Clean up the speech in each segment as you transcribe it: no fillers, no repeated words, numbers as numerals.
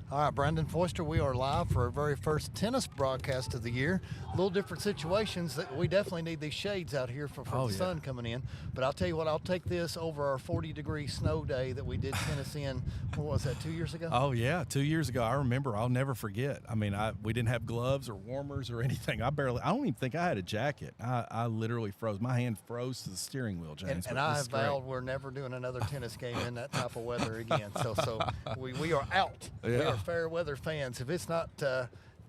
All right, Brandon Foister, we are live for our very first tennis broadcast of the year. A little different situations. That we definitely need these shades out here for the sun coming in. But I'll tell you what, I'll take this over our 40-degree snow day that we did tennis in, what was that, 2 years ago? Oh, yeah, 2 years ago. I remember. I'll never forget. I mean, we didn't have gloves or warmers or anything. I don't even think I had a jacket. I literally froze. My hand froze to the steering wheel, James. And I vowed we're never doing another tennis game in that type of weather again. So we are out. Yeah. We are fair weather fans. If it's not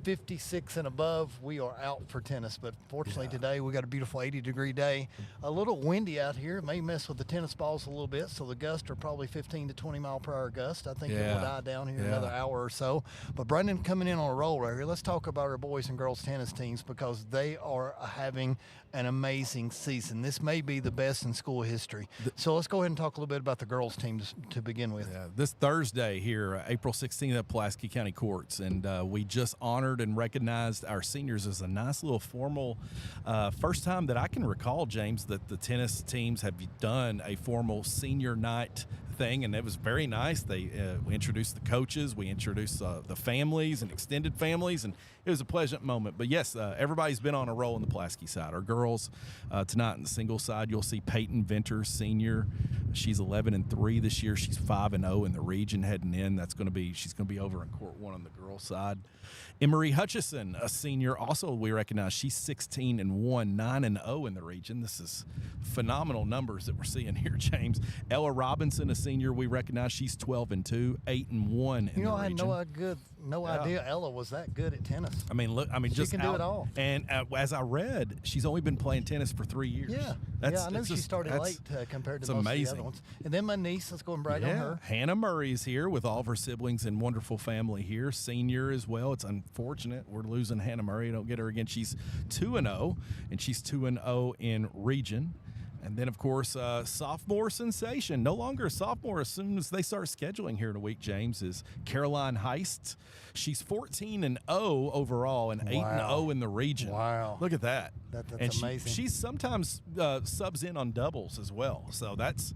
56 and above, we are out for tennis. But fortunately today we got a beautiful 80-degree day. A little windy out here. It may mess with the tennis balls a little bit, so the gusts are probably 15 to 20 mile per hour gust. I think it will die down here another hour or so. But Brendan coming in on a roll right here. Let's talk about our boys and girls tennis teams because they are having an amazing season. This may be the best in school history. So let's go ahead and talk a little bit about the girls team to begin with. Yeah, this Thursday here, April 16th at Pulaski County Courts, and we just honored and recognized our seniors as a nice little formal first time that I can recall, James, that the tennis teams have done a formal senior night thing, and it was very nice. We introduced the coaches, we introduced the families and extended families, and it was a pleasant moment. But yes, everybody's been on a roll on the Pulaski side. Our girls tonight on the singles side, you'll see Peyton Venter, senior. She's 11-3 this year. She's 5-0 in the region heading in. She's going to be over in court one on the girls side. Emery Hutchison, a senior, also we recognize she's 16-1, 9-0 in the region. This is phenomenal numbers that we're seeing here, James. Ella Robinson, a senior, we recognize she's 12-2, 8-1 in the region. I had no idea Ella was that good at tennis. I mean, look, she just can do it all. And as I read, she's only been playing tennis for 3 years. Yeah, I knew she started late compared to most of the other ones. And then my niece, let's go and brag on her. Hannah Murray's here with all of her siblings and wonderful family here. Senior as well. It's unfortunate we're losing Hannah Murray. Don't get her again. She's 2-0, and she's 2-0 in region. And then, of course, sophomore sensation, no longer a sophomore as soon as they start scheduling here in a week, James, is Caroline Heist. She's 14-0 overall and 8-0 in the region. Wow. Look at that. That's amazing. She sometimes subs in on doubles as well. So that's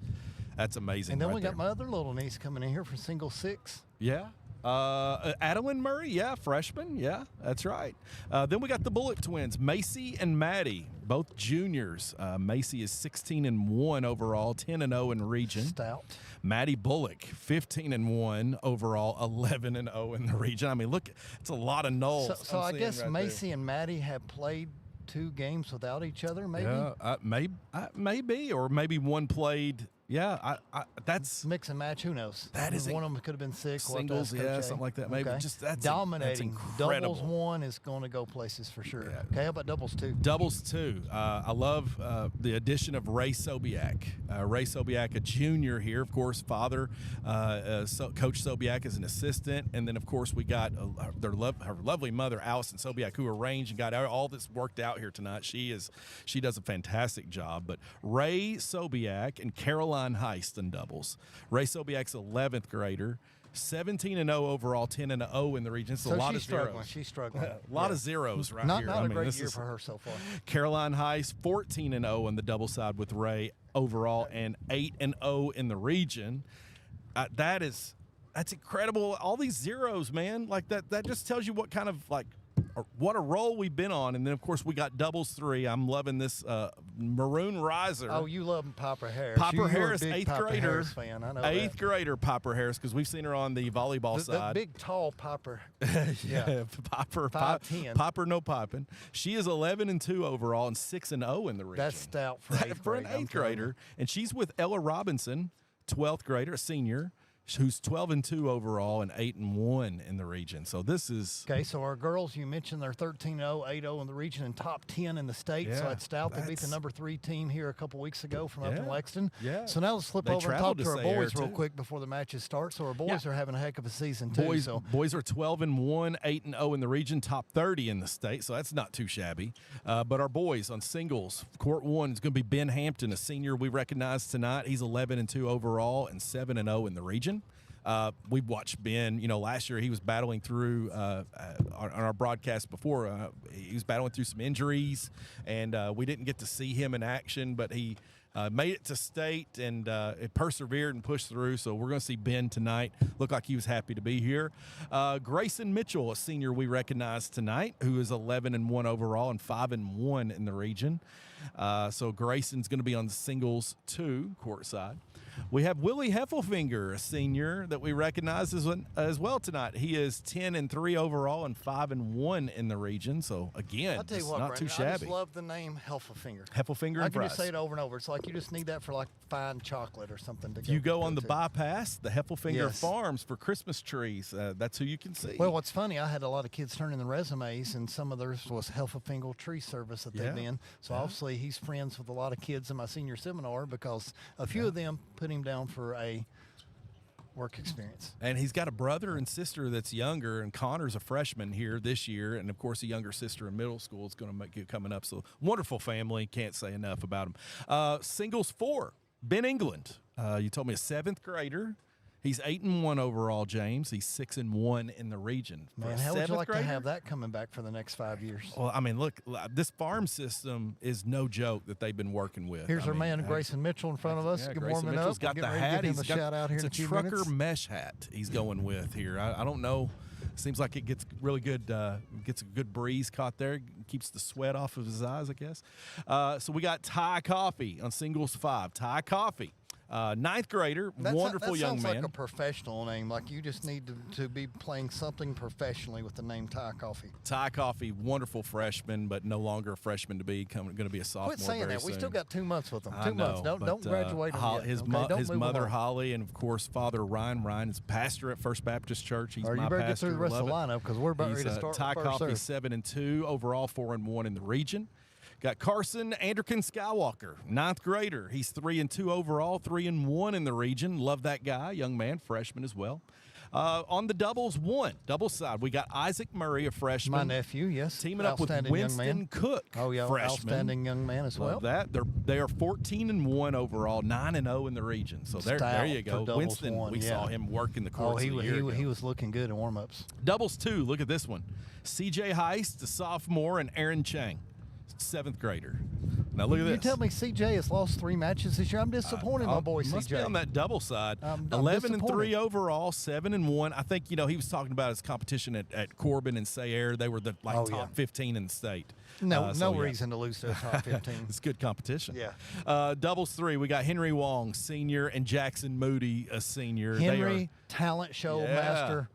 amazing. And then we got my other little niece coming in here for single six. Yeah. Adeline Murray, freshman, that's right. Then we got the Bullock twins, Macy and Maddie, both juniors. Macy is 16-1 overall, 10-0 in region. Stout. Maddie Bullock, 15-1 overall, 11-0 in the region. I mean, look, it's a lot of nulls. So I guess Macy and Maddie have played 2 games without each other, maybe? Yeah, maybe, or maybe one played. Yeah, that's mix and match. Who knows? That is one of them could have been sick. Singles, something like that. Maybe just that's dominating. That's incredible. Doubles one is going to go places for sure. Yeah. Okay, how about doubles two? Doubles two. I love the addition of Ray Sobiak. Ray Sobiak, a junior here, of course. Father, Coach Sobiak is an assistant, and then of course we got her lovely mother, Allison Sobiak, who arranged and got all this worked out here tonight. She does a fantastic job. But Ray Sobiak and Caroline Heist in doubles. Ray Sobiak's 11th grader, 17-0 overall, 10-0 in the region. It's a lot of zeros. She's struggling. A lot of zeros right here. Not a great year for her so far. Caroline Heist, 14-0 on the double side with Ray overall, and 8-0 in the region. That's incredible. All these zeros, man. Like that just tells you what kind of what a role we've been on. And then, of course, we got doubles 3. I'm loving this Maroon Riser. Oh, you love Piper Harris. Piper Harris, 8th grader. Harris fan. I know 8th grader Piper Harris, because we've seen her on the volleyball side. The big, tall Piper. Piper. 5'10". Piper, no piping. She is 11-2 overall and 6-0 in the region. That's stout for 8th for an 8th grader. And she's with Ella Robinson, 12th grader, a senior, who's 12-2 overall and 8-1 in the region. So this is okay. So our girls, you mentioned they're 13-0, 8-0 in the region, and top 10 in the state. So that's stout. They beat the number 3 team here a couple weeks ago from up in Lexington. Yeah. So now let's flip over and talk to our boys real quick before the matches start. So our boys are having a heck of a season too. Boys are 12-1, 8-0 in the region, top 30 in the state. So that's not too shabby. But our boys on singles, court 1 is going to be Ben Hampton, a senior we recognize tonight. He's 11-2 overall and 7-0 in the region. We've watched Ben, last year he was battling through, on our broadcast before, he was battling through some injuries, and we didn't get to see him in action, but he Made it to state and it persevered and pushed through. So we're going to see Ben tonight. Looked like he was happy to be here. Grayson Mitchell, a senior we recognize tonight, who is 11-1 overall and 5-1 in the region. So Grayson's going to be on the singles 2 courtside. We have Willie Heffelfinger, a senior that we recognize as well tonight. He is 10-3 overall and 5-1 in the region. So again, I'll tell you what, not Brandon, too shabby. I just love the name Heffelfinger. Heffelfinger I and can just Price. say it over and over. It's like you just need that for like fine chocolate or something. If you go on the to. bypass, the Heffelfinger Yes. Farms for Christmas trees, that's who you can see. Well, what's funny, I had a lot of kids turn in the resumes, and some of theirs was Heffelfinger Tree Service that they've been. So obviously he's friends with a lot of kids in my senior seminar because a few of them put him down for a work experience. And he's got a brother and sister that's younger, and Connor's a freshman here this year, and of course a younger sister in middle school is going to make it coming up. So wonderful family, can't say enough about him. Singles 4, Ben England. You told me a 7th grader. He's 8-1 overall, James. He's 6-1 in the region. Man, how would you like to have that coming back for the next 5 years? Well, I mean, look, this farm system is no joke that they've been working with. Here's our man, Grayson Mitchell, in front of us. Yeah, Good Grayson warming Mitchell's up. got We're the getting ready to hat. give him He's a got shout out here it's in a a few trucker minutes. mesh hat he's going with here. I don't know. Seems like it gets really good, gets a good breeze caught there, keeps the sweat off of his eyes, I guess. So we got Ty Coffey on singles 5. Ty Coffey. 9th grader, wonderful young man. That sounds like a professional name. Like you just need to be playing something professionally with the name Ty Coffey. Ty Coffey, wonderful freshman, but no longer a freshman to be. Going to be a sophomore. Quit saying very that. soon. We still got 2 months with him. I 2 months. know, Don't graduate him yet. His mother Holly, and of course Father Ryan. Ryan is pastor at First Baptist Church. He's Or my you better pastor. get through the rest of the lineup because we're about ready to start. Ty with Coffey, first serve. 7-2 overall, 4-1 in the region. Got Carson Anderkin Skywalker, 9th grader. He's 3-2 overall, 3-1 in the region. Love that guy, young man, freshman as well. On the doubles side, we got Isaac Murray, a freshman. My nephew, yes. Teaming up with Winston Cook, freshman. Outstanding young man as well. Love that. They are 14-1 overall, 9-0 in the region. So there you go. Winston, we saw him work in the courts a year ago. He was looking good in warm-ups. Doubles 2, look at this one. C.J. Heist, a sophomore, and Aaron Chang, 7th grader. Now look at this. You tell me CJ has lost 3 matches this year. I'm disappointed, my boy CJ. Must be on that double side. I'm 11-3 overall, 7-1. I think he was talking about his competition at Corbin and Sayre. They were the top 15 in the state. No reason to lose to the top 15. It's good competition. Yeah. Doubles 3, we got Henry Wong, senior, and Jackson Moody, a senior. Henry, talent show master.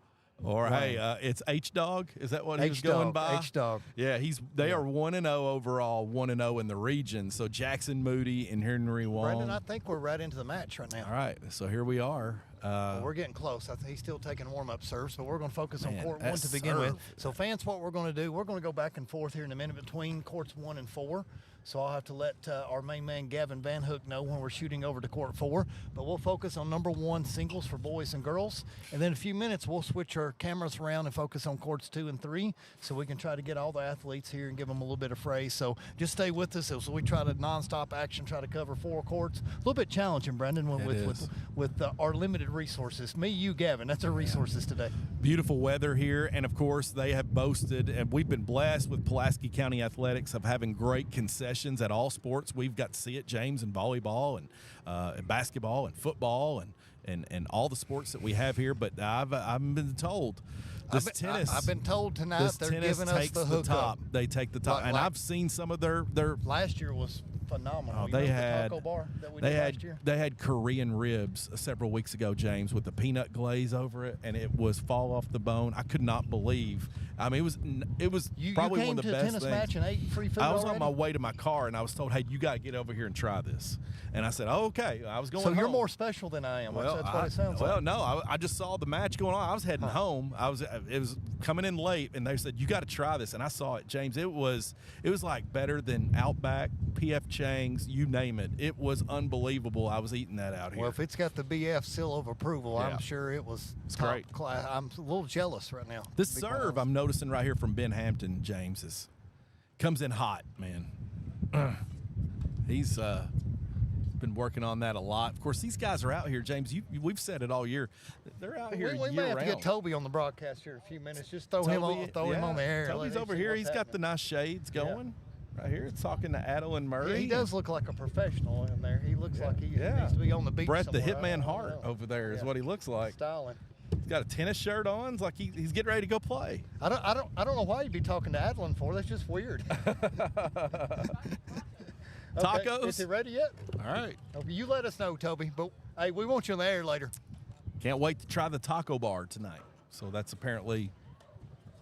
Or hey, it's H Dog. Is that what he was going by? H Dog. Yeah, they are 1-0 overall, 1-0 in the region. So Jackson Moody and Henry Wong. Brandon, I think we're right into the match right now. All right, so here we are. We're getting close. I think he's still taking warm-up serves, but we're going to focus on court 1 to begin with. So fans, what we're going to do, we're going to go back and forth here in a minute between courts 1 and 4. So I'll have to let our main man, Gavin Van Hook, know when we're shooting over to court 4. But we'll focus on number 1 singles for boys and girls. And then in a few minutes, we'll switch our cameras around and focus on courts 2 and 3 so we can try to get all the athletes here and give them a little bit of phrase. So just stay with us as we try to nonstop action, try to cover 4 courts. A little bit challenging, Brendan, with our limited resources. Me, you, Gavin, that's our resources today. Beautiful weather here, and of course they have boasted, and we've been blessed with Pulaski County Athletics of having great concessions at all sports. We've got to see it, James, in volleyball and basketball and football and all the sports that we have here. But I've been told tennis. I've been told tonight they're giving us the hook top. They take the top, and I've seen some of their. Last year was phenomenal. Oh, they had the taco bar that we did last year? They had Korean ribs several weeks ago, James, with the peanut glaze over it, and it was fall off the bone. I could not believe. I mean, it was probably one of the best things. You came to a tennis match and ate free food I was already? on my way to my car, and I was told, "Hey, you got to get over here and try this." And I said, "Oh, okay." I was going. So home. you're more special than I am. That's what it sounds like. Well, no, I just saw the match going on. I was heading home. It was coming in late, and they said, "You got to try this." And I saw it, James. It was like better than Outback, PF Chang's, you name it. It was unbelievable. I was eating that out here. Well, if it's got the BF seal of approval, I'm sure it was top great. Class. I'm a little jealous right now. This serve I'm noticing right here from Ben Hampton, James, comes in hot, man. He's been working on that a lot. Of course, these guys are out here, James. We've said it all year. They're out here We may have to get Toby on the broadcast here in a few minutes. Just throw him on the air. Toby's over here. He's got the nice shades going. right here, talking to Adeline Murray. Yeah, he does look like a professional in there. He looks like he needs to be on the beach Brett the somewhere. Hitman Hart over there is what he looks like. Styling. He's got a tennis shirt on. It's like he's getting ready to go play. I don't know why you'd be talking to Adeline for. That's just weird. Tacos? Okay, is it ready yet? All right. Okay, you let us know, Toby. But hey, we want you in the air later. Can't wait to try the taco bar tonight. So that's apparently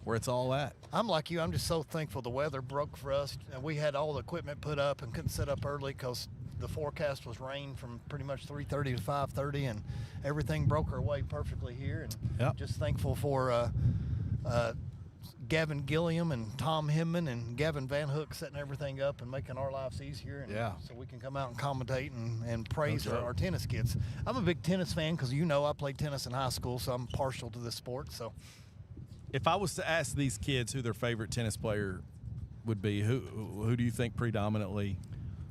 where it's all at. I'm like you. I'm just so thankful the weather broke for us. And we had all the equipment put up and couldn't set up early because the forecast was rain from pretty much 3:30 to 5:30, and everything broke our way perfectly here. And just thankful for Gavin Gilliam and Tom Hinman and Gavin Van Hook setting everything up and making our lives easier. And so we can come out and commentate and praise our tennis kids. I'm a big tennis fan because I played tennis in high school, so I'm partial to this sport. So if I was to ask these kids who their favorite tennis player would be, who do you think predominantly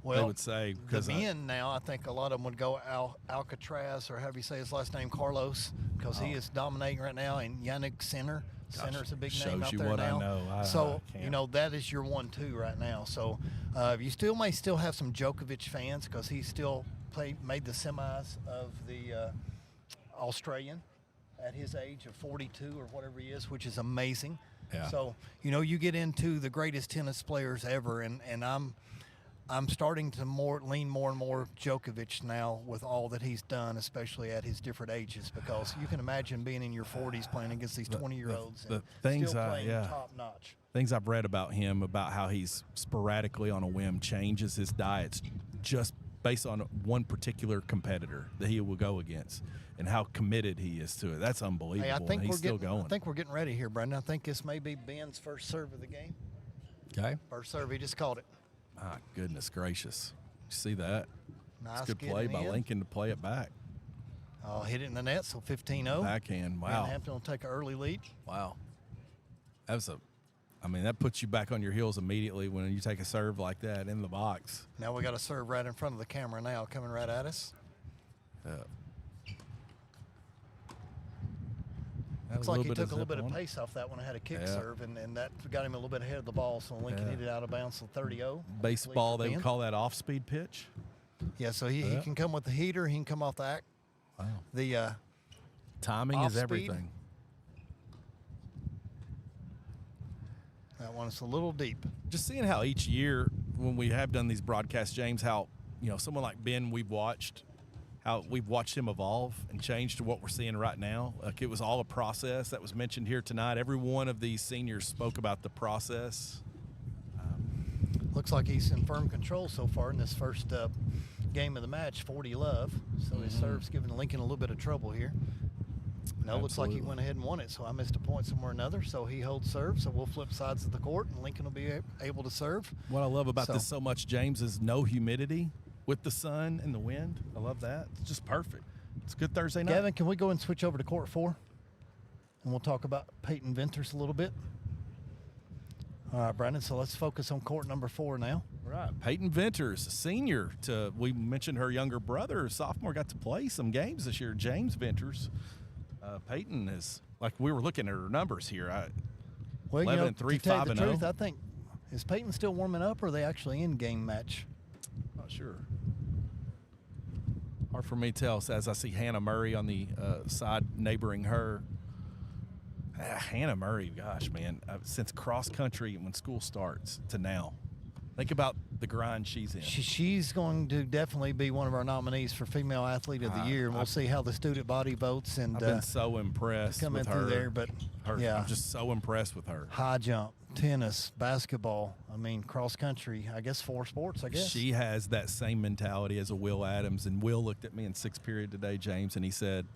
they would say? The men now, I think a lot of them would go Alcatraz, or however you say his last name, Carlos, because he is dominating right now, and Yannick Sinner. Sinner's a big name out there now. I know. That is your 1-2 right now. So you may still have some Djokovic fans because he still made the semis of the Australian at his age of 42 or whatever he is, which is amazing. Yeah. So you get into the greatest tennis players ever, and I'm starting to lean more and more Djokovic now with all that he's done, especially at his different ages, because you can imagine being in your 40s playing against these 20-year-olds and still playing top notch. Things I've read about him, about how he's sporadically on a whim changes his diets just based on one particular competitor that he will go against, and how committed he is to it. That's unbelievable. Hey, I think he's still going. I think we're getting ready here, Brendan. I think this may be Ben's first serve of the game. Okay. First serve, he just caught it. My goodness gracious. You see that? Nice. It's a good play by Lincoln to play it back. Oh, hit it in the net, so 15-0. Backhand, wow. Hampton will take an early lead. Wow. That puts you back on your heels immediately when you take a serve like that in the box. Now we got a serve right in front of the camera now, coming right at us. Looks like he took a little bit of pace off that one. I had a kick serve, and that got him a little bit ahead of the ball, so Lincoln hit it out of bounds, so 30-0. Baseball, they would call that off-speed pitch? Yeah, so he can come with the heater. He can come off the act. Wow. The timing is everything. That one's a little deep. Just seeing how each year when we have done these broadcasts, James, how someone like Ben, how we've watched him evolve and change to what we're seeing right now. Like, it was all a process that was mentioned here tonight. Every one of these seniors spoke about the process. Looks like he's in firm control so far in this first game of the match, 40-love. So his serve's giving Lincoln a little bit of trouble here. No, looks like he went ahead and won it, so I missed a point somewhere or another. So he holds serve, so we'll flip sides of the court, and Lincoln will be able to serve. What I love about this so much, James, is no humidity with the sun and the wind. I love that. It's just perfect. It's a good Thursday night. Gavin, can we go and switch over to court 4? And we'll talk about Peyton Venters a little bit. All right, Brandon, so let's focus on court number 4 now. Right. Peyton Venters, a senior. We mentioned her younger brother, sophomore, got to play some games this year, James Venters. Peyton is, like, we were looking at her numbers here. 11-3, 5-0. I think, is Peyton still warming up, or are they actually in game match? Not sure. Hard for me to tell as I see Hannah Murray on the side neighboring her. Hannah Murray, gosh, man, since cross country when school starts to now. Think about the grind she's in. She's going to definitely be one of our nominees for Female Athlete of the Year, and we'll see how the student body votes. And I've been so impressed with her. Through there, but I'm just so impressed with her. High jump, tennis, basketball. Cross country. I guess 4 sports. I guess she has that same mentality as a Will Adams. And Will looked at me in 6th period today, James, and he said,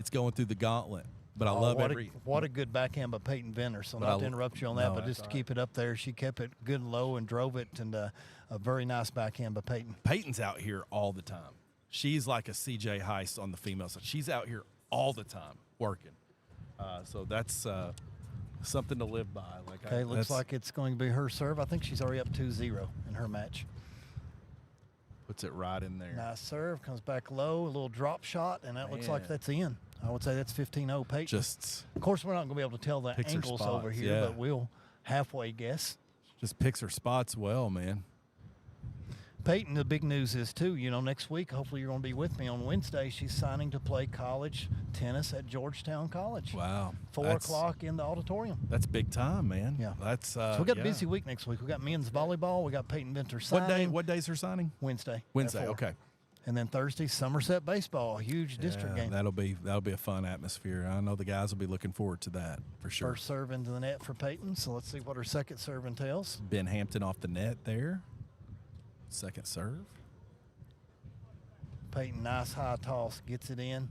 "It's going through the gauntlet." But I love what a good backhand by Peyton Venters. So not to interrupt you on that, but just to keep it up there. She kept it good and low and drove it, and a very nice backhand by Peyton. Peyton's out here all the time. She's like a CJ Heist on the female side. She's out here all the time working. So that's something to live by. Looks like it's going to be her serve. I think she's already up 2-0 in her match. Puts it right in there. Nice serve, comes back low, a little drop shot, and that looks like that's in. I would say that's 15-0 Peyton. Of course, we're not going to be able to tell the angles over here, but we'll halfway guess. Just picks her spots well, man. Peyton, the big news is, too, next week, hopefully you're going to be with me on Wednesday, she's signing to play college tennis at Georgetown College. Wow. 4 o'clock in the auditorium. That's big time, man. Yeah. That's so we got a busy week next week. We got men's volleyball. We got Peyton Venter signing. What day's her signing? Wednesday. Wednesday, okay. And then Thursday, Somerset baseball, a huge district game. That'll be a fun atmosphere. I know the guys will be looking forward to that for sure. First serve into the net for Peyton, so let's see what her second serve entails. Ben Hampton off the net there. Second serve. Peyton, nice high toss, gets it in.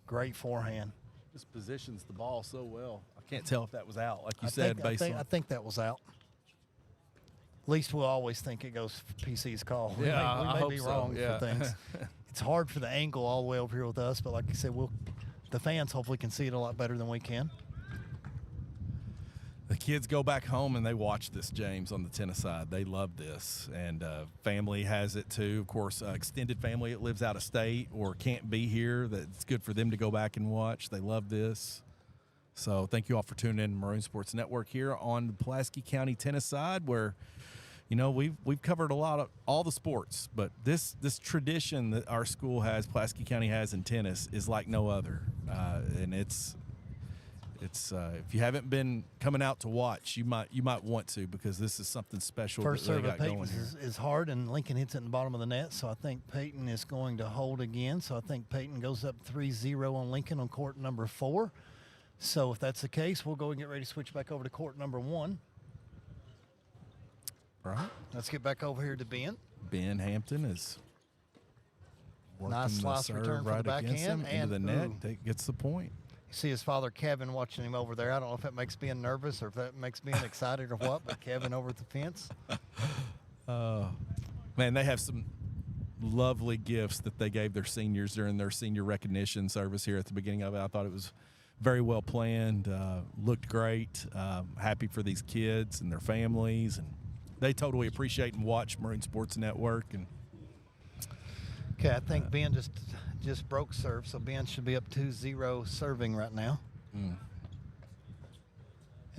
Great forehand. Just positions the ball so well. I can't tell if that was out, like you said. I think that was out. At least we'll always think it goes PC's call. Yeah, we may be wrong yeah. for things. It's hard for the angle all the way over here with us, but like you said, the fans hopefully can see it a lot better than we can. The kids go back home and they watch this, James, on the tennis side. They love this, and family has it too. Of course, extended family that lives out of state or can't be here, that's good for them to go back and watch. They love this. So thank you all for tuning in to Maroon Sports Network here on the Pulaski County tennis side, where we've covered all the sports, but this tradition that our school has, Pulaski County has in tennis, is like no other, and it's if you haven't been coming out to watch, you might want to, because this is something special. First that they serve got of Peyton going here. is hard, and Lincoln hits it in the bottom of the net, so I think Peyton is going to hold again. So I think Peyton goes up 3-0 on Lincoln on court number 4. So if that's the case, we'll go and get ready to switch back over to court number 1. All right. Let's get back over here to Ben. Ben Hampton is working Nice the slice serve return for right the against backhand, him into the net. ooh. Gets the point. You see his father, Kevin, watching him over there. I don't know if that makes Ben nervous or if that makes Ben excited or what, but Kevin over at the fence. Man, they have some lovely gifts that they gave their seniors during their senior recognition service here at the beginning of it. I thought it was very well planned, looked great. Happy for these kids and their families, and they totally appreciate and watch Maroon Sports Network. And Okay, I think Ben just broke serve, so Ben should be up 2-0 serving right now. And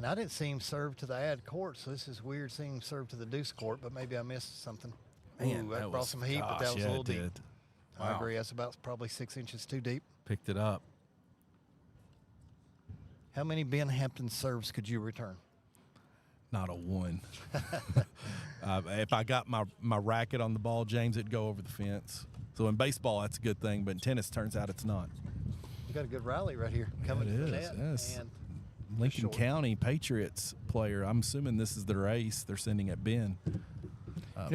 I didn't see him serve to the ad court, so this is weird seeing him serve to the deuce court, but maybe I missed something. Man, Ooh, that brought some heat, but that was a little deep. I Wow. agree. That's about probably 6 inches too deep. Picked it up. How many Ben Hampton serves could you return? Not a one. If I got my racket on the ball, James, it'd go over the fence. So in baseball, that's a good thing, but in tennis, turns out it's not. We got a good rally right here coming it to the is, net. yes. And Lincoln short. County Patriots player. I'm assuming this is their ace. They're sending at Ben.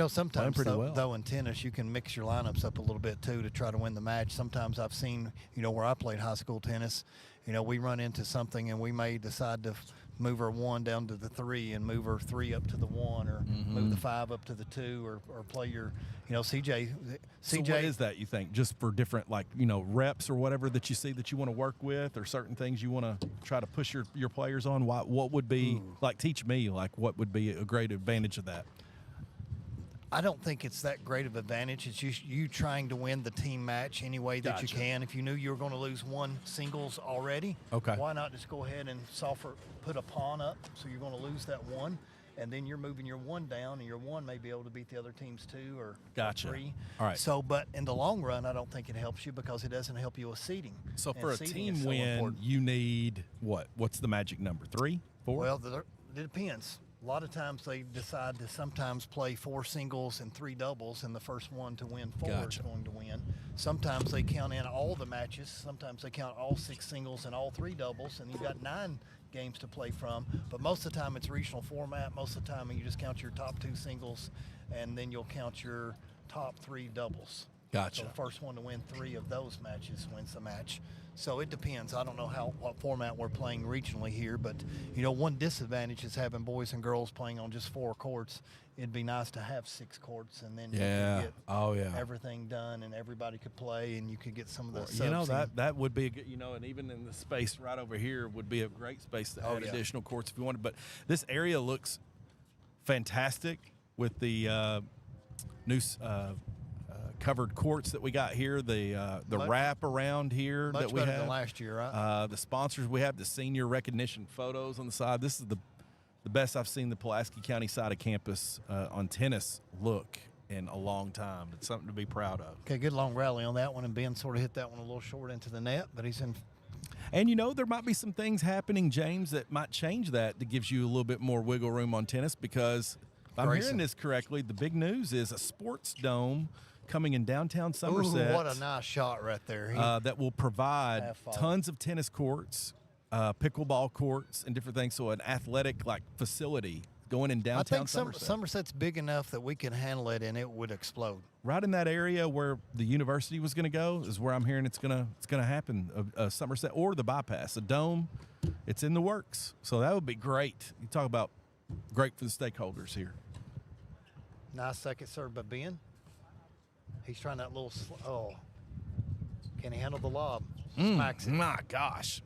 Sometimes pretty well. though in tennis, you can mix your lineups up a little bit too to try to win the match. Sometimes I've seen, where I played high school tennis, we run into something and we may decide to move our 1 down to the 3 and move our 3 up to the 1, or move the 5 up to the 2, or play your, CJ. So what is that, you think? Just for different, reps or whatever that you see that you want to work with, or certain things you want to try to push your players on? What would be, teach me, what would be a great advantage of that? I don't think it's that great of an advantage. It's you trying to win the team match any way that you can. If you knew you were going to lose 1 singles already, okay, why not just go ahead and put a pawn up, so you're going to lose that 1, and then you're moving your 1 down, and your 1 may be able to beat the other team's 2 or 3. All right. So, but in the long run, I don't think it helps you, because it doesn't help you with seeding. So And for a seeding team is so win, important. you need what? What's the magic number? 3, 4? Well, it depends. A lot of times they decide to sometimes play 4 singles and 3 doubles, and the first one to win 4 is going to win. Sometimes they count in all the matches. Sometimes they count all 6 singles and all 3 doubles, and you've got 9 games to play from. But most of the time it's regional format. Most of the time you just count your top 2 singles, and then you'll count your top 3 doubles. Gotcha. So the first one to win 3 of those matches wins the match. So it depends. I don't know what format we're playing regionally here, but one disadvantage is having boys and girls playing on just 4 courts. It'd be nice to have 6 courts, and then you could get everything done, and everybody could play, and you could get some of the subs that would be a good, and even in the space right over here would be a great space to add additional courts if you wanted. But this area looks fantastic with the new covered courts that we got here, the wrap around here that we have. Much better than last year, right? The sponsors we have, the senior recognition photos on the side. This is the best I've seen the Pulaski County side of campus on tennis look in a long time. It's something to be proud of. Okay, good long rally on that one, and Ben sort of hit that one a little short into the net, but he's in. And, there might be some things happening, James, that might change that gives you a little bit more wiggle room on tennis because if I'm hearing this correctly, the big news is a sports dome coming in downtown Somerset. Ooh, what a nice shot right there. That will provide tons of tennis courts, pickleball courts, and different things. So an athletic facility going in downtown Somerset. Somerset's big enough that we can handle it and it would explode. Right in that area where the university was going to go is where I'm hearing it's gonna happen. Somerset or the bypass, a dome. It's in the works, so that would be great. You talk about great for the stakeholders here. Nice second serve by Ben. He's trying that little. Can he handle the lob? Smacks it. My gosh,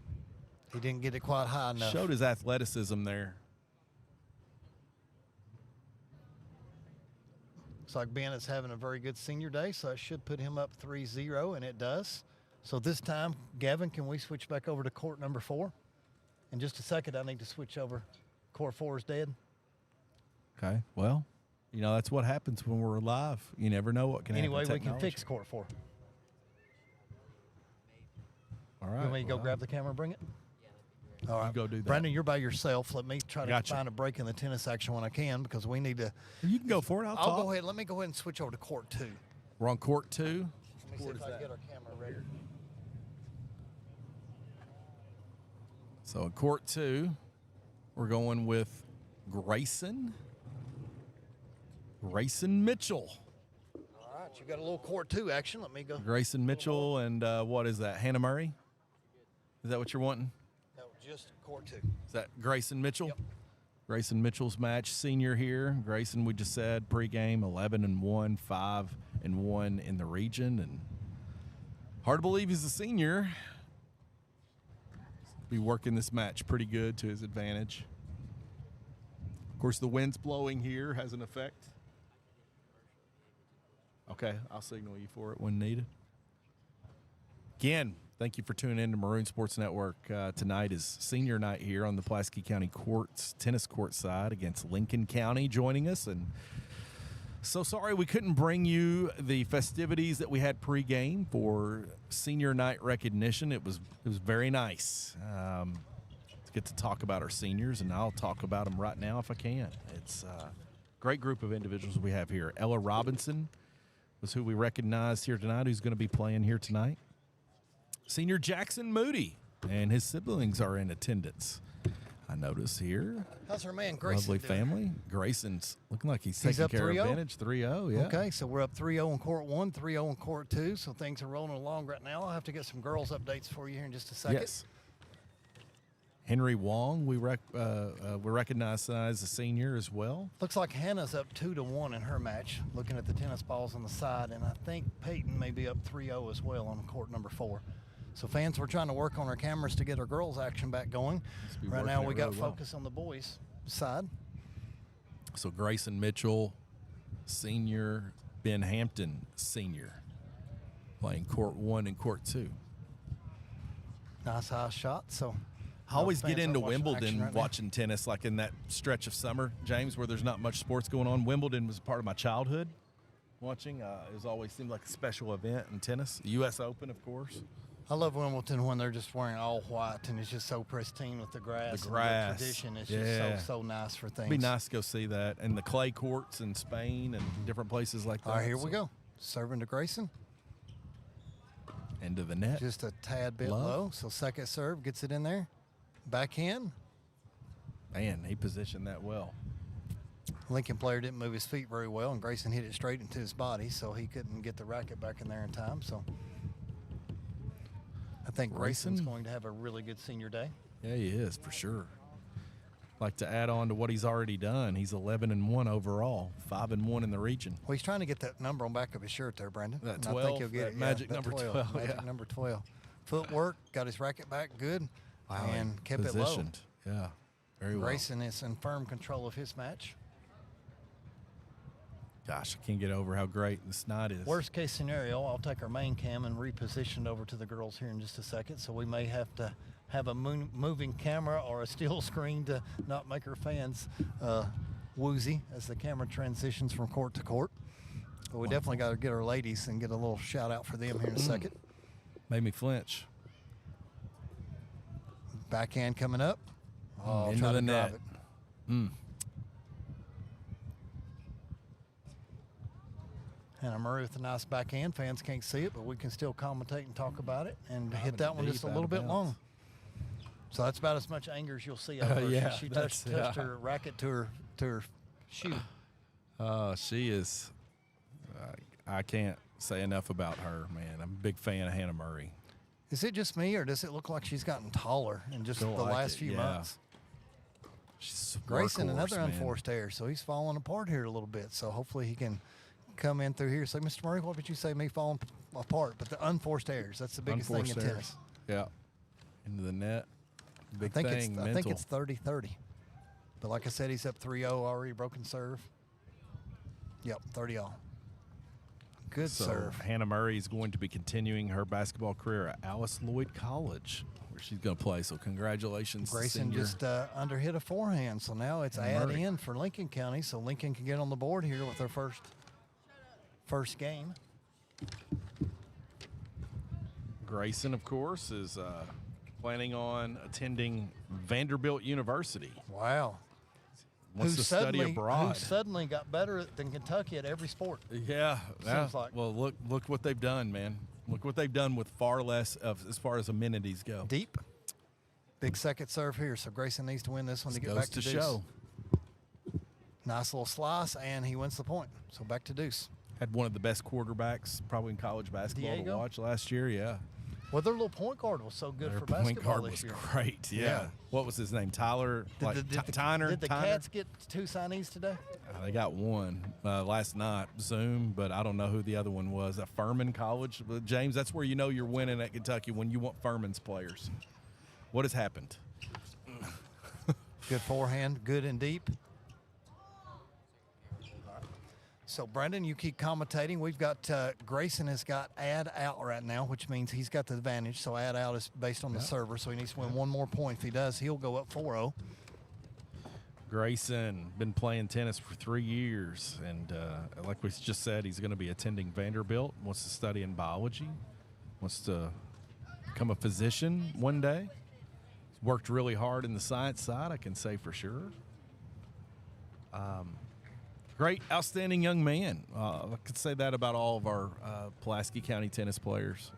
he didn't get it quite high enough. Showed his athleticism there. Looks like Ben is having a very good senior day, so it should put him up 3-0, and it does. So this time, Gavin, can we switch back over to court number 4? In just a second, I need to switch over. Court 4 is dead. Okay, well, that's what happens when we're live. You never know what can happen. Anyway, we can fix court 4. All right. You want me to go grab the camera and bring it? All right. You go do that. Brandon, you're by yourself. Let me try to find a break in the tennis action when I can because we need to. You can go for it. I'll go ahead. Let me go ahead and switch over to court 2. We're on court 2. Let me see if I can get our camera ready. So in court 2, we're going with Grayson Mitchell. All right, you got a little court 2 action. Let me go. Grayson Mitchell and what is that? Hannah Murray? Is that what you're wanting? No, just court 2. Is that Grayson Mitchell? Yep. Grayson Mitchell's match, senior here. Grayson, we just said pregame 11-1, 5-1 in the region, and hard to believe he's a senior. Be working this match pretty good to his advantage. Of course, the wind's blowing here has an effect. Okay, I'll signal you for it when needed. Again, thank you for tuning in to Maroon Sports Network. Tonight is senior night here on the Pulaski County tennis court side against Lincoln County joining us. And so sorry we couldn't bring you the festivities that we had pregame for senior night recognition. It was very nice to get to talk about our seniors, and I'll talk about them right now if I can. It's a great group of individuals we have here. Ella Robinson was who we recognized here tonight, who's going to be playing here tonight. Senior Jackson Moody and his siblings are in attendance. I notice here. How's our man Grayson Lovely doing? family. Grayson's looking like he's taking care of advantage. 3-0, yeah. Okay, so we're up 3-0 in court 1, 3-0 in court 2, so things are rolling along right now. I'll have to get some girls updates for you here in just a second. Yes. Henry Wong, we recognize as a senior as well. Looks like Hannah's up 2-1 in her match, looking at the tennis balls on the side, and I think Peyton may be up 3-0 as well on court number 4. So fans, we're trying to work on our cameras to get our girls' action back going. Right now we got focus on the boys' side. So Grayson Mitchell, senior, Ben Hampton, senior, playing court 1 and court 2. Nice high shot. So I always get into Wimbledon watching tennis, like in that stretch of summer, James, where there's not much sports going on. Wimbledon was a part of my childhood watching. It always seemed like a special event in tennis. The U.S. Open, of course. I love Wimbledon when they're just wearing all white and it's just so pristine with the grass. The grass. And the tradition is just so nice for things. It'd be nice to go see that. And the clay courts in Spain and different places like that. All right, here we go. Serving to Grayson. Into the net. Just a tad bit low. So second serve, gets it in there. Backhand. Man, he positioned that well. Lincoln player didn't move his feet very well, and Grayson hit it straight into his body, so he couldn't get the racket back in there in time. So I think Grayson's going to have a really good senior day. Yeah, he is, for sure. Like to add on to what he's already done, he's 11-1 overall, 5-1 in the region. Well, he's trying to get that number on back of his shirt there, Brandon. That 12, I think he'll get it. Magic number 12. Magic number 12. Footwork, got his racket back good, and kept positioned. It low. Yeah, very well. Grayson is in firm control of his match. Gosh, I can't get over how great this night is. Worst case scenario, I'll take our main cam and reposition it over to the girls here in just a second. So we may have to have a moving camera or a still screen to not make her fans woozy as the camera transitions from court to court. But we definitely got to get our ladies and get a little shout out for them here in a second. Made me flinch. Backhand coming up. Oh, into try the to drive net. it. Hannah Murray with a nice backhand. Fans can't see it, but we can still commentate and talk about it and hit that one just a little bit long. So that's about as much anger as you'll see out of her. Yeah, she touched her racket to her shoe. She is. I can't say enough about her, man. I'm a big fan of Hannah Murray. Is it just me, or does it look like she's gotten taller in just the last few months? She's Grayson, another unforced error, so he's falling apart here a little bit. So hopefully he can come in through here. So, Mr. Murray, what would you say me falling apart? But the unforced errors, that's the biggest thing in tennis. Yeah. Into the net. Big I thing, think it's 30-30. But like I said, he's up 3-0 already, broken serve. Yep, 30-all. Good serve. Hannah Murray is going to be continuing her basketball career at Alice Lloyd College, where she's going to play. So congratulations, Grayson senior. just underhit a forehand, so now it's add in for Lincoln County, so Lincoln can get on the board here with their first game. Grayson, of course, is planning on attending Vanderbilt University. Wow. Wants to study abroad. Who suddenly got better than Kentucky at every sport. Yeah. Seems like. Well, look what they've done, man. Look what they've done with far less of as far as amenities go. Deep. Big second serve here, so Grayson needs to win this one to get back to deuce. Show. Nice little slice, and he wins the point. So back to deuce. Had one of the best quarterbacks probably in college basketball to watch last year, yeah. Well, their little point guard was so good Their for basketball point this year. guard was great, yeah. What was his name? Tyler? Tyner? Did the Cats get 2 signees today? They got one last night, Zoom, but I don't know who the other one was. At Furman College. James, that's where you know you're winning at Kentucky, when you want Furman's players. What has happened? Good forehand, good and deep. So, Brendan, you keep commentating. We've got Grayson has got add out right now, which means he's got the advantage. So, add out is based on the server. So, he needs to win one more point. If he does, he'll go up 4-0. Grayson, been playing tennis for 3 years. And like we just said, he's going to be attending Vanderbilt, wants to study in biology, wants to become a physician one day. He's worked really hard in the science side, I can say for sure. Great, outstanding young man. I could say that about all of our Pulaski County tennis players.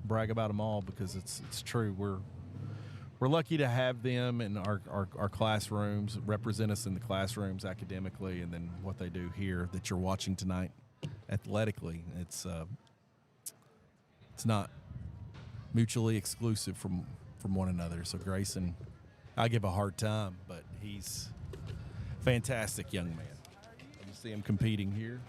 Brag about them all because it's true. We're lucky to have them in our classrooms, represent us in the classrooms academically, and then what they do here that you're watching tonight athletically. It's not mutually exclusive from one another. So Grayson, I give a hard time, but he's a fantastic young man. See him competing here.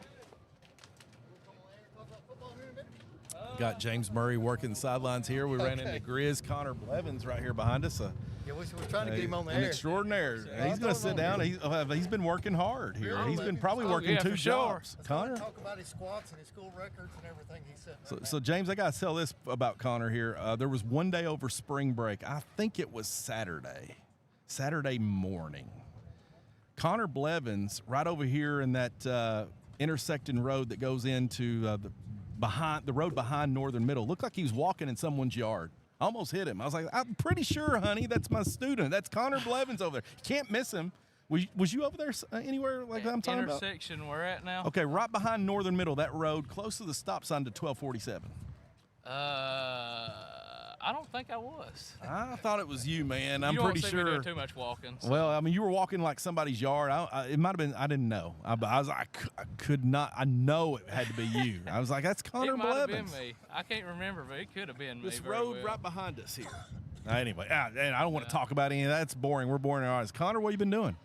Got James Murray working the sidelines here. We ran into Grizz Connor Blevins right here behind us. Yeah, we're trying to get him on the An air. extraordinaire. He's going to sit down. He's been working hard here. He's been probably working 2 jobs. Connor? Talk about his squats and his school records and everything he said. So James, I got to tell this about Connor here. There was one day over spring break. I think it was Saturday morning. Connor Blevins, right over here in that intersecting road that goes into the road behind Northern Middle, looked like he was walking in someone's yard. I almost hit him. I was like, I'm pretty sure, honey, that's my student. That's Connor Blevins over there. You can't miss him. Was you over there anywhere like I'm talking about? Intersection we're at now? Okay, right behind Northern Middle, that road, close to the stop sign to 1247. I don't think I was. I thought it was you, man. You I'm don't pretty see sure. Me doing too much walking. So. Well, I mean, you were walking like somebody's yard. It might have been. I didn't know. I was. I could not. I know it had to be you. I was like, that's Connor Blevins. It might have been me. I can't remember, but it could have been me. This road right behind us here. Anyway, and I don't want to talk about any of that. It's boring. We're boring in our eyes. Connor, what have you been doing?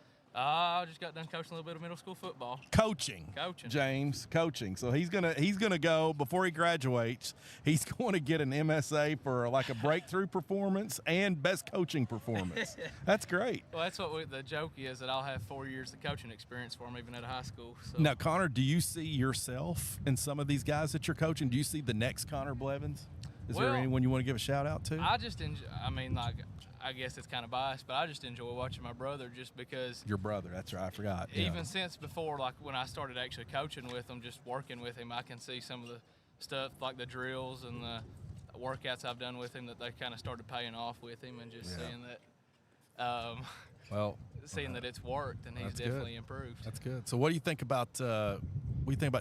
I just got done coaching a little bit of middle school football. Coaching. James, coaching. So he's gonna go before he graduates. He's going to get an MSA for like a breakthrough performance and best coaching performance. That's great. Well, that's what the joke is, that I'll have 4 years of coaching experience for him, even at a high school. So. Now, Connor, do you see yourself in some of these guys that you're coaching? Do you see the next Connor Blevins? Is there anyone you want to give a shout out to? I just enjoy. I mean, like, I guess it's kind of biased, but I just enjoy watching my brother just because. Your brother, that's right. I forgot. Even since before, like when I started actually coaching with him, just working with him, I can see some of the stuff like the drills and the workouts I've done with him that they kind of started paying off with him, and just seeing that. Seeing that it's worked, and he's definitely improved. That's good. So, what do you think about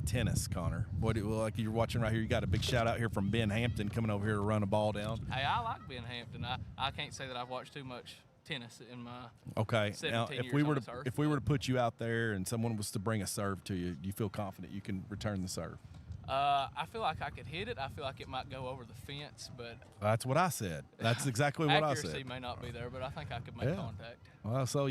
tennis, Connor? Like you're watching right here? You got a big shout out here from Ben Hampton coming over here to run a ball down. Hey, I like Ben Hampton. I can't say that I've watched too much tennis in my 17 now, years if we were on to this earth, if we were to put you out there and someone was to bring a serve to you, do you feel confident you can return the serve? I feel like I could hit it. I feel like it might go over the fence, but that's what I said. That's exactly what I said. Accuracy may not be there, but I think I could make contact. Well, so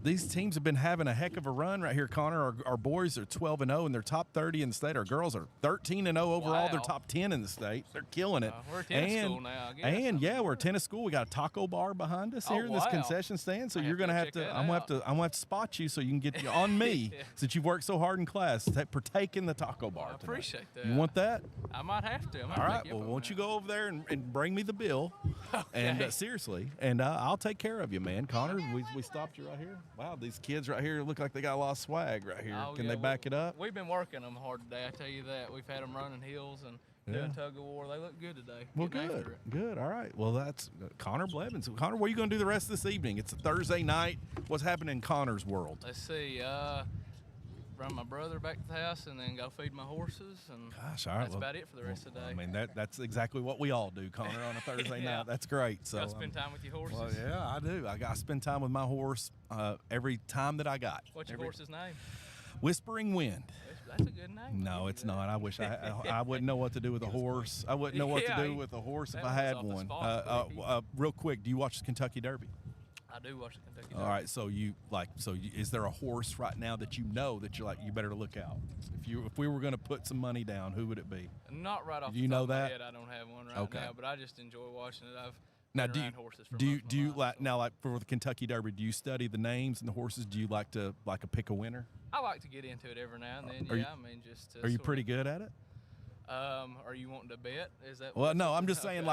these teams have been having a heck of a run right here, Connor. Our boys are 12-0 and they're top 30 in the state. Our girls are 13-0 overall. Wow. They're top 10 in the state. They're killing it. We're a tennis school now, I guess. We're a tennis school. We got a taco bar behind us here in this concession stand. So you're gonna have to. I'm gonna have to spot you so you can get you on me since you've worked so hard in class. Partake in the taco bar. I appreciate that. You want that? I might have to. All right. Well, won't you go over there and bring me the bill? Okay. And seriously, and I'll take care of you, man. Connor, we stopped you right here. Wow, these kids right here look like they got a lot of swag right here. Can they back it up? We've been working them hard today. I tell you that. We've had them running hills and doing tug of war. They look good today. Well, good. All right. Well, that's Connor Blevins. Connor, what are you going to do the rest of this evening? It's a Thursday night. What's happening in Connor's world? Let's see. Run my brother back to the house and then go feed my horses, and that's about it for the rest of the day. I mean, that's exactly what we all do, Connor, on a Thursday night. That's great. So spend time with your horses. Well, yeah, I do. I got to spend time with my horse every time that I got. What's your horse's name? Whispering Wind. That's a good name. No, it's not. I wish I wouldn't know what to do with a horse. I wouldn't know what to do with a horse if I had one. Real quick, do you watch the Kentucky Derby? I do watch the Kentucky Derby. All right, so is there a horse right now that you know that you're like, you better look out? If we were going to put some money down, who would it be? Not right off the top of my head. I don't have one right now, but I just enjoy watching it. I've been around horses for do you like for the Kentucky Derby? Do you study the names and the horses? Do you like to pick a winner? I like to get into it every now and then. Are you pretty good at it? Are you wanting to bet? Is that? Well, no. I'm just saying,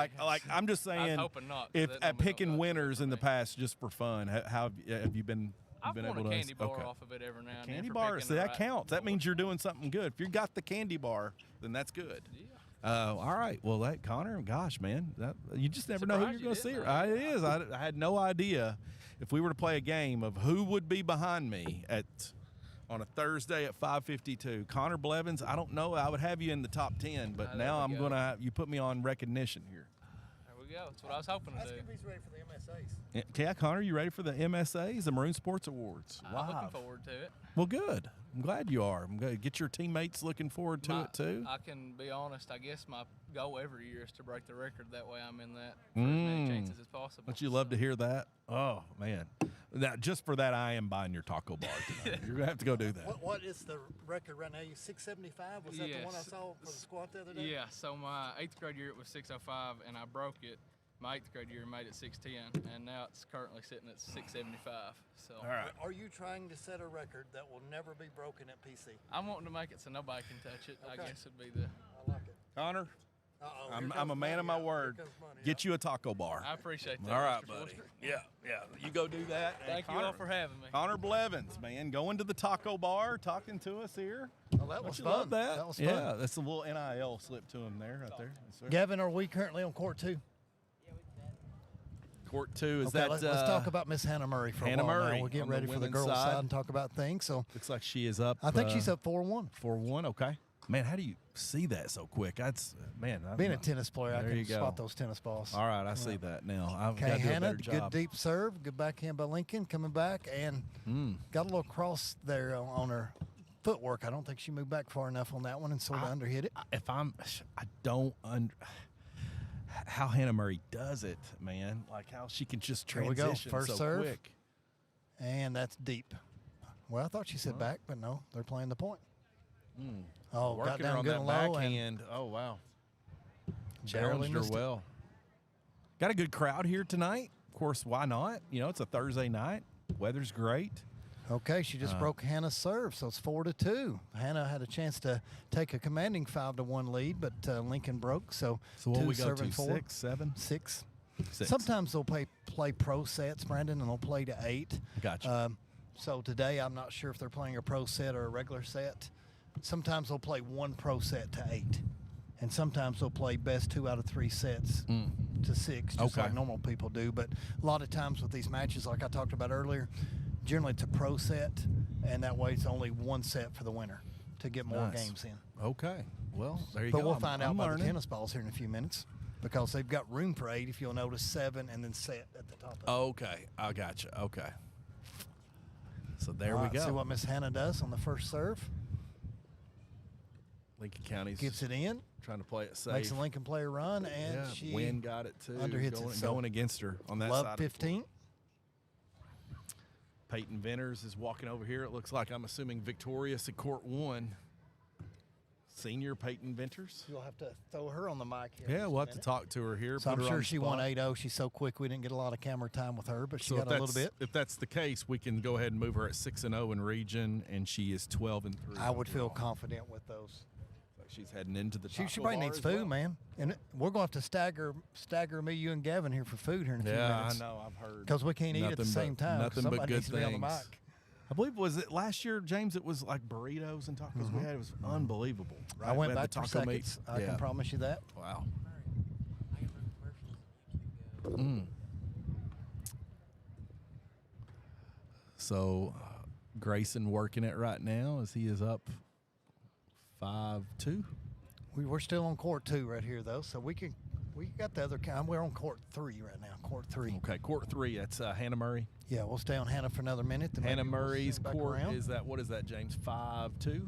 I'm just saying. I'm hoping not. If at picking winners in the past just for fun, how have you been? I've been won able a to candy bar off of it every now and then. Candy bar, see that counts. That means you're doing something good. If you got the candy bar, then that's good. Yeah. All right. Well, Connor, gosh, man, you just never know who you're going to see. It is. I had no idea if we were to play a game of who would be behind me on a Thursday at 5:52. Connor Blevins, I don't know. I would have you in the top 10, but now I'm going to have you put me on recognition here. There we go. That's what I was hoping to do. He's ready for the MSAs. Yeah, Connor, you ready for the MSAs, the Maroon Sports Awards? I'm looking forward to it. Well, good. I'm glad you are. I'm going to get your teammates looking forward to it, too. I can be honest. I guess my goal every year is to break the record. That way I'm in that for as many chances as possible. Don't you love to hear that? Oh, man. Now, just for that, I am buying your taco bar tonight. You're going to have to go do that. What is the record right now? You 675? Was that the one I saw for the squat the other day? Yeah. So my 8th grade year it was 605, and I broke it. My 8th grade year made it 610, and now it's currently sitting at 675. So, all right. Are you trying to set a record that will never be broken at PC? I'm wanting to make it so nobody can touch it. Okay. I guess would be the. I like it. Connor, I'm a man of my word. Get you a taco bar. I appreciate that. All right, Mr. buddy. Forster. Yeah. You go do that. Thank you all for having me. Connor Blevins, man, going to the taco bar, talking to us here. Oh, that was fun. Love that. That was fun. Yeah, that's a little NIL slip to him there, right there. Yes, Gavin, are we currently on court 2? Court 2 is okay, let's talk about Miss Hannah Murray for Hannah a while Murray now. We'll get ready for the girls' side and talk about things. So looks like she is up. I think she's up 4-1. 4-1. Okay. Man, how do you see that so quick? Being a tennis player, I can spot those tennis balls. All right, I see that now. I've got to do a better job. Good deep serve, good backhand by Lincoln, coming back, and got a little cross there on her footwork. I don't think she moved back far enough on that one and sort of underhit it. How Hannah Murray does it, man. Like how she can just transition First so serve, quick. And that's deep. Well, I thought she said back, but no, they're playing the point. Oh, working got down her on good that and low. backhand. Oh, wow. Barely Challenged her well. Got a good crowd here tonight. Of course, why not? You know, it's a Thursday night. Weather's great. Okay, she just broke Hannah's serve, so it's 4-2. Hannah had a chance to take a commanding 5-1 lead, but Lincoln broke. So what two we go serving to, 4. 6, 7? 6. 6. Sometimes they'll play pro sets, Brandon, and they'll play to 8. Gotcha. So today I'm not sure if they're playing a pro set or a regular set. Sometimes they'll play one pro set to 8. And sometimes they'll play best 2 out of 3 sets to 6, just like normal people do. But a lot of times with these matches, like I talked about earlier, generally it's a pro set, and that way it's only one set for the winner to get more games in. Okay. Well, there you go. But we'll find out about learning. the tennis balls here in a few minutes, because they've got room for 8, if you'll notice, 7, and then set at the top of it. Okay. I got you. Okay. So there All we right, go. See what Miss Hannah does on the first serve. Lincoln County's Gets it in. trying to play it safe. Makes the Lincoln player run, and she Wynn got it too. underhits it. So going against her on that love side. 15. Peyton Venters is walking over here. It looks like, I'm assuming, victorious at court 1. Senior Peyton Venters. You'll have to throw her on the mic here. Yeah, we'll have to talk to her here. So put I'm her on sure the she won spot. 8-0. She's so quick we didn't get a lot of camera time with her, but she So got a little bit. If that's the case, we can go ahead and move her at 6-0 in region, and she is 12-3. I would feel confident with those. Like she's heading into the. She taco probably bar needs as food, well. man. And we're going to have to stagger me, you, and Gavin here for food here in a few Yeah, minutes. I know. I've heard. Because we can't eat at the same time. Nothing but Somebody good needs to be on the things. mic. I believe, was it last year, James? It was like burritos and tacos we had. It was unbelievable. Right? I We went had back the for taco meat. seconds. I can promise you that. Wow. So Grayson working it right now as he is up 5-2. We're still on court 2 right here, though, so we got the other kind. We're on court 3 right now. Court 3. Okay, court 3. That's Hannah Murray. Yeah, we'll stay on Hannah for another minute. Then Hannah maybe we'll Murray's swing back court around. is that? What is that, James? 5-2.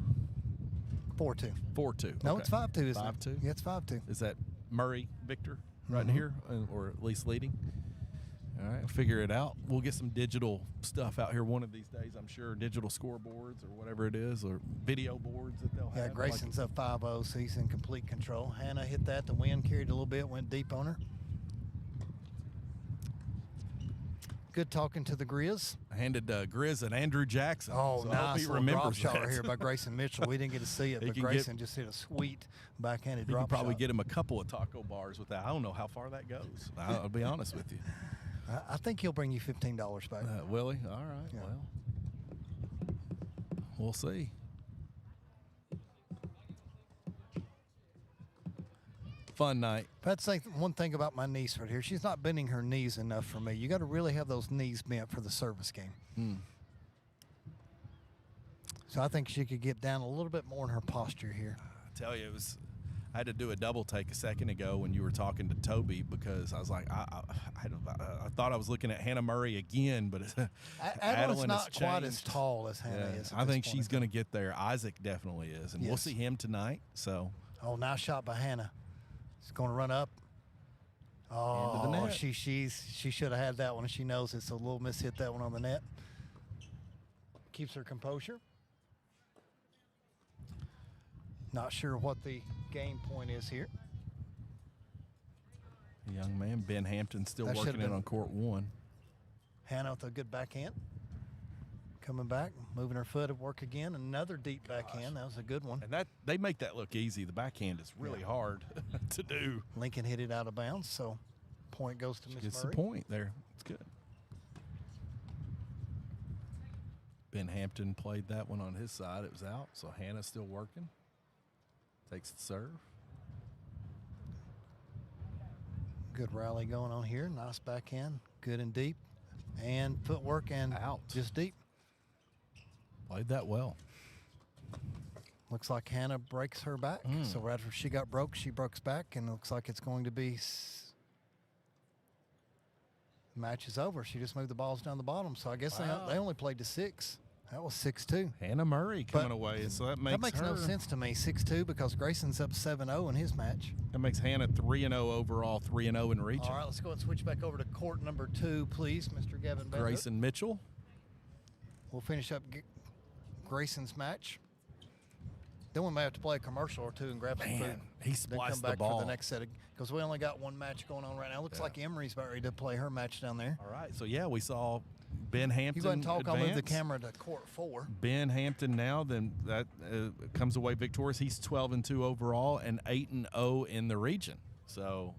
4-2. 4-2. No, okay. it's 5-2, isn't 5-2. it? Yeah, it's 5-2. Is that Murray Victor right here, or at least leading? All right, figure it out. We'll get some digital stuff out here one of these days, I'm sure. Digital scoreboards or whatever it is, or video boards that they'll have. Yeah, Grayson's up 5-0, so he's in complete control. Hannah hit that. The wind carried a little bit, went deep on her. Good talking to the Grizz. I handed Grizz and Andrew Jackson. Oh, so I hope nice he little remembers drop shot that. right here by Grayson Mitchell. We didn't get to see it, He but can Grayson just hit a sweet backhanded You drop could probably shot. get him a couple of taco bars with that. I don't know how far that goes. I'll be honest with you. I think he'll bring you $15 back. Will he? All right. Yeah. Well, we'll see. Fun night. But I'd say one thing about my niece right here. She's not bending her knees enough for me. You got to really have those knees bent for the service game. So I think she could get down a little bit more in her posture here. I tell you, I had to do a double take a second ago when you were talking to Toby, because I was like, I thought I was looking at Hannah Murray again, but Adeline's has not quite as changed. tall as Hannah is. I think she's going to get there. Isaac definitely is, and we'll Yes. see him tonight. So Oh, nice shot by Hannah. It's going to run up. Oh, Into the net. she should have had that one. She knows it, so Little Miss hit that one on the net. Keeps her composure. Not sure what the game point is here. young man Ben Hampton still That should've working it been- on court 1. Hannah with a good backhand. Coming back, moving her foot at work again. Another deep backhand. That was a good one. And that they make that look easy. The backhand is really hard to do. Lincoln hit it out of bounds, so point goes to Miss Gets Murray. the point there. It's good. Ben Hampton played that one on his side. It was out, so Hannah's still working. Takes the serve. Good rally going on here. Nice backhand. Good and deep. And footwork and Out. just deep. Played that well. Looks like Hannah breaks her back. So right after she got broke, she breaks back, and it looks like it's going to be match is over. She just moved the balls down the bottom. So I guess Wow. they only played to 6. That was 6-2. Hannah Murray coming But away, so that makes That makes her, no sense to me. 6-2 because Grayson's up 7-0 in his match. That makes Hannah 3-0 overall, 3-0 in region. All right, let's go and switch back over to court number 2, please, Mr. Gavin Bender. Grayson Mitchell. We'll finish up Grayson's match. Then we may have to play a commercial or two and grab some food. Man, He then spliced come back the ball. for the next set because we only got one match going on right now. Looks like Emery's about ready to play her match down there. All right, so yeah, we saw Ben Hampton. You go ahead and talk. I'll move the advance. camera to court 4. Ben Hampton now, then that comes away victorious. He's 12-2 overall and 8-0 in the region. So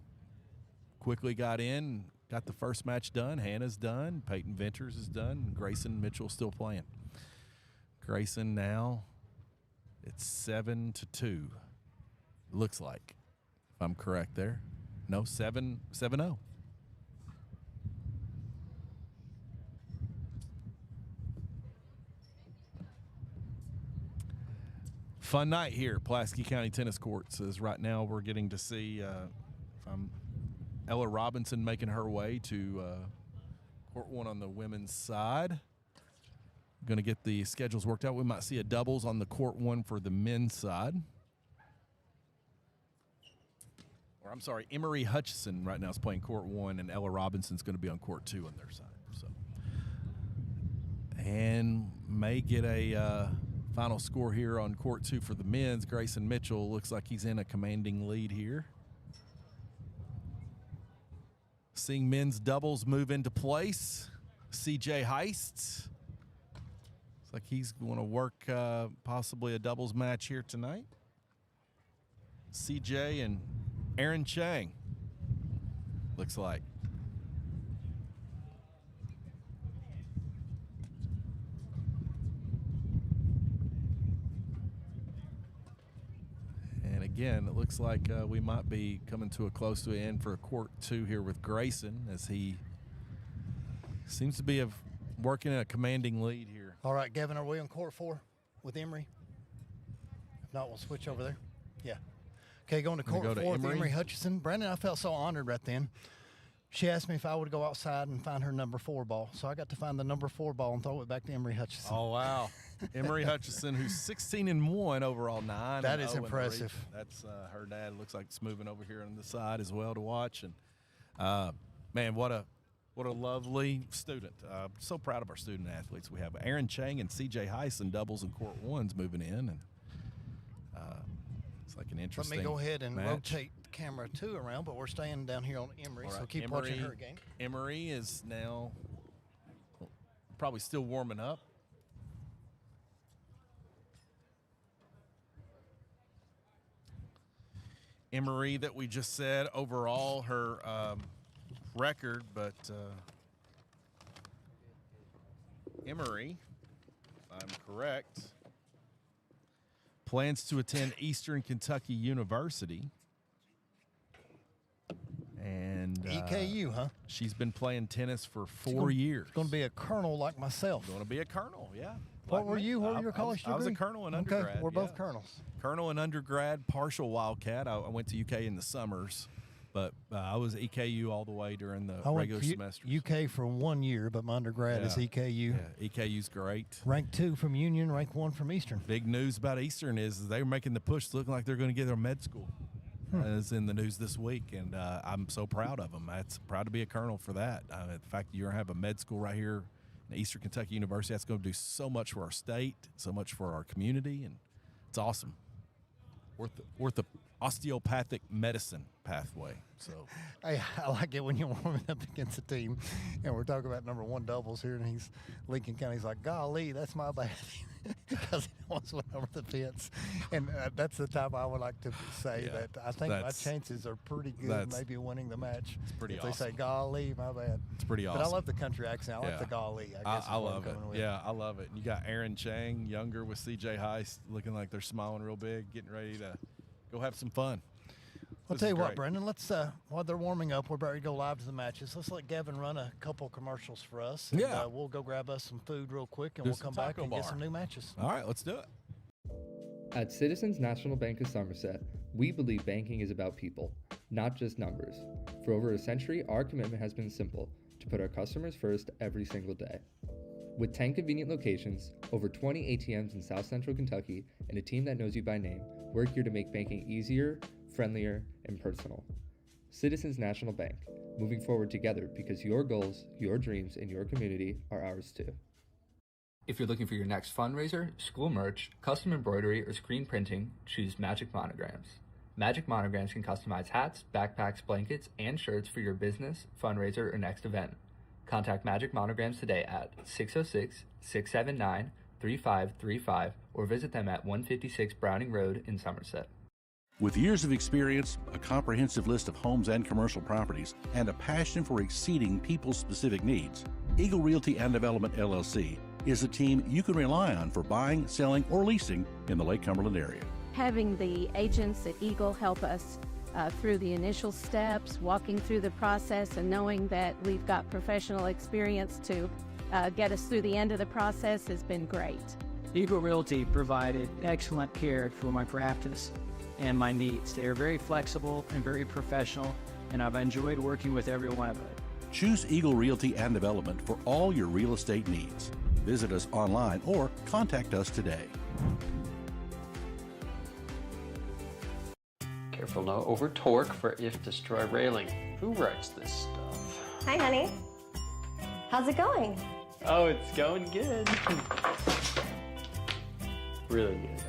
quickly got in, got the first match done. Hannah's done. Peyton Venters is done. Grayson Mitchell still playing. Grayson now, it's 7-2. Looks like, if I'm correct there. No, 7-0. Fun night here, Pulaski County Tennis Courts. As right now we're getting to see Ella Robinson making her way to court 1 on the women's side. Going to get the schedules worked out. We might see a doubles on the court 1 for the men's side. Or I'm sorry, Emery Hutchison right now is playing court 1, and Ella Robinson's going to be on court 2 on their side. So, and may get a final score here on court 2 for the men's. Grayson Mitchell looks like he's in a commanding lead here. Seeing men's doubles move into place. CJ Heist. Looks like he's going to work possibly a doubles match here tonight. CJ and Aaron Chang, looks like. And again, it looks like we might be coming to a close to an end for court 2 here with Grayson, as he seems to be working in a commanding lead here. All right, Gavin, are we on court 4 with Emery? If not, we'll switch over there. Yeah. Okay, going to court 4 with Emery Hutchison. Brandon, I felt so honored right then. She asked me if I would go outside and find her number 4 ball. So I got to find the number 4 ball and throw it back to Emery Hutchison. Oh, wow. Emery Hutchison, who's 16-1 overall, 9. That is impressive. That's her dad. Looks like it's moving over here on the side as well to watch. And, man, what a lovely student. So proud of our student athletes. We have Aaron Chang and C.J. Heiss in doubles and court 1s moving in. And it's like an interesting Let me go ahead and match. rotate camera 2 around, but we're staying down here on Emery, All right, so keep watching her game. Emery is now probably still warming up. Emery, that we just said overall her record, but Emery, if I'm correct, plans to attend Eastern Kentucky University. And EKU, huh? She's been playing tennis for 4 years. Going to be a colonel like myself. Going to be a colonel, yeah. What were you? What were your college degree? I was a colonel in undergrad. Okay, we're both colonels. Colonel in undergrad, partial Wildcat. I went to UK in the summers, but I was EKU all the way during the regular semester. UK for 1 year, but my undergrad is EKU. Yeah, EKU's great. Rank 2 from Union, rank 1 from Eastern. Big news about Eastern is they're making the push, looking like they're going to get their med school. It's in the news this week, and I'm so proud of them. I'm proud to be a colonel for that. The fact that you're going to have a med school right here at Eastern Kentucky University, that's going to do so much for our state, so much for our community, and it's awesome. Worth the osteopathic medicine pathway. So Hey, I like it when you're warming up against a team, and we're talking about number 1 doubles here, and Lincoln County's like, golly, that's my bad, because he almost went over the fence. And that's the time I would like to say that I think my chances are pretty good, maybe winning the match. It's pretty if awesome. They say, golly, my bad. It's pretty awesome. But I love the country accent. I like the golly, I guess. I love it. Yeah, I love it. And you got Aaron Chang, younger, with C.J. Heiss, looking like they're smiling real big, getting ready to go have some fun. I'll tell you what, Brendan, let's, while they're warming up, we're about to go live to the matches. Let's let Gavin run a couple commercials for us. And, we'll go grab us some food real quick, and we'll come back and get some new matches. All right, let's do it. At Citizens National Bank of Somerset, we believe banking is about people, not just numbers. For over a century, our commitment has been simple: to put our customers first every single day. With 10 convenient locations, over 20 ATMs in South Central Kentucky, and a team that knows you by name, we're here to make banking easier, friendlier, and personal. Citizens National Bank, moving forward together because your goals, your dreams, and your community are ours too. If you're looking for your next fundraiser, school merch, custom embroidery, or screen printing, choose Magic Monograms. Magic Monograms can customize hats, backpacks, blankets, and shirts for your business, fundraiser, or next event. Contact Magic Monograms today at 606-679-3535 or visit them at 156 Browning Road in Somerset. With years of experience, a comprehensive list of homes and commercial properties, and a passion for exceeding people's specific needs, Eagle Realty and Development LLC is a team you can rely on for buying, selling, or leasing in the Lake Cumberland area. Having the agents at Eagle help us through the initial steps, walking through the process, and knowing that we've got professional experience to get us through the end of the process has been great. Eagle Realty provided excellent care for my practice and my needs. They are very flexible and very professional, and I've enjoyed working with every one of them. Choose Eagle Realty and Development for all your real estate needs. Visit us online or contact us today. Careful no over torque for if destroy railing. Who writes this stuff? Hi, honey. How's it going? Oh, it's going good. Really good.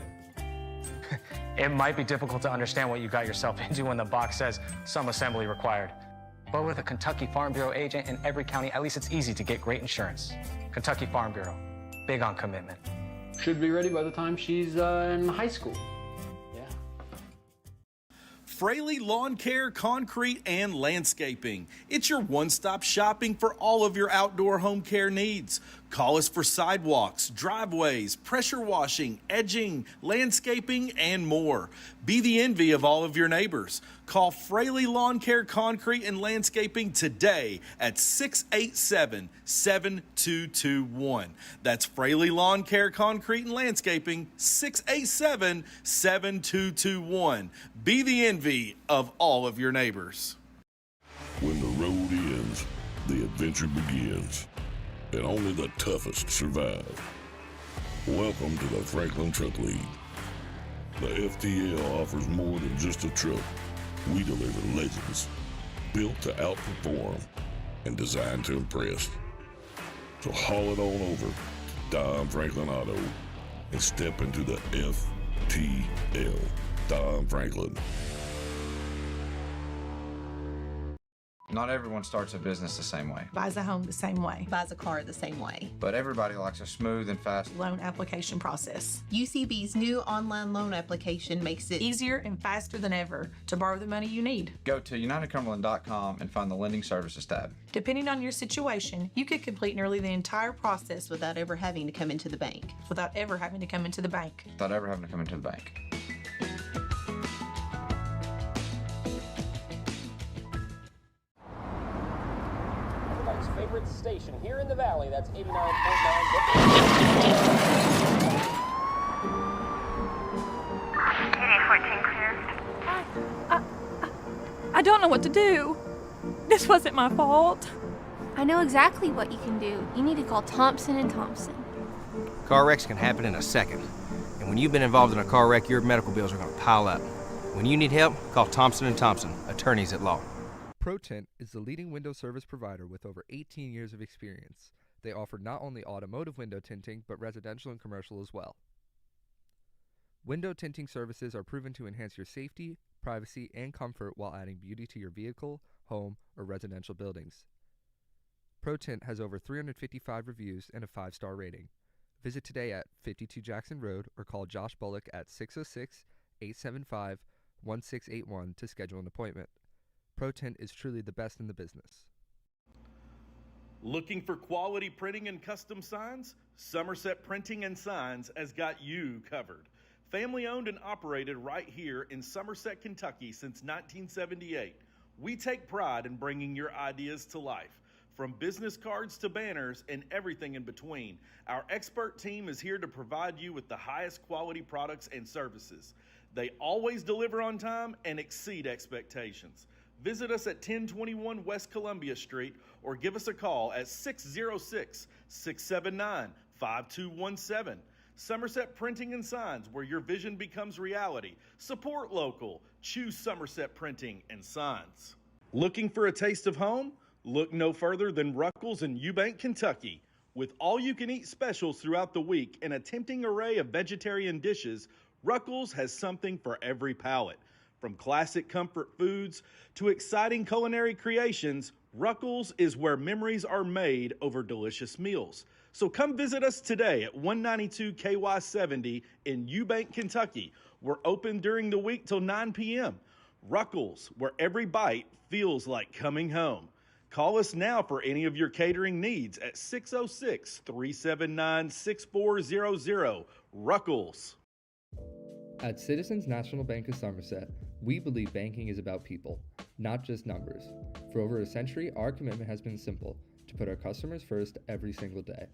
It might be difficult to understand what you got yourself into when the box says some assembly required. But with a Kentucky Farm Bureau agent in every county, at least it's easy to get great insurance. Kentucky Farm Bureau, big on commitment. Should be ready by the time she's in high school. Fraley Lawn Care, Concrete, and Landscaping. It's your one-stop shopping for all of your outdoor home care needs. Call us for sidewalks, driveways, pressure washing, edging, landscaping, and more. Be the envy of all of your neighbors. Call Fraley Lawn Care, Concrete, and Landscaping today at 687-7221. That's Fraley Lawn Care, Concrete, and Landscaping, 687-7221. Be the envy of all of your neighbors. When the road ends, the adventure begins, and only the toughest survive. Welcome to the Franklin Truck League. The FTL offers more than just a truck. We deliver legends, built to outperform and designed to impress. So haul it on over to Don Franklin Auto and step into the FTL. Don Franklin. Not everyone starts a business the same way. Buys a home the same way. Buys a car the same way. But everybody likes a smooth and fast loan application process. UCB's new online loan application makes it easier and faster than ever to borrow the money you need. Go to UnitedCumberland.com and find the Lending Services tab. Depending on your situation, you could complete nearly the entire process without ever having to come into the bank. Without ever having to come into the bank. Without ever having to come into the bank. Favorite station here in the valley. That's 89.9. I don't know what to do. This wasn't my fault. I know exactly what you can do. You need to call Thompson & Thompson. Car wrecks can happen in a second. And when you've been involved in a car wreck, your medical bills are going to pile up. When you need help, call Thompson & Thompson, attorneys at law. ProTint is the leading window service provider with over 18 years of experience. They offer not only automotive window tinting, but residential and commercial as well. Window tinting services are proven to enhance your safety, privacy, and comfort while adding beauty to your vehicle, home, or residential buildings. ProTint has over 355 reviews and a 5-star rating. Visit today at 52 Jackson Road or call Josh Bullock at 606-875-1681 to schedule an appointment. ProTint is truly the best in the business. Looking for quality printing and custom signs? Somerset Printing and Signs has got you covered. Family owned and operated right here in Somerset, Kentucky since 1978. We take pride in bringing your ideas to life. From business cards to banners and everything in between, our expert team is here to provide you with the highest quality products and services. They always deliver on time and exceed expectations. Visit us at 1021 West Columbia Street or give us a call at 606-679-5217. Somerset Printing and Signs, where your vision becomes reality. Support local. Choose Somerset Printing and Signs. Looking for a taste of home? Look no further than Ruckles in Eubank, Kentucky. With all-you-can-eat specials throughout the week and a tempting array of vegetarian dishes, Ruckles has something for every palate. From classic comfort foods to exciting culinary creations, Ruckles is where memories are made over delicious meals. So come visit us today at 192 KY 70 in Eubank, Kentucky. We're open during the week till 9 p.m. Ruckles, where every bite feels like coming home. Call us now for any of your catering needs at 606-379-6400. Ruckles. At Citizens National Bank of Somerset, we believe banking is about people, not just numbers. For over a century, our commitment has been simple: to put our customers first every single day.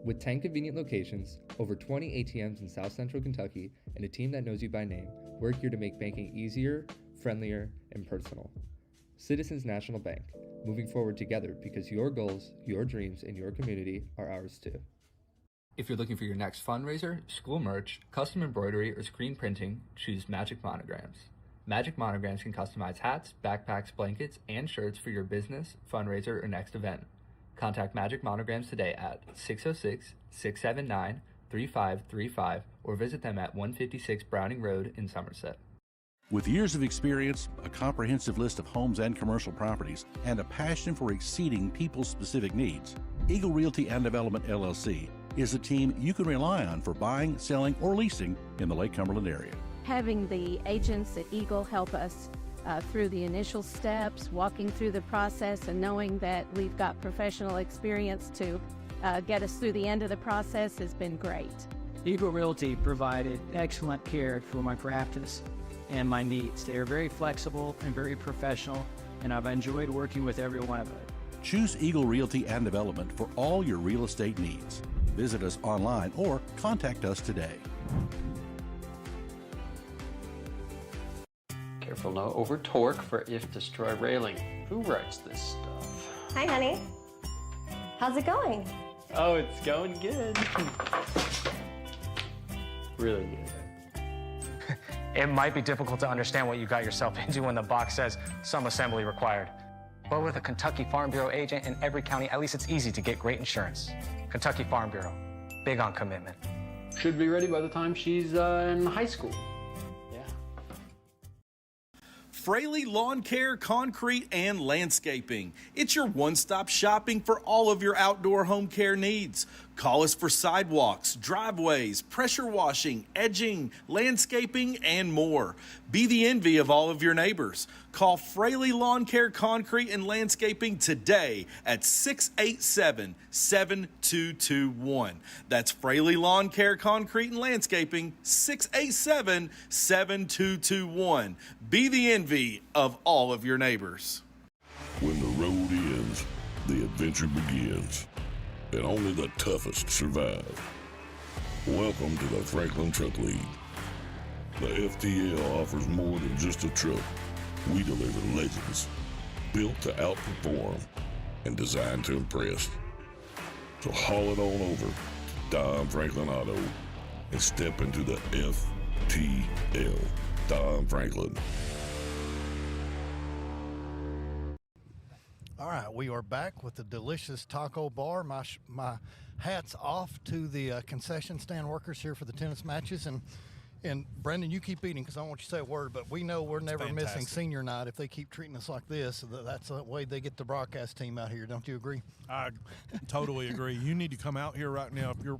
With 10 convenient locations, over 20 ATMs in South Central Kentucky, and a team that knows you by name, we're here to make banking easier, friendlier, and personal. Citizens National Bank, moving forward together because your goals, your dreams, and your community are ours too. If you're looking for your next fundraiser, school merch, custom embroidery, or screen printing, choose Magic Monograms. Magic Monograms can customize hats, backpacks, blankets, and shirts for your business, fundraiser, or next event. Contact Magic Monograms today at 606-679-3535 or visit them at 156 Browning Road in Somerset. With years of experience, a comprehensive list of homes and commercial properties, and a passion for exceeding people's specific needs, Eagle Realty and Development LLC is a team you can rely on for buying, selling, or leasing in the Lake Cumberland area. Having the agents at Eagle help us through the initial steps, walking through the process, and knowing that we've got professional experience to get us through the end of the process has been great. Eagle Realty provided excellent care for my practice and my needs. They are very flexible and very professional, and I've enjoyed working with every one of them. Choose Eagle Realty and Development for all your real estate needs. Visit us online or contact us today. Careful no over torque for if destroy railing. Who writes this stuff? Hi, honey. How's it going? Oh, it's going good. Really good. It might be difficult to understand what you got yourself into when the box says some assembly required. But with a Kentucky Farm Bureau agent in every county, at least it's easy to get great insurance. Kentucky Farm Bureau, big on commitment. Should be ready by the time she's in high school. Fraley Lawn Care, Concrete, and Landscaping. It's your one-stop shopping for all of your outdoor home care needs. Call us for sidewalks, driveways, pressure washing, edging, landscaping, and more. Be the envy of all of your neighbors. Call Fraley Lawn Care, Concrete, and Landscaping today at 687-7221. That's Fraley Lawn Care, Concrete, and Landscaping, 687-7221. Be the envy of all of your neighbors. When the road ends, the adventure begins. And only the toughest survive. Welcome to the Franklin Truck League. The FTL offers more than just a truck. We deliver legends, built to outperform and designed to impress. So haul it on over to Don Franklin Auto and step into the FTL. Don Franklin. All right, we are back with the delicious taco bar. My hat's off to the concession stand workers here for the tennis matches. And Brendan, you keep eating because I don't want you to say a word, but we know we're never missing senior night if they keep treating us like this. That's the way they get the broadcast team out here. Don't you agree? I totally agree. You need to come out here right now if you're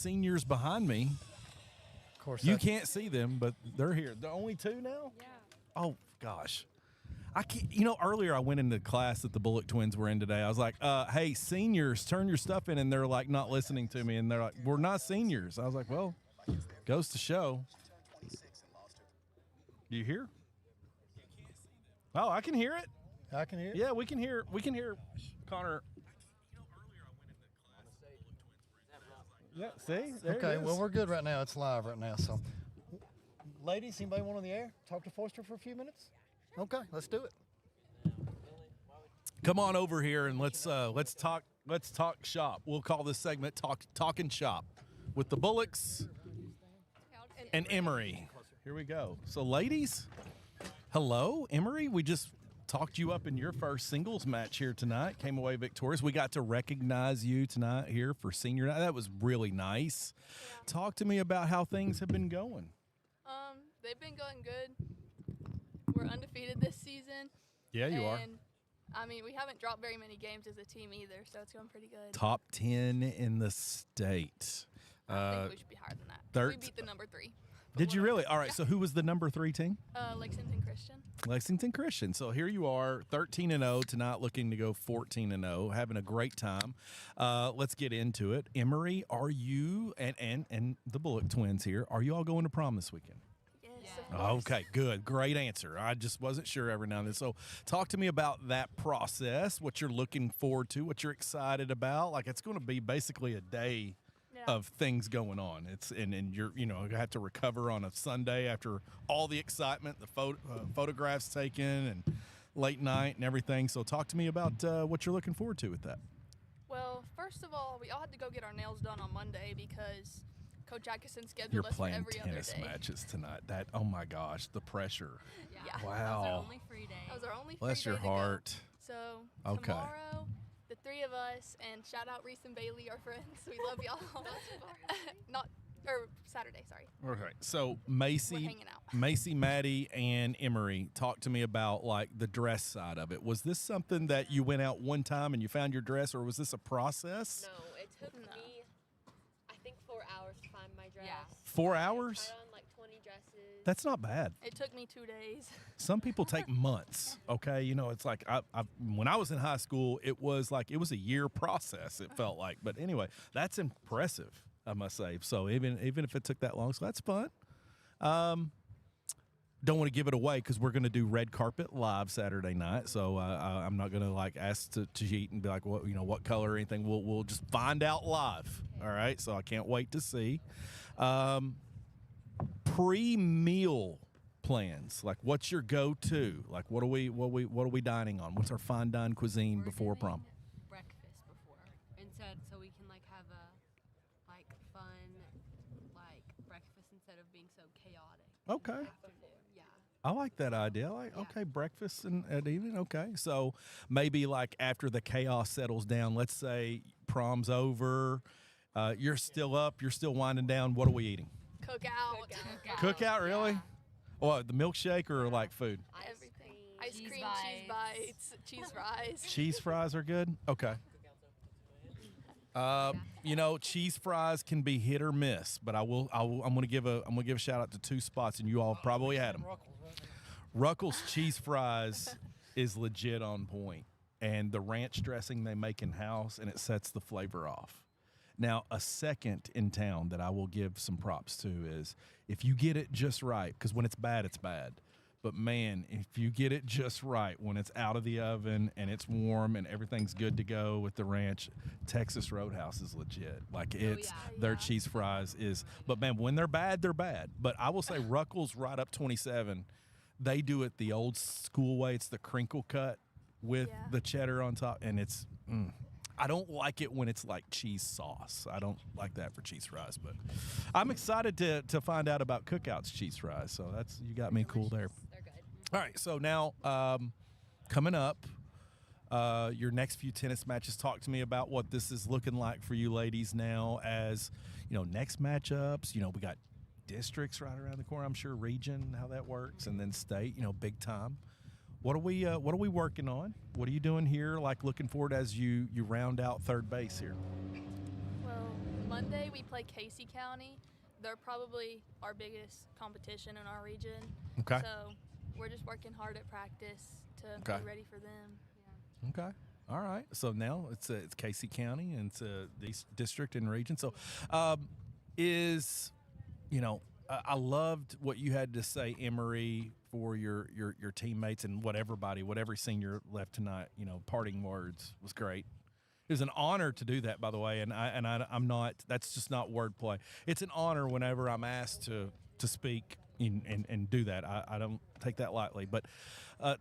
seniors behind me. Of course, you can't see them, but they're here. They're only 2 now? Yeah. Oh, gosh. I can't, earlier I went into class that the Bullock twins were in today. I was like, hey, seniors, turn your stuff in. And they're like not listening to me. And they're like, we're not seniors. I was like, well, goes to show. Do you hear? Oh, I can hear it. I can hear it? Yeah, we can hear Connor. Yeah, see? There Okay, it is. well, we're good right now. It's live right now. So, ladies, anybody want on the air? Talk to Foster for a few minutes? Okay, let's do it. Come on over here and let's talk shop. We'll call this segment Talking Shop with the Bullocks and Emory. Here we go. So, ladies, hello, Emory. We just talked you up in your first singles match here tonight. Came away victorious. We got to recognize you tonight here for senior night. That was really nice. Yeah. Talk to me about how things have been going. They've been going good. We're undefeated this season. Yeah, you are. I mean, we haven't dropped very many games as a team either, so it's going pretty good. Top 10 in the state. I think we should be higher than that. We beat the number 3. Did you really? All right, so who was the number 3 team? Lexington Christian. Lexington Christian. So here you are, 13-0 tonight, looking to go 14-0, having a great time. Let's get into it. Emory, are you and the Bullock twins here? Are you all going to prom this weekend? Yes. Okay, good. Great answer. I just wasn't sure every now and then. So talk to me about that process, what you're looking forward to, what you're excited about. Like, it's going to be basically a day of things going on. And you're you have to recover on a Sunday after all the excitement, the photographs taken and late night and everything. So talk to me about what you're looking forward to with that. Well, first of all, we all had to go get our nails done on Monday because Coach Atkinson scheduled us for every other day. You're playing tennis matches tonight. That, oh my gosh, the pressure. Yeah. Wow. That was our only free day. That was our only free Bless day your heart. So Okay. tomorrow, the 3 of us, and shout out Reese and Bailey, our friends. We love y'all. Saturday, sorry. Okay. So We're hanging out. Macy, Maddie, and Emory, talk to me about like the dress side of it. Was this something that you went out one time and you found your dress, or was this a process? No, it took me, I think, 4 hours to find my dress. Yeah. 4 hours? I tried on like 20 dresses. That's not bad. It took me 2 days. Some people take months. Okay, it's like when I was in high school, it was a year process. It felt like, but anyway, that's impressive, I must say. So even if it took that long, so that's fun. Don't want to give it away because we're going to do red carpet live Saturday night. So I'm not going to like ask to cheat and be like, what color or anything. We'll just find out live. Okay. All right. So I can't wait to see. Pre-meal plans, like what's your go-to? Like what are we dining on? What's our fine dine cuisine before prom? Breakfast before, so we can like have a fun breakfast instead of being so chaotic. Okay. Yeah. I like that idea. Okay, breakfast and at evening. Okay, so maybe like after the chaos settles down, let's say prom's over, you're still up, you're still winding down. What are we eating? Cookout, really? Yeah. What, the milkshake or like food? Everything. Ice cream, cheese bites, cheese fries. Cheese fries are good? Okay. Cheese fries can be hit or miss, but I'm going to give a shout out to 2 spots, and you all probably had them. Ruckles cheese fries is legit on point, and the ranch dressing they make in house, and it sets the flavor off. Now, a second in town that I will give some props to is if you get it just right, because when it's bad, it's bad. But, man, if you get it just right, when it's out of the oven and it's warm and everything's good to go with the ranch, Texas Roadhouse is legit. Like, their cheese fries is – but, man, when they're bad, they're bad. But I will say Ruckles right up 27, they do it the old school way. It's the crinkle cut with the cheddar on top, and it's I don't like it when it's like cheese sauce. I don't like that for cheese fries, but I'm excited to find out about Cookout's cheese fries. So you got me cool there. They're good. All right, so now coming up, your next few tennis matches. Talk to me about what this is looking like for you ladies now as, next matchups. We got districts right around the corner, I'm sure, region, how that works, and then state, big time. What are we working on? What are you doing here? Like looking forward as you round out third base here. Well, Monday we play Casey County. They're probably our biggest competition in our region. Okay. So we're just working hard at practice to be ready for them. Okay. All right. So now it's Casey County and it's the East District and region. So I loved what you had to say, Emery, for your teammates and what every senior left tonight. Parting words was great. It was an honor to do that, by the way, and I'm not. That's just not wordplay. It's an honor whenever I'm asked to speak and do that. I don't take that lightly. But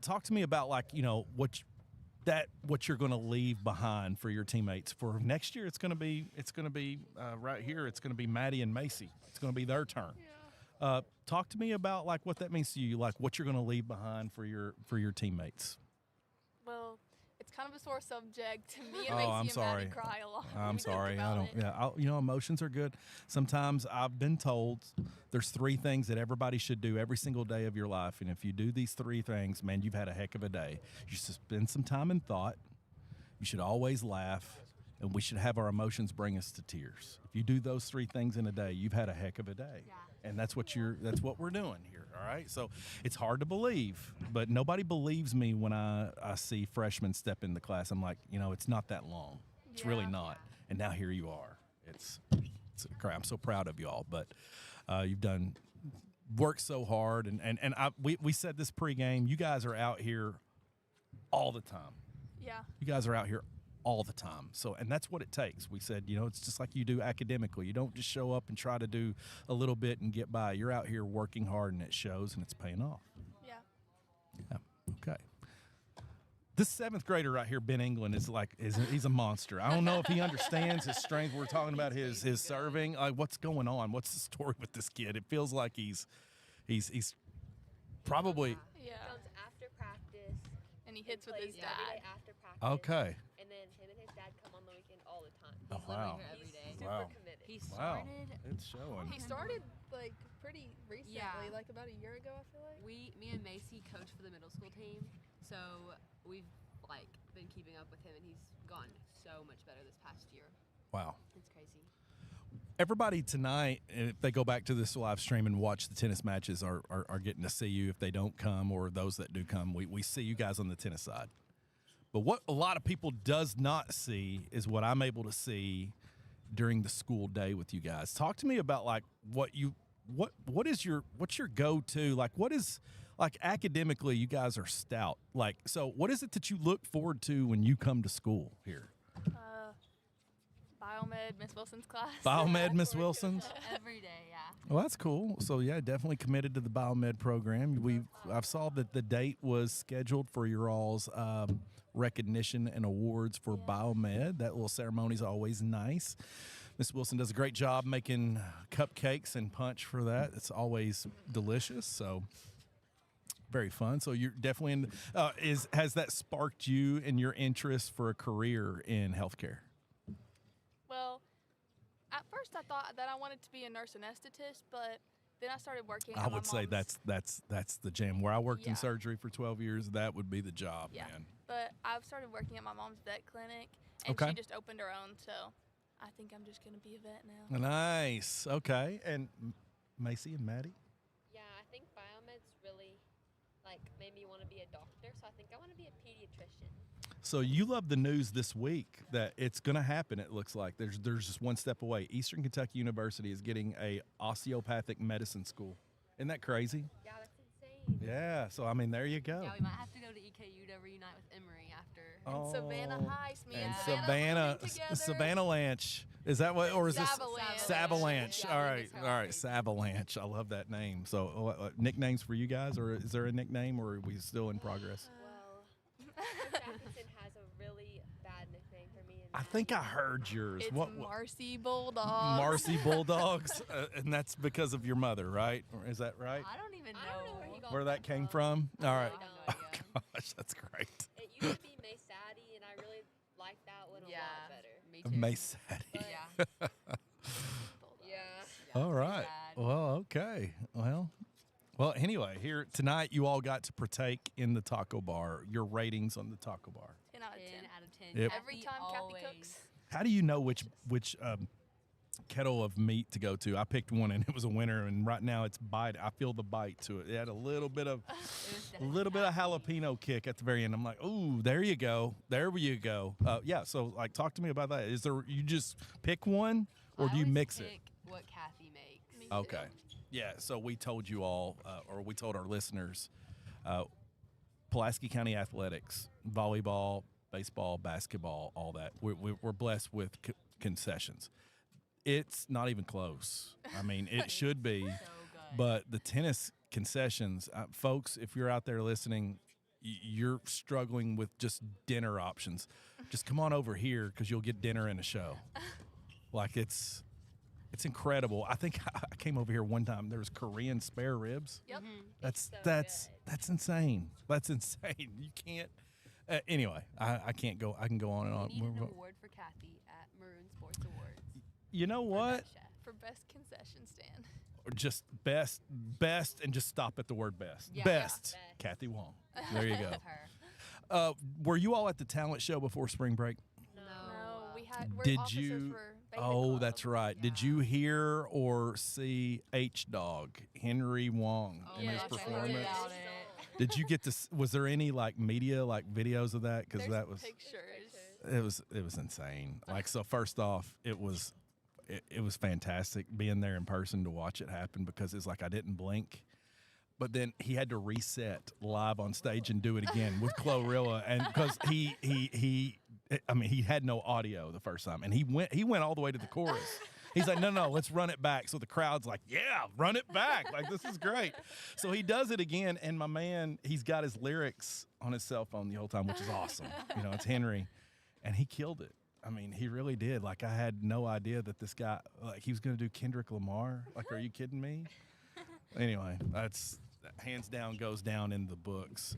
talk to me about what you're going to leave behind for your teammates for next year. It's going to be right here. It's going to be Maddie and Macy. It's going to be their turn. Yeah. Talk to me about what that means to you, what you're going to leave behind for your teammates. Well, it's kind of a sore subject. Me and Macy and Maddie cry a lot. I'm sorry. I don't. Yeah. Emotions are good. Sometimes I've been told there's 3 things that everybody should do every single day of your life, and if you do these 3 things, man, you've had a heck of a day. You should spend some time in thought. You should always laugh, and we should have our emotions bring us to tears. If you do those 3 things in a day, you've had a heck of a day. Yeah. And that's what we're doing here, all right? So it's hard to believe, but nobody believes me when I see freshmen step in the class. I'm like, it's not that long. It's really not. And now here you are. It's I'm so proud of you all, but you've worked so hard, and we said this pregame. You guys are out here all the time. Yeah. You guys are out here all the time. And that's what it takes. We said, it's just like you do academically. You don't just show up and try to do a little bit and get by. You're out here working hard, and it shows, and it's paying off. Yeah. Yeah. Okay. This 7th grader right here, Ben England, he's a monster. I don't know if he understands his strength. We're talking about his serving. What's going on? What's the story with this kid? It feels like he's probably. Yeah. Comes after practice. And he hits with his dad. Every day after practice. Okay. And then him and his dad come on the weekend all the time. Oh, wow. Here every day. Wow. Super committed. He started. Wow. It's showing. He started pretty recently, about a year ago, I feel like. Me and Macy coach for the middle school team, so we've been keeping up with him, and he's gone so much better this past year. Wow. It's crazy. Everybody tonight, if they go back to this live stream and watch the tennis matches, are getting to see you. If they don't come, or those that do come, we see you guys on the tennis side. But what a lot of people does not see is what I'm able to see during the school day with you guys. Talk to me about what's your go-to? What is academically you guys are stout. So what is it that you look forward to when you come to school here? Biomed, Miss Wilson's class. Biomed, Miss Wilson's? Every day, yeah. Well, that's cool. So, yeah, definitely committed to the Biomed program. I've saw that the date was scheduled for your all's recognition and awards for Biomed. That little ceremony is always nice. Miss Wilson does a great job making cupcakes and punch for that. It's always delicious, so very fun. So you're definitely in. Has that sparked you in your interest for a career in healthcare? Well, at first I thought that I wanted to be a nurse anesthetist, but then I started working. I would say that's the jam. Where I worked in surgery for 12 years, that would be the job, man. But I've started working at my mom's vet clinic, and she just opened her own, so I think I'm just going to be a vet now. Nice. Okay. And Macy and Maddie? Yeah, I think biomed's really made me want to be a doctor, so I think I want to be a pediatrician. So you love the news this week that it's going to happen. It looks like there's just one step away. Eastern Kentucky University is getting a osteopathic medicine school. Isn't that crazy? Yeah, that's insane. Yeah. So I mean, there you go. Yeah, we might have to go to EKU to reunite with Emery after. And Savannah Heist, me and Savannah Lanch. Is that what, or is Savalanche. this Savalanche? All right, Savalanche. I love that name. So nicknames for you guys, or is there a nickname, or are we still in progress? Jackson has a really bad nickname for me. I think I heard yours. It's what? Marcy Bulldogs. Marcy Bulldogs, and that's because of your mother, right? Or is that right? I don't even know where that came from. All right. Oh gosh, that's great. It used to be May Sadie, and I really liked that one a lot better. Me too. May Sadie. Yeah. All right. Well, okay. Well, anyway, here tonight you all got to partake in the taco bar. Your ratings on the taco bar. 10 out of 10. 10 out of 10. Yep. Every time Kathy cooks. How do you know which kettle of meat to go to. I picked one, and it was a winner. And right now, it's bite. I feel the bite to it. It had a little bit of jalapeno kick at the very end. I'm like, ooh, there you go, there you go. Yeah. So, like, talk to me about that. Is there you just pick one, or do you mix it? What Kathy makes. Okay. Yeah. So we told you all, or we told our listeners, Pulaski County Athletics, volleyball, baseball, basketball, all that. We're blessed with concessions. It's not even close. I mean, it should be, but the tennis concessions, folks, if you're out there listening, you're struggling with just dinner options. Just come on over here because you'll get dinner and a show. Like it's incredible. I think I came over here one time. There was Korean spare ribs. Yep. That's insane. That's insane. You can't. Anyway, I can't go. I can go on and on. We need an award for Kathy at Maroon Sports Awards. You know what? For best concession stand. Or just best, and just stop at the word best. Yeah, best. yeah. Kathy Wong. There you go. That's her. Were you all at the talent show before spring break? No, we're Did officers you? for Basic Oh, Club. that's right. Yeah. Did you hear or see H Dog Henry Wong in his yes, I heard performance? about Did you get to? Was there any like media like videos of that? Because There's that was pictures. it was insane. Like, so first off, it was fantastic being there in person to watch it happen, because it's like I didn't blink. But then he had to reset live on stage and do it again with Chlorilla, and because he had no audio the first time, and he went all the way to the chorus. He's like, no, let's run it back. So the crowd's like, yeah, run it back. Like, this is great. So he does it again, and my man, he's got his lyrics on his cell phone the whole time, which is awesome. You know, it's Henry, and he killed it. I mean, he really did. Like, I had no idea that this guy, like, he was going to do Kendrick Lamar. Like, are you kidding me? Anyway, that's hands down goes down in the books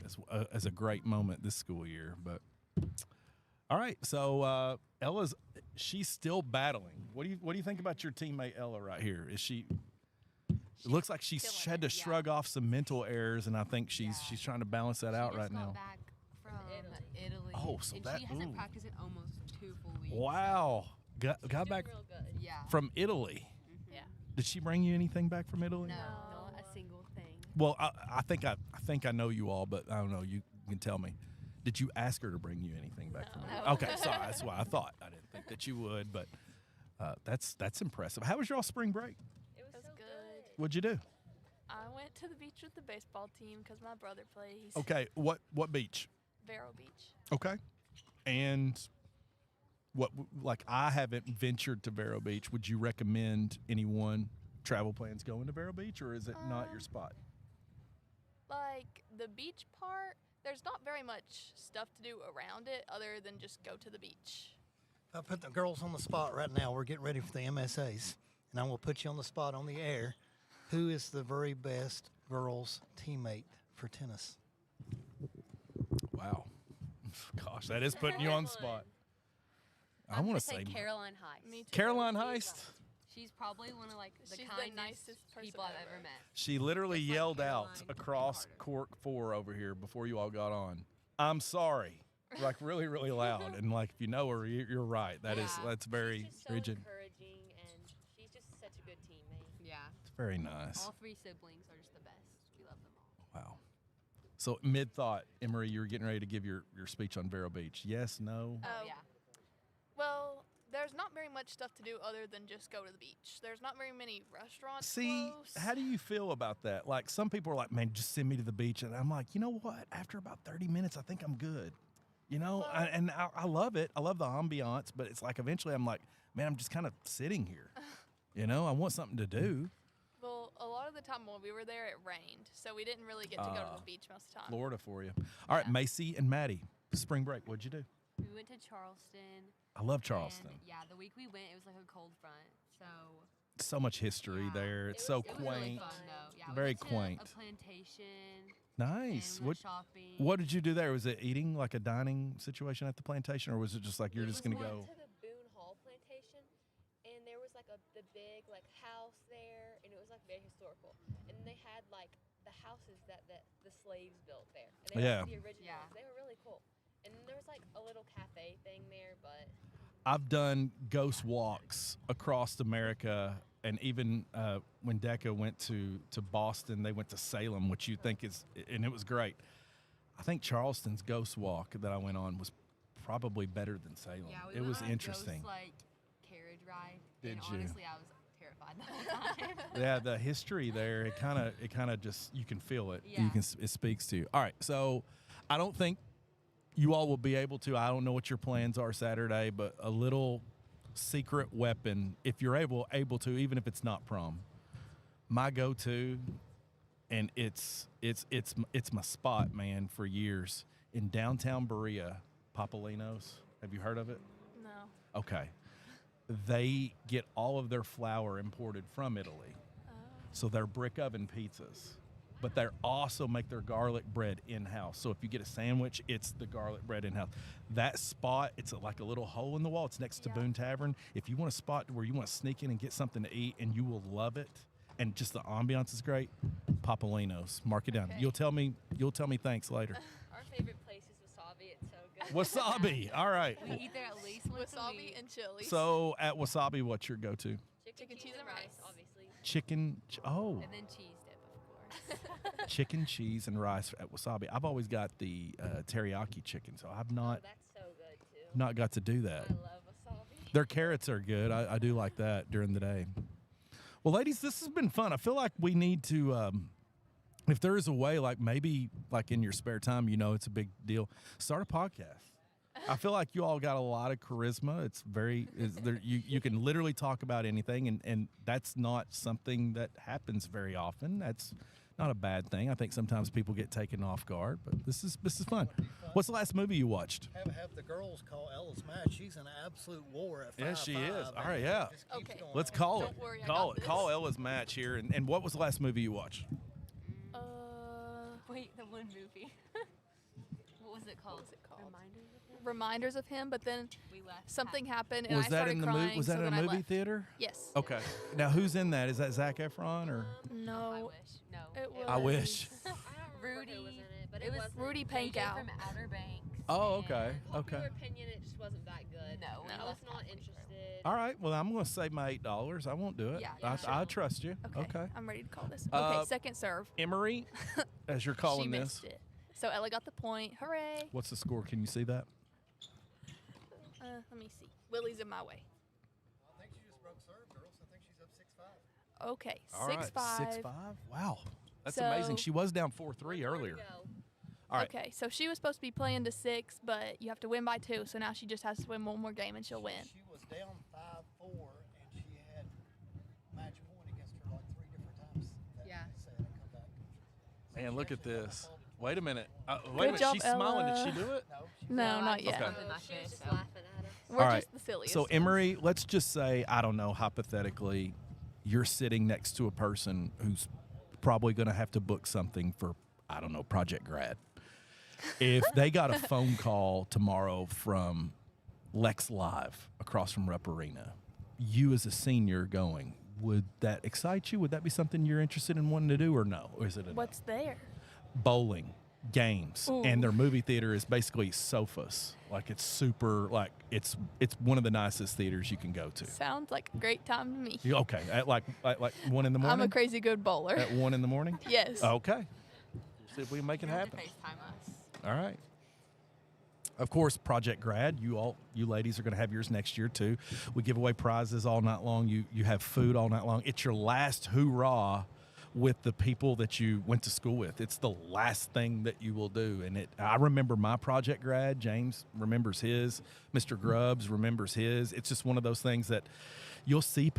as a great moment this school year. But all right, so she's still battling. What do you think about your teammate Ella right here? Is she? It looks like she had to shrug off some mental errors, and I think she's trying to balance that out right now. Back from Italy. Oh, so and that she hasn't practiced in almost 2 full weeks. Wow, got back real good. Yeah. from Italy. Yeah. Did she bring you anything back from Italy? No, not a single thing. Well, I think I know you all, but I don't know. You can tell me. Did you ask her to bring you anything back from Italy? Okay, sorry. That's why I thought. I didn't think that you would, but that's impressive. How was your all spring break? It was good. What'd you do? I went to the beach with the baseball team because my brother plays. Okay, what beach? Vero Beach. Okay, and what, like, I haven't ventured to Vero Beach. Would you recommend anyone travel plans going to Vero Beach, or is it not your spot? Like, the beach part, there's not very much stuff to do around it other than just go to the beach. I put the girls on the spot right now. We're getting ready for the MSAs, and I'm going to put you on the spot on the air. Who is the very best girls' teammate for tennis? Wow. Gosh, that is putting you on the spot. I want to say Caroline Heist. Me too. Caroline Heist. She's probably one of the She's kindest the nicest person people I've ever. ever met. She literally yelled out Caroline. across Cork 4 over here before you all got on, "I'm sorry," like really, really loud. And like, if you know her, you're right. That's very She's just so rigid. encouraging, and she's just such a good teammate. Yeah. It's very nice. All 3 siblings are just the best. We love them all. Wow. So mid-thought, Emery, you were getting ready to give your speech on Vero Beach. Yes, no? Oh, yeah. Well, there's not very much stuff to do other than just go to the beach. There's not very many restaurants See, close. how do you feel about that? Like, some people are like, man, just send me to the beach. And I'm like, you know what? After about 30 minutes, I think I'm good. You know, I love it. I love the ambiance, but it's like eventually I'm like, man, I'm just kind of sitting here. You know, I want something to do. Well, a lot of the time when we were there, it rained, so we didn't really get to go to the beach most of the time. Florida for you. All right, Macy and Maddie, spring break, what'd you do? We went to Charleston. I love Charleston. And, yeah, the week we went, it was like a cold front, so. So much history there. It's so It was quaint. really fun, though. Yeah, Very we went to quaint. a plantation. Nice. And we went shopping. What did you do there? Was it eating, like a dining situation at the plantation, or was it just like you're just going to go? To the Boone Hall plantation, and there was like the big house there, and it was like very historical. And they had like the houses that the slaves built there. And they were the originals. They were really cool. And there was like a little cafe thing there, but I've done ghost walks across America, and even when Decca went to Boston, they went to Salem, which you think is, and it was great. I think Charleston's ghost walk that I went on was probably better than Salem. Yeah, we it went was on a interesting. ghost, like, carriage ride. Did and you? Honestly, I was terrified the whole time. Yeah, the history there, it kind of just, you can feel it. Yeah. It speaks to you. All right, so I don't think you all will be able to. I don't know what your plans are Saturday, but a little secret weapon, if you're able to, even if it's not prom. My go-to, and it's my spot, man, for years, in downtown Berea, Papolino's. Have you heard of it? No. Okay. They get all of their flour imported from Italy. So they're brick oven pizzas. But they also make their garlic bread in-house. So if you get a sandwich, it's the garlic bread in-house. That spot, it's like a little hole in the wall. It's next to Boone Tavern. If you want a spot where you want to sneak in and get something to eat and you will love it, and just the ambiance is great, Papolino's. Mark it down. Okay. You'll tell me thanks later. Our favorite place is Wasabi. It's so good. Wasabi. All right. We eat there at least once a Wasabi week. and chili. So at Wasabi, what's your go-to? Chicken, cheese, and rice, obviously. Oh. And then cheese dip, of course. Chicken, cheese, and rice at Wasabi. I've always got the teriyaki chicken, so I've not That's so good, too. not got to do that. I love wasabi. Their carrots are good. I do like that during the day. Well, ladies, this has been fun. I feel like we need to, if there is a way, like maybe like in your spare time, you know, it's a big deal, start a podcast. I feel like you all got a lot of charisma. It's very, you can literally talk about anything, and that's not something that happens very often. That's not a bad thing. I think sometimes people get taken off guard, but this is fun. What's the last movie you watched? Have the girls call Ella's match. She's an absolute war at 5'5". Yeah, she is. All right, yeah. Okay. Let's call it. Don't worry, I Call got it. this. Call Ella's match here. And what was the last movie you watched? Wait, the one movie. What was it called? Reminders of him, but then We left something happened and Was I that started in the crying. movie? Was that so in then a I movie left. theater? Yes. Okay. Now who's in that? Is that Zac Efron or? No. No. It was I wish. Rudy was in it, but It was Rudy JJ Pankow. from Outer Banks. Oh, okay. Popular Okay. opinion, it just wasn't that good. No, I was not interested. All right. Well, I'm going to save my $8. I won't do it. Yeah, I trust you. Okay. I'm ready to call this. Uh, Okay, second serve. Emery, as you're She calling missed this. it. So Ella got the point. Hooray. What's the score? Can you see that? Let me see. Willie's in my way. I think she just broke serve, girls. I think she's up 6'5". Okay, All right. 6'5". 6'5". Wow. That's So- amazing. She was down 4-3 earlier. All right. Okay, so she was supposed to be playing to 6, but you have to win by 2. So now she just has to win one more game and she'll win. She was down 5-4, and she had match point against her like 3 different times. Yeah. Set and come back. Man, look at this. Wait a minute. Wait a Good minute. job, She's smiling. Did she Ella. do it? No, not yet. Okay. She was just laughing at us. We're All right. just the silliest. So, Emery, let's just say, I don't know, hypothetically, you're sitting next to a person who's probably going to have to book something for, I don't know, Project Grad. If they got a phone call tomorrow from Lex Live across from Rupp Arena, you as a senior going, would that excite you? Would that be something you're interested in wanting to do, or no? Or is it a no? What's there? Bowling, games, Ooh. and their movie theater is basically sofas. Like it's super, like it's one of the nicest theaters you can go to. Sounds like a great time to me. Okay, at like 1 in the morning. I'm a crazy good bowler. At 1 in the morning. Yes. Okay. See if we can make it happen. FaceTime us. All right. Of course, Project Grad, you ladies are going to have yours next year too. We give away prizes all night long. You have food all night long. It's your last hoorah with the people that you went to school with. It's the last thing that you will do. And I remember my Project Grad. James remembers his. Mr. Grubbs remembers his. It's just one of those things that you'll see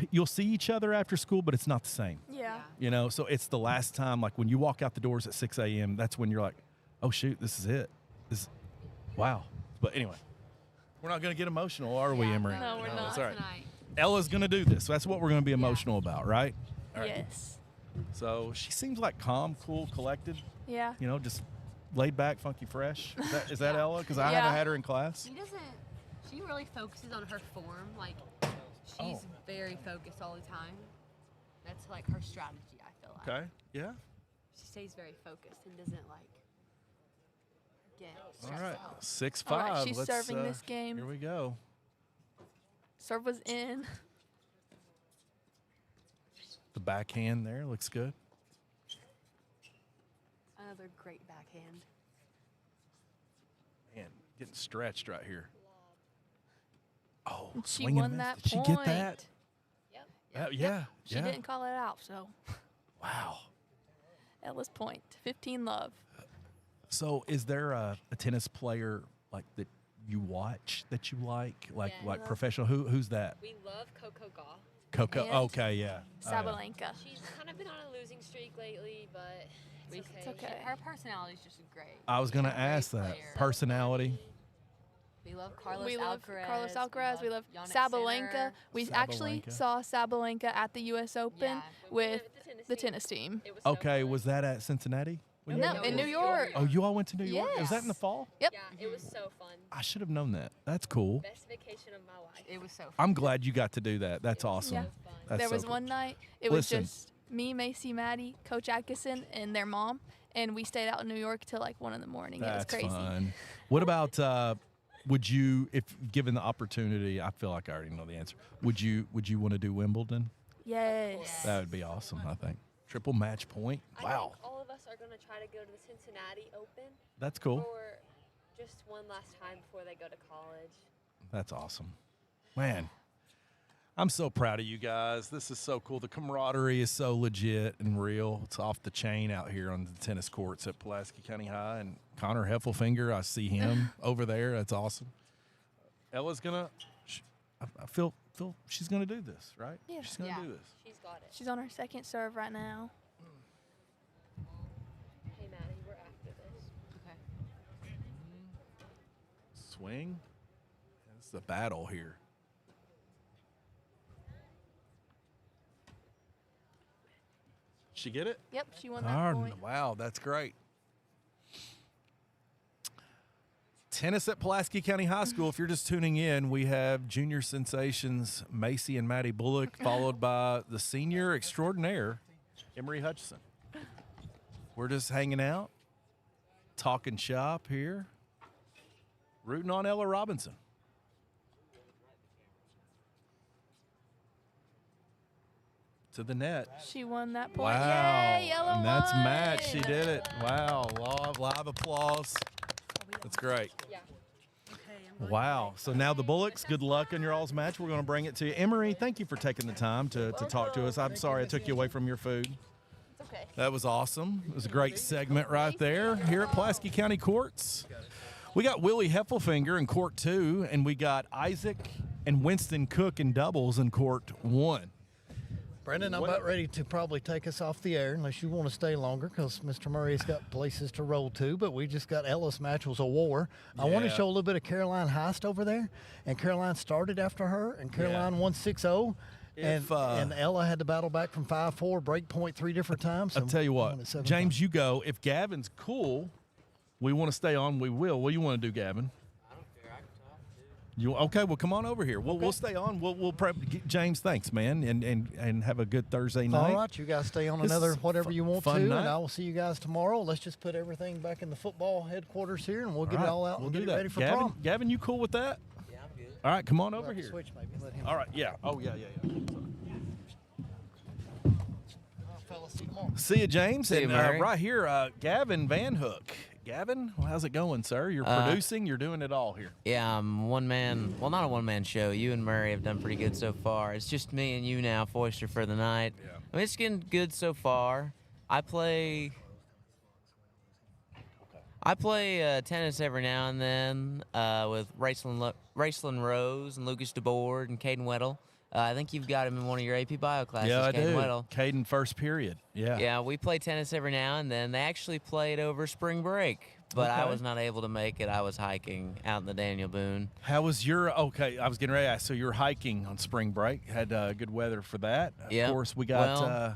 each other after school, but it's not the same. Yeah. You know, so it's the last time, like when you walk out the doors at 6 a.m., that's when you're like, oh, shoot, this is it. Wow. But anyway, we're not going to get emotional, are we, Emery? No, we're not. That's all right. Tonight. Ella's going to do this. That's what we're going to be emotional about, right? All right. Yes. So she seems like calm, cool, collected, Yeah. you know, just laid back, funky, fresh. Is that Ella? Because I Yeah. haven't had her in class. She really focuses on her form. Like, she's very focused all the time. That's like her strategy, I feel like. Okay. Yeah. She stays very focused and doesn't like get All stressed right. out. 6'5". All right, she's Let's, serving this game. Here we go. Serve was in. The backhand there looks good. Another great backhand. Man, getting stretched right here. Oh, She swinging won and that miss. Did she get that? Yep. Yeah. She didn't call it out, so. Wow. Ella's point, 15 love. So, is there a tennis player like that you watch that you like professional? Who's that? We love Coco Gauff. Coco. And Okay, yeah. Sabalenka. She's kind of been on a losing streak lately, but it's okay. Her personality is just great. I was gonna ask that personality. We love Carlos We love Alcaraz. Carlos Alcaraz. We love Yannick Sabalenka. Sinner. We actually saw Sabalenka at the U.S. Open with the tennis team. Okay, was that at Cincinnati? No, in New York. Oh, you all went to New York? Was that in the fall? Yep. Yeah, it was so fun. I should have known that. That's cool. Best vacation of my life. It was so fun. I'm glad you got to do that. That's awesome. Yeah. That's There so was cool. one night, it Listen. was just me, Macy, Maddie, Coach Atkinson, and their mom, and we stayed out in New York till like 1 in the morning. It was That's crazy. fun. What about would you, if given the opportunity, I feel like I already know the answer. Would you want to do Wimbledon? Yes. That would be awesome, I think. Triple match point. I Wow. think all of us are going to try to go to the Cincinnati Open. That's cool. For just one last time before they go to college. That's awesome. Man, I'm so proud of you guys. This is so cool. The camaraderie is so legit and real. It's off the chain out here on the tennis courts at Pulaski County High. And Connor Heffelfinger, I see him over there. That's awesome. Ella's going to, I feel she's going to do this, right? Yeah. She's going to do this. She's got it. She's on her second serve right now. Hey, Maddie, we're after this. Okay. Swing. It's the battle here. She get it? Yep, she won that point. Wow, that's great. Tennis at Pulaski County High School. If you're just tuning in, we have junior sensations Macy and Maddie Bullock, followed by the senior extraordinaire, Emery Hutchison. We're just hanging out, talking shop here, rooting on Ella Robinson. To the net. She won that point. Wow. Yay, Ella And that's won. Matt. She did it. Wow. Live applause. That's great. Yeah. Wow. So now the Bullocks, good luck in your all's match. We're going to bring it to you. Emery, thank you for taking the time to talk to us. I'm sorry I took you away from your food. It's okay. That was awesome. It was a great segment right there here at Pulaski County Courts. We got Willie Heffelfinger in Court 2, and we got Isaac and Winston Cook in doubles in Court 1. Brendan, I'm about ready to probably take us off the air unless you want to stay longer because Mr. Murray's got places to roll to, but we just got Ella's match was a war. I want to show a little bit of Caroline Heist over there, and Caroline started after her, and Caroline won 6-0. And Ella had to battle back from 5-4, break point 3 different times. I'll tell you what, James, you go. If Gavin's cool, we want to stay on, we will. What do you want to do, Gavin? You okay? Well, come on over here. We'll stay on. We'll prep. James, thanks, man, and have a good Thursday night. All right, you guys stay on another whatever you want to, night. and I will see you guys tomorrow. Let's just put everything back in the football headquarters here, and we'll get it all out and get it ready for prom. Gavin, you cool with that? Yeah, I'm good. All right, come on over here. Switch maybe. Let him. All right, yeah. Oh, yeah. See you, James. See you, and Murray. right here, Gavin Van Hook. Gavin, how's it going, sir? You're producing. You're doing it all here. Yeah, I'm one man. Well, not a one-man show. You and Murray have done pretty good so far. It's just me and you now, Foister, for the night. Yeah. I mean, it's getting good so far. I play tennis every now and then with Raceland Rose and Lucas DeBoard and Caden Weddle. I think you've got him in one of your AP bio classes, Yeah, I Caden do. Weddle. Caden, first period. Yeah. Yeah, we play tennis every now and then. They actually played over spring break, but I Okay. was not able to make it. I was hiking out in the Daniel Boone. How was your? Okay, I was getting ready to ask. So you're hiking on spring break. Had good weather for that. Yep. Of course, we got. Well,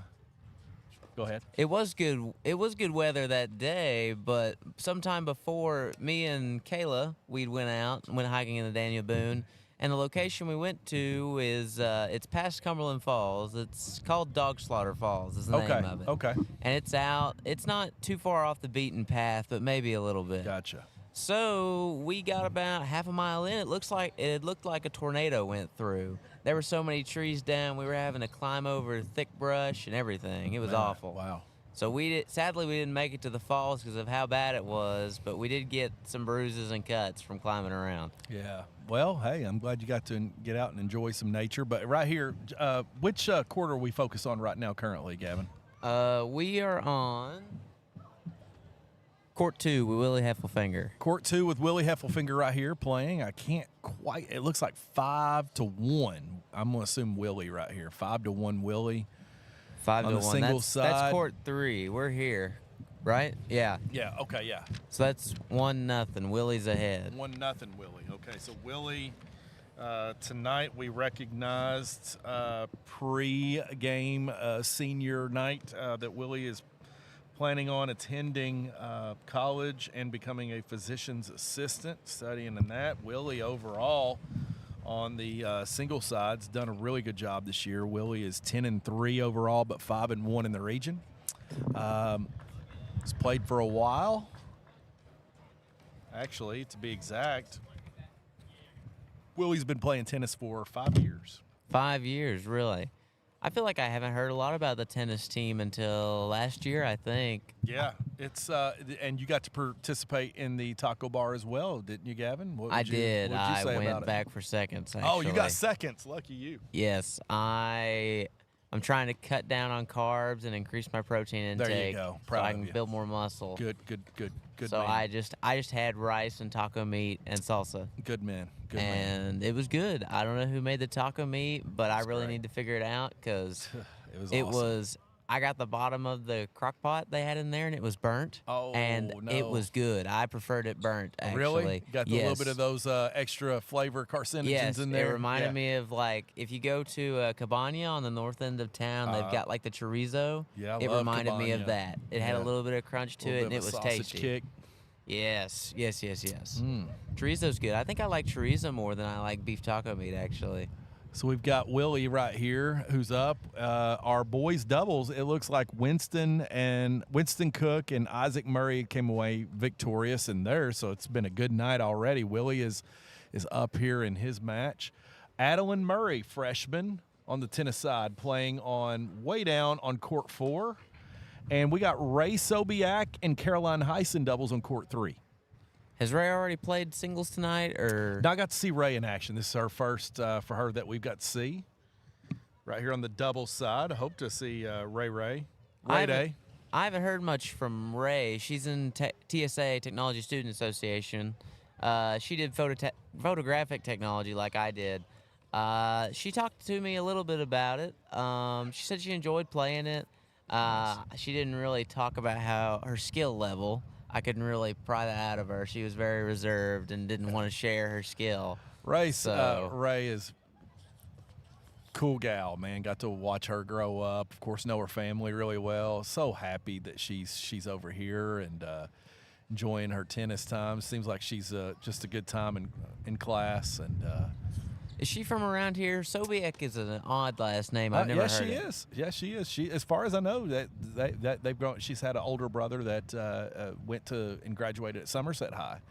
go ahead. It was good. It was good weather that day, but sometime before, me and Kayla, we went hiking in the Daniel Boone, and the location we went to is it's past Cumberland Falls. It's called Dog Slaughter Falls. Is the name of it. Okay. And it's out. It's not too far off the beaten path, but maybe a little bit. Gotcha. So we got about half a mile in. It looked like a tornado went through. There were so many trees down. We were having to climb over thick brush and everything. It was awful. Wow. So sadly we didn't make it to the falls because of how bad it was, but we did get some bruises and cuts from climbing around. Yeah. Well, hey, I'm glad you got to get out and enjoy some nature. But right here, which quarter are we focused on right now currently, Gavin? We are on Court 2 with Willie Heffelfinger. Court 2 with Willie Heffelfinger right here playing. I can't quite. It looks like 5-1. I'm going to assume Willie right here. 5-1 Willie. 5-1. On the single side. That's Court 3. We're here, right? Yeah. Yeah. Okay. Yeah. So that's 1-0. Willie's ahead. 1-0 Willie. Okay. So Willie. Tonight we recognized pre-game senior night that Willie is planning on attending college and becoming a physician's assistant, studying in that. Willie overall on the single side's done a really good job this year. Willie is 10-3 overall, but 5-1 in the region. He's played for a while. Actually, to be exact, Willie's been playing tennis for 5 years. 5 years, really. I feel like I haven't heard a lot about the tennis team until last year, I think. Yeah, it's and you got to participate in the taco bar as well, didn't you, Gavin? I did. I went back for seconds, actually. Oh, you got seconds. Lucky you. Yes, I'm trying to cut down on carbs and increase my protein intake. There you go. Proud so I of can you. build more muscle. Good. So man. I just had rice and taco meat and salsa. Good man. And it was good. I don't know who made the taco meat, but I really need to figure it out because it was awesome. I got the bottom of the crock pot they had in there and it was burnt. Oh, and no. it was good. I preferred it burnt, actually. Really? Got a little bit of those extra flavor carcinogens in there? It reminded me of, like, if you go to Cabana on the north end of town, they've got, like, the chorizo. Yeah, it reminded me of that. It had a Yeah. little bit of crunch to it, and it was tasty. Kick. Yes. Chorizo's good. I think I like chorizo more than I like beef taco meat, actually. So we've got Willie right here who's up. Our boys doubles, it looks like Winston Cook and Isaac Murray came away victorious in there, so it's been a good night already. Willie is up here in his match. Adeline Murray, freshman on the tennis side, playing way down on court 4. And we got Ray Sobiak and Caroline Heisen doubles on court 3. Has Ray already played singles tonight, or? No, I got to see Ray in action. This is our first for her that we've got to see. Right here on the doubles side. I hope to see Ray Day. I haven't heard much from Ray. She's in TSA, Technology Student Association. She did photographic technology like I did. She talked to me a little bit about it. She said she enjoyed playing it. She didn't really talk about how her skill level. I couldn't really pry that out of her. She was very reserved and didn't want to share her skill. Ray is cool gal, man. Got to watch her grow up. Of course, know her family really well. So happy that she's over here and enjoying her tennis time. Seems like she's just a good time in class. And is she from around here? Sobiek is an odd last name. I've never heard it. Yes, she is. She, as far as I know, that they've grown. She's had an older brother that went to and graduated at Somerset High.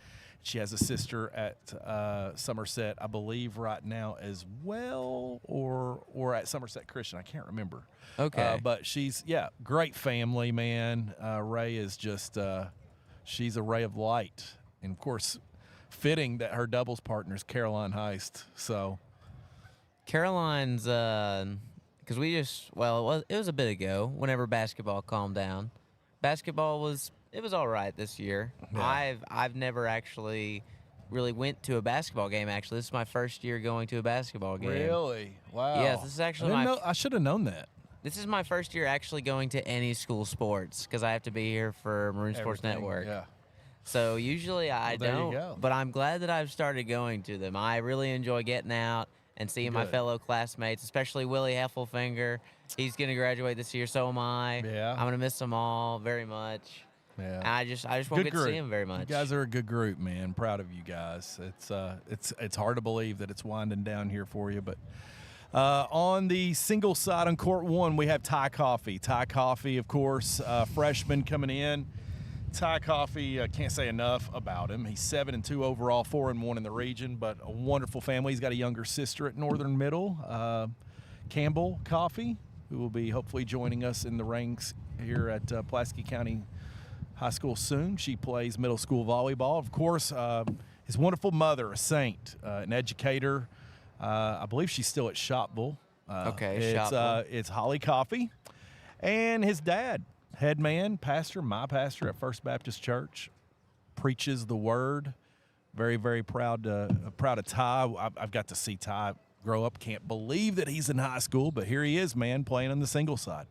She has a sister at Somerset, I believe, right now as well, or at Somerset Christian. I can't remember. Okay. But she's great family, man. Ray is just she's a ray of light, and of course, fitting that her doubles partner is Caroline Heist. So Caroline's because it was a bit ago. Whenever basketball calmed down, basketball was all right this year. Yeah. I've never actually really went to a basketball game. Actually, this is my first year going to a basketball game. Really? Wow. Yes, this is actually I should have known that. This is my first year actually going to any school sports because I have to be here for Maroon Sports Network. Yeah. So usually I don't, you go. but I'm glad that I've started going to them. I really enjoy getting out and seeing my fellow classmates, especially Willie Heffelfinger. He's going to graduate this year, so am I. Yeah. I'm going to miss them all very much. Yeah. And I just won't get to see him very much. You guys are a good group, man. Proud of you guys. It's hard to believe that it's winding down here for you, but on the single side on court 1, we have Ty Coffey. Ty Coffey, of course, freshman coming in. Ty Coffee, can't say enough about him. He's 7-2 overall, 4-1 in the region, but a wonderful family. He's got a younger sister at Northern Middle, Campbell Coffee, who will be hopefully joining us in the ranks here at Pulaski County High School soon. She plays middle school volleyball. Of course, his wonderful mother, a saint, an educator. I believe she's still at Shopville. It's Holly Coffee. And his dad, head man, pastor, my pastor at First Baptist Church, preaches the word. Very, very proud of Ty. I've got to see Ty grow up. Can't believe that he's in high school, but here he is, man, playing on the single side.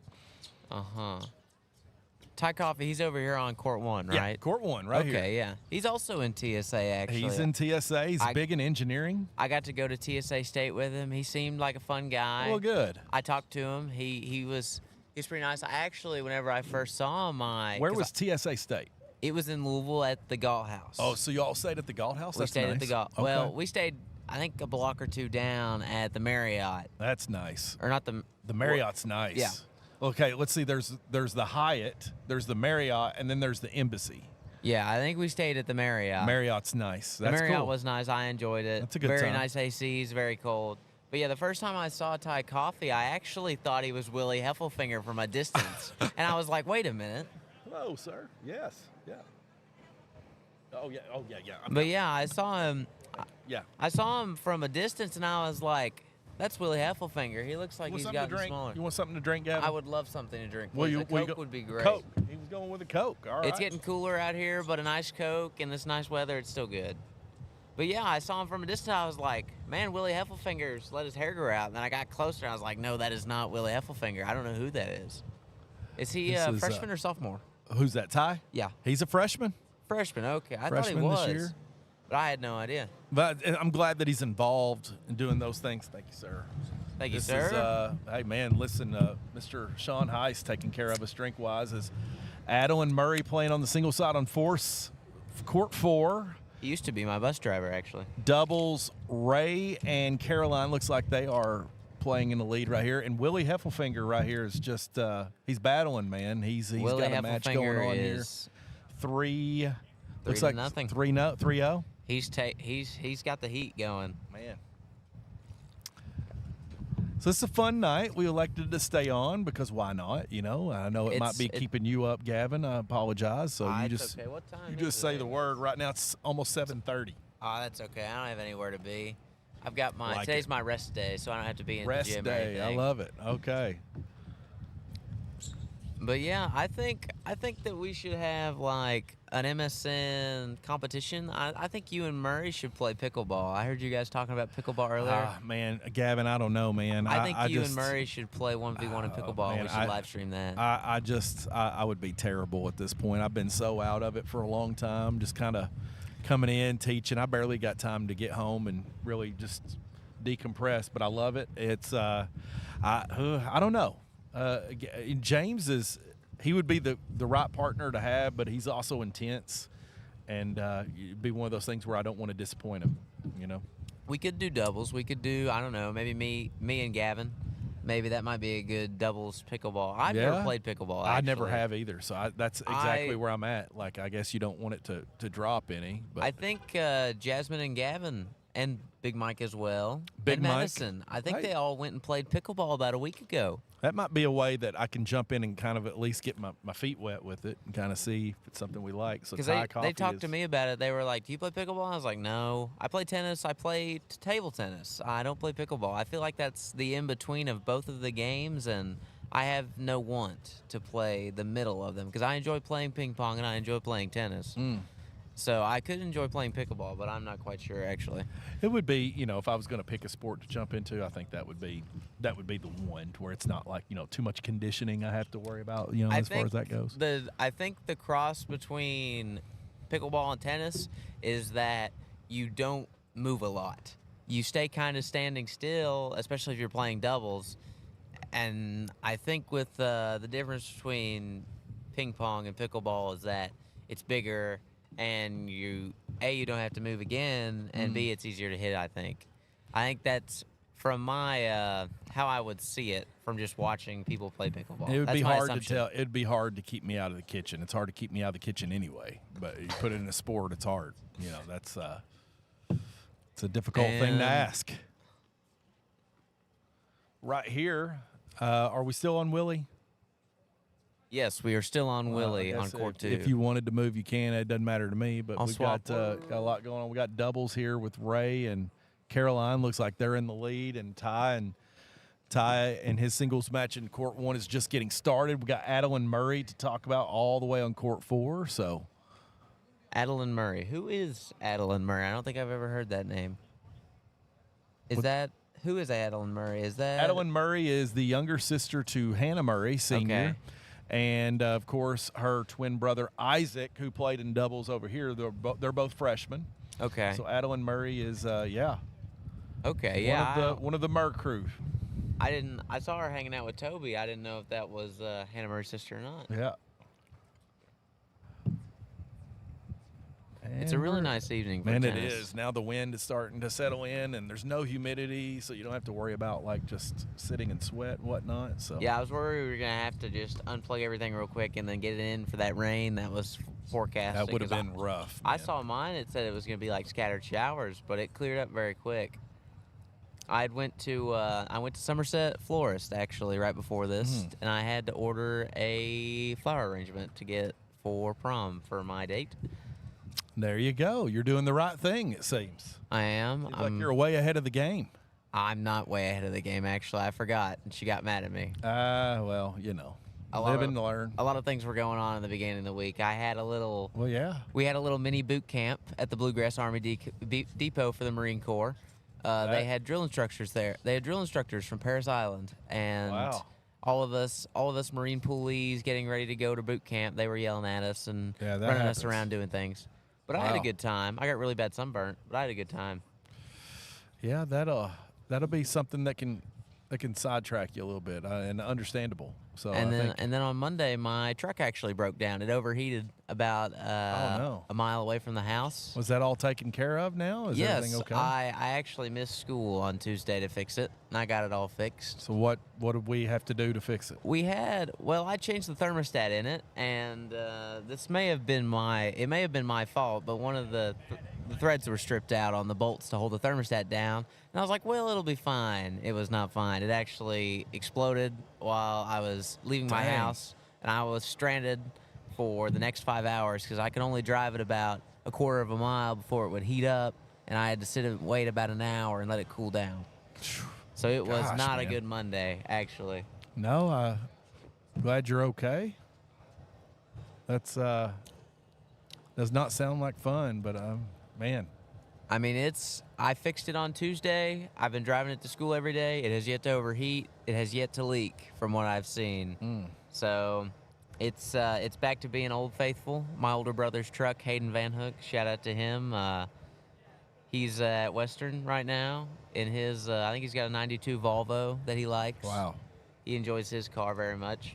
Ty Coffee, he's over here on Court 1, right? Yeah, Court 1, right here. Okay, yeah. He's also in TSA, actually. He's in TSA. He's big in engineering. I got to go to TSA State with him. He seemed like a fun guy. Well, good. I talked to him. He was pretty nice. I actually, whenever I first saw him, Where was TSA State? It was in Louisville at the Galt House. Oh, so y'all stayed at the Galt House? We That's stayed nice. at the Galt. Okay. Well, we stayed, I think, a block or two down at the Marriott. That's nice. Or not the Marriott's nice. Yeah. Okay, let's see. There's the Hyatt, there's the Marriott, and then there's the Embassy. Yeah, I think we stayed at the Marriott. Marriott's nice. The That's Marriott cool. was nice. I enjoyed it. That's a good very time. nice ACs, very cold. But yeah, the first time I saw Ty Coffee, I actually thought he was Willie Heffelfinger from a distance. And I was like, wait a minute. Hello, sir. Yes. Yeah. Oh, yeah. Oh, yeah, yeah. But yeah, I saw him. Yeah. I saw him from a distance, and I was like, that's Willie Heffelfinger. He looks like he's gotten smaller. You want something to drink, Gavin? I would love something to drink. Well, A Coke would be great. Coke. He was going with a Coke. All right. It's getting cooler out here, but a nice Coke in this nice weather, it's still good. But yeah, I saw him from a distance. I was like, man, Willie Heffelfinger's let his hair grow out. And then I got closer, and I was like, no, that is not Willie Heffelfinger. I don't know who that is. Is he a freshman or sophomore? Who's that, Ty? Yeah. He's a freshman. Freshman, okay. I Freshman thought he was. this year. But I had no idea. But I'm glad that he's involved in doing those things. Thank you, sir. Thank you, This sir. is, hey, man, listen, Mr. Sean Heiss taking care of us drink-wise is Adel and Murray playing on the single side on Court 4. He used to be my bus driver, actually. Doubles, Ray and Caroline looks like they are playing in the lead right here. And Willie Heffelfinger right here is just, he's battling, man. He's got a match going on here. 3 looks like nothing. 3-0. He's got the heat going. Man. So it's a fun night. We elected to stay on because why not? You know, I know it might be keeping you up, Gavin. I apologize. So you just okay. What time you is just say it? the word. Right now it's almost 7:30. Oh, that's okay. I don't have anywhere to be. I've got today's my rest day, so I don't have to be in Rest the gym day. or anything. I love it. Okay. But yeah, I think that we should have like an MSN competition. I think you and Murray should play pickleball. I heard you guys talking about pickleball earlier. Man, Gavin, I don't know, man. I think you and Murray should play 1v1 in pickleball. Man, we should live stream that. I would be terrible at this point. I've been so out of it for a long time, just kind of coming in, teaching. I barely got time to get home and really just decompress, but I love it. It's I don't know. James he would be the right partner to have, but he's also intense, and it'd be one of those things where I don't want to disappoint him, you know. We could do doubles. We could do, I don't know, maybe me and Gavin. Maybe that might be a good doubles pickleball. I've never played pickleball, actually. I never have either, so that's exactly where I'm at. Like, I guess you don't want it to drop any. But I think Jasmine and Gavin and Big Mike as well. Big and Mike. Madison. I think they all went and played pickleball about a week ago. That might be a way that I can jump in and kind of at least get my feet wet with it and kind of see if it's something we like. So Because they talked to me about it. They were like, do you play pickleball? I was like, no. I play tennis. I play table tennis. I don't play pickleball. I feel like that's the in-between of both of the games, and I have no want to play the middle of them because I enjoy playing ping pong and I enjoy playing tennis. So I could enjoy playing pickleball, but I'm not quite sure, actually. It would be, if I was going to pick a sport to jump into, I think that would be the one to where it's not like, too much conditioning I have to worry about, as far as that goes. I think the cross between pickleball and tennis is that you don't move a lot. You stay kind of standing still, especially if you're playing doubles. And I think with the difference between ping pong and pickleball is that it's bigger, and you don't have to move again, and B, it's easier to hit, I think. I think that's, from my how I would see it from just watching people play pickleball. It would That's be my hard assumption. to tell. It'd be hard to keep me out of the kitchen. It's hard to keep me out of the kitchen anyway. But you put it in a sport, it's hard. You know, that's it's a difficult thing to ask. Right here, are we still on Willie? Yes, we are still on Willie I on guess court 2. If you wanted to move, you can. It doesn't matter to me. But I'll we've swap. got a lot going on. We got doubles here with Ray and Caroline. Looks like they're in the lead, and Ty and his singles match in court 1 is just getting started. We got Adeline Murray to talk about all the way on court 4. So, Adeline Murray. Who is Adeline Murray? I don't think I've ever heard that name. Who is Adeline Murray? Is that Adeline Murray is the younger sister to Hannah Murray, senior. Okay. And, of course, her twin brother, Isaac, who played in doubles over here. They're both freshmen. Okay. So Adeline Murray is, Okay, one of the Murr crew. I saw her hanging out with Toby. I didn't know if that was Hannah Murray's sister or not. Yeah. It's a really nice evening for And tennis. it is. Now the wind is starting to settle in, and there's no humidity, so you don't have to worry about, like, just sitting in sweat and whatnot. So Yeah, I was worried we were going to have to just unplug everything real quick and then get it in for that rain that was forecasted. That would have 'cause been rough. I saw mine. It said it was going to be like scattered showers, but it cleared up very quick. I went to Somerset Florist actually right before this, and I had to order a flower arrangement to get for prom for my date. There you go. You're doing the right thing, it seems. I am. Seems like you're way ahead of the game. I'm not way ahead of the game, actually. I forgot, and she got mad at me. Well, you know, live and learn. A lot of things were going on in the beginning of the week. I had a little. Well, yeah. We had a little mini boot camp at the Bluegrass Army Depot for the Marine Corps. They had drill instructors there. They had drill instructors from Paris Island, and Wow. all of us Marine poolies getting ready to go to boot camp. They were yelling at us and Yeah, that running happens. us around doing things. But I had a Wow. good time. I got really bad sunburn, but I had a good time. Yeah, that'll be something that can sidetrack you a little bit, and understandable. So And I then think, and then on Monday, my truck actually broke down. It overheated about a mile away from the house. was that all taken care of now? Is Yes, everything okay? I actually missed school on Tuesday to fix it, and I got it all fixed. So what did we have to do to fix it? I changed the thermostat in it, and this may have been my fault, but one of the threads were stripped out on the bolts to hold the thermostat down, and I was like, well, it'll be fine. It was not fine. It actually exploded while I was leaving my Dang. house, and I was stranded for the next 5 hours because I could only drive it about a quarter of a mile before it would heat up, and I had to sit and wait about an hour and let it cool down. So it was Gosh, not a man. good Monday, actually. No, glad you're okay. That's does not sound like fun, but man. I mean, I fixed it on Tuesday. I've been driving it to school every day. It has yet to overheat. It has yet to leak from what I've seen. So it's back to being Old Faithful. My older brother's truck, Hayden Van Hook, shout out to him. He's at Western right now in his, I think he's got a 92 Volvo that he likes. Wow. He enjoys his car very much.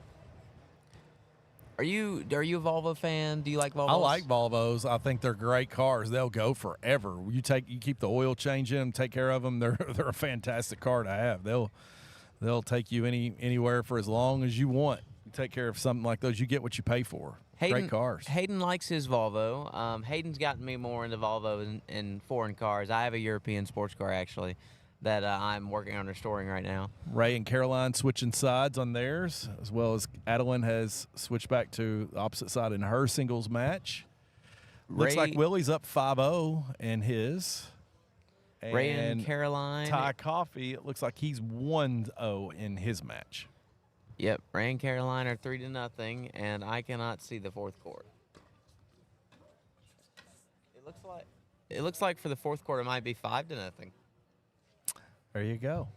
Are you a Volvo fan? Do you like Volvos? I like Volvos. I think they're great cars. They'll go forever. You keep the oil change in them, take care of them. They're a fantastic car to have. They'll take you anywhere for as long as you want. You take care of something like those, you get what you pay for. Great cars. Hayden likes his Volvo. Hayden's gotten me more into Volvo and foreign cars. I have a European sports car, actually, that I'm working on restoring right now. Ray and Caroline switching sides on theirs, as well as Adeline has switched back to the opposite side in her singles match. Looks like Willie's up 5-0 in his. Ray and Caroline. Ty Coffey, it looks like he's 1-0 in his match. Yep, Ray and Caroline are 3-0, and I cannot see the fourth court. It looks like for the fourth quarter it might be 5-0. There you go.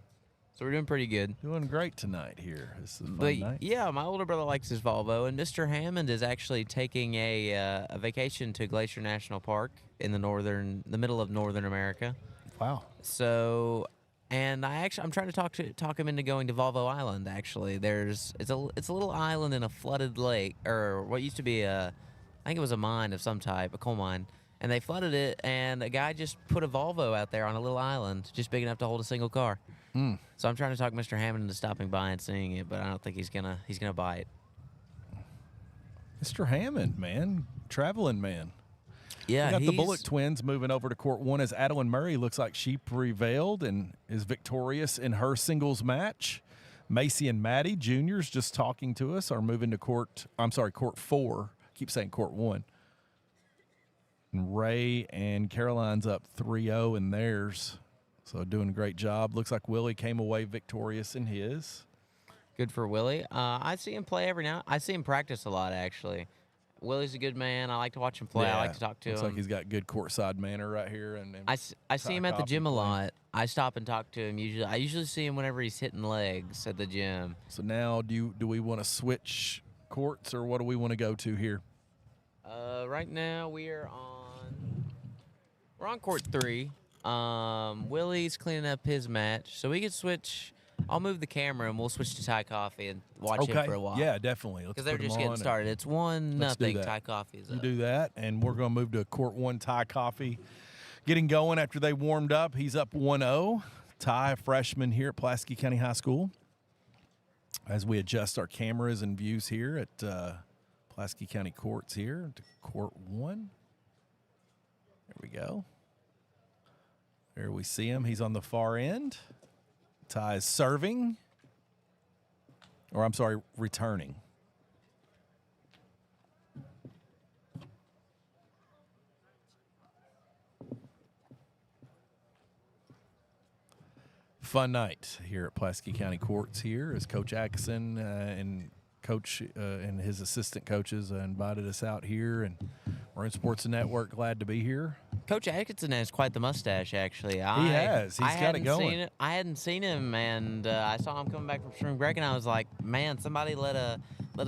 So we're doing pretty good. Doing great tonight here. This is a fun night. Yeah, my older brother likes his Volvo, and Mr. Hammond is actually taking a vacation to Glacier National Park in the middle of northern America. Wow. So, and I'm trying to talk him into going to Volvo Island. Actually, it's a little island in a flooded lake, or what used to be I think it was a mine of some type, a coal mine. And they flooded it, and a guy just put a Volvo out there on a little island, just big enough to hold a single car. So I'm trying to talk Mr. Hammond into stopping by and seeing it, but I don't think he's gonna bite. Mr. Hammond, man, traveling man. Yeah, we got the Bullock twins moving over to court 1 as Adeline Murray looks like she prevailed and is victorious in her singles match. Macy and Maddie juniors just talking to us are moving to court 4. Keep saying court 1. And Ray and Caroline's up 3-0 in theirs. So doing a great job. Looks like Willie came away victorious in his. Good for Willie. I see him play every now. I see him practice a lot, actually. Willie's a good man. I like to watch him play. I like to talk to him. Looks like he's got good courtside manner right here. And I see him at the gym a lot. I stop and talk to him usually. I usually see him whenever he's hitting legs at the gym. So now, do we want to switch courts, or what do we want to go to here? Right now we're on court 3. Willie's cleaning up his match, so we can switch. I'll move the camera and we'll switch to Thai Coffee and watch him for a while. Yeah, definitely. Because they're just getting started. It's 1-0. Thai Coffee is up. You do that, and we're going to move to court 1. Thai Coffee getting going after they warmed up. He's up 1-0. Ty, freshman here at Pulaski County High School. As we adjust our cameras and views here at Pulaski County Courts here to court 1. There we go. There we see him. He's on the far end. Ty is serving. Or, I'm sorry, returning. Fun night here at Pulaski County Courts here as Coach Atkinson and Coach and his assistant coaches invited us out here, and we're in Sports Network. Glad to be here. Coach Atkinson has quite the mustache, actually. He has. He's got it going. I hadn't seen him, and I saw him coming back from spring break, and I was like, man, somebody let a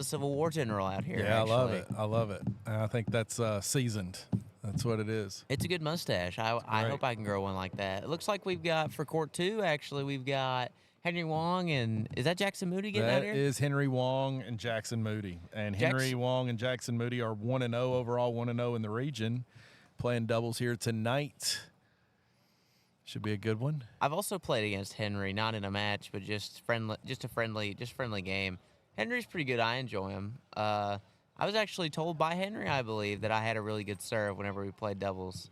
Civil War general out here. Yeah, actually. I love it. I love it. I think that's seasoned. That's what it is. It's a good mustache. I hope I can grow one like that. It looks like we've got, for court 2, actually, we've got Henry Wong, and is that Jackson Moody getting out here? That is Henry Wong and Jackson Moody. And Henry Wong and Jackson Moody are 1-0 overall, 1-0 in the region. Playing doubles here tonight. Should be a good one. I've also played against Henry, not in a match, but just a friendly game. Henry's pretty good. I enjoy him. I was actually told by Henry, I believe, that I had a really good serve whenever we played doubles.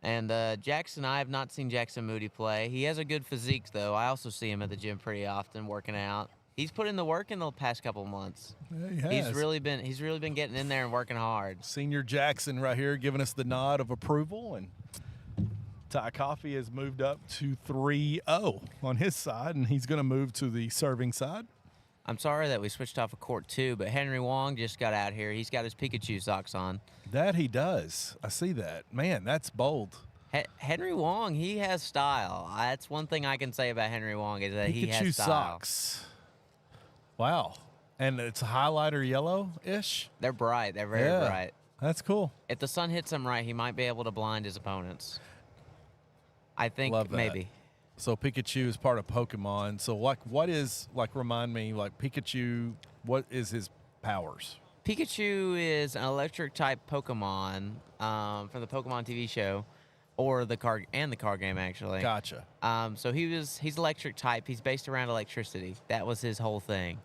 And Jackson, I have not seen Jackson Moody play. He has a good physique, though. I also see him at the gym pretty often, working out. He's put in the work in the past couple of months. Yeah, he has. He's really been getting in there and working hard. Senior Jackson right here giving us the nod of approval, and Thai Coffee has moved up to 3-0 on his side, and he's going to move to the serving side. I'm sorry that we switched off of court 2, but Henry Wong just got out here. He's got his Pikachu socks on. That he does. I see that. Man, that's bold. Henry Wong, he has style. That's one thing I can say about Henry Wong is that Pikachu he has style. Socks. Wow. And it's highlighter yellow-ish? They're bright. They're very bright. That's cool. If the sun hits him right, he might be able to blind his opponents. I think maybe. So Pikachu is part of Pokemon. So remind me, Pikachu, what is his powers? Pikachu is an electric type Pokemon from the Pokemon TV show, or the card game actually. Gotcha. So he's electric type. He's based around electricity. That was his whole thing.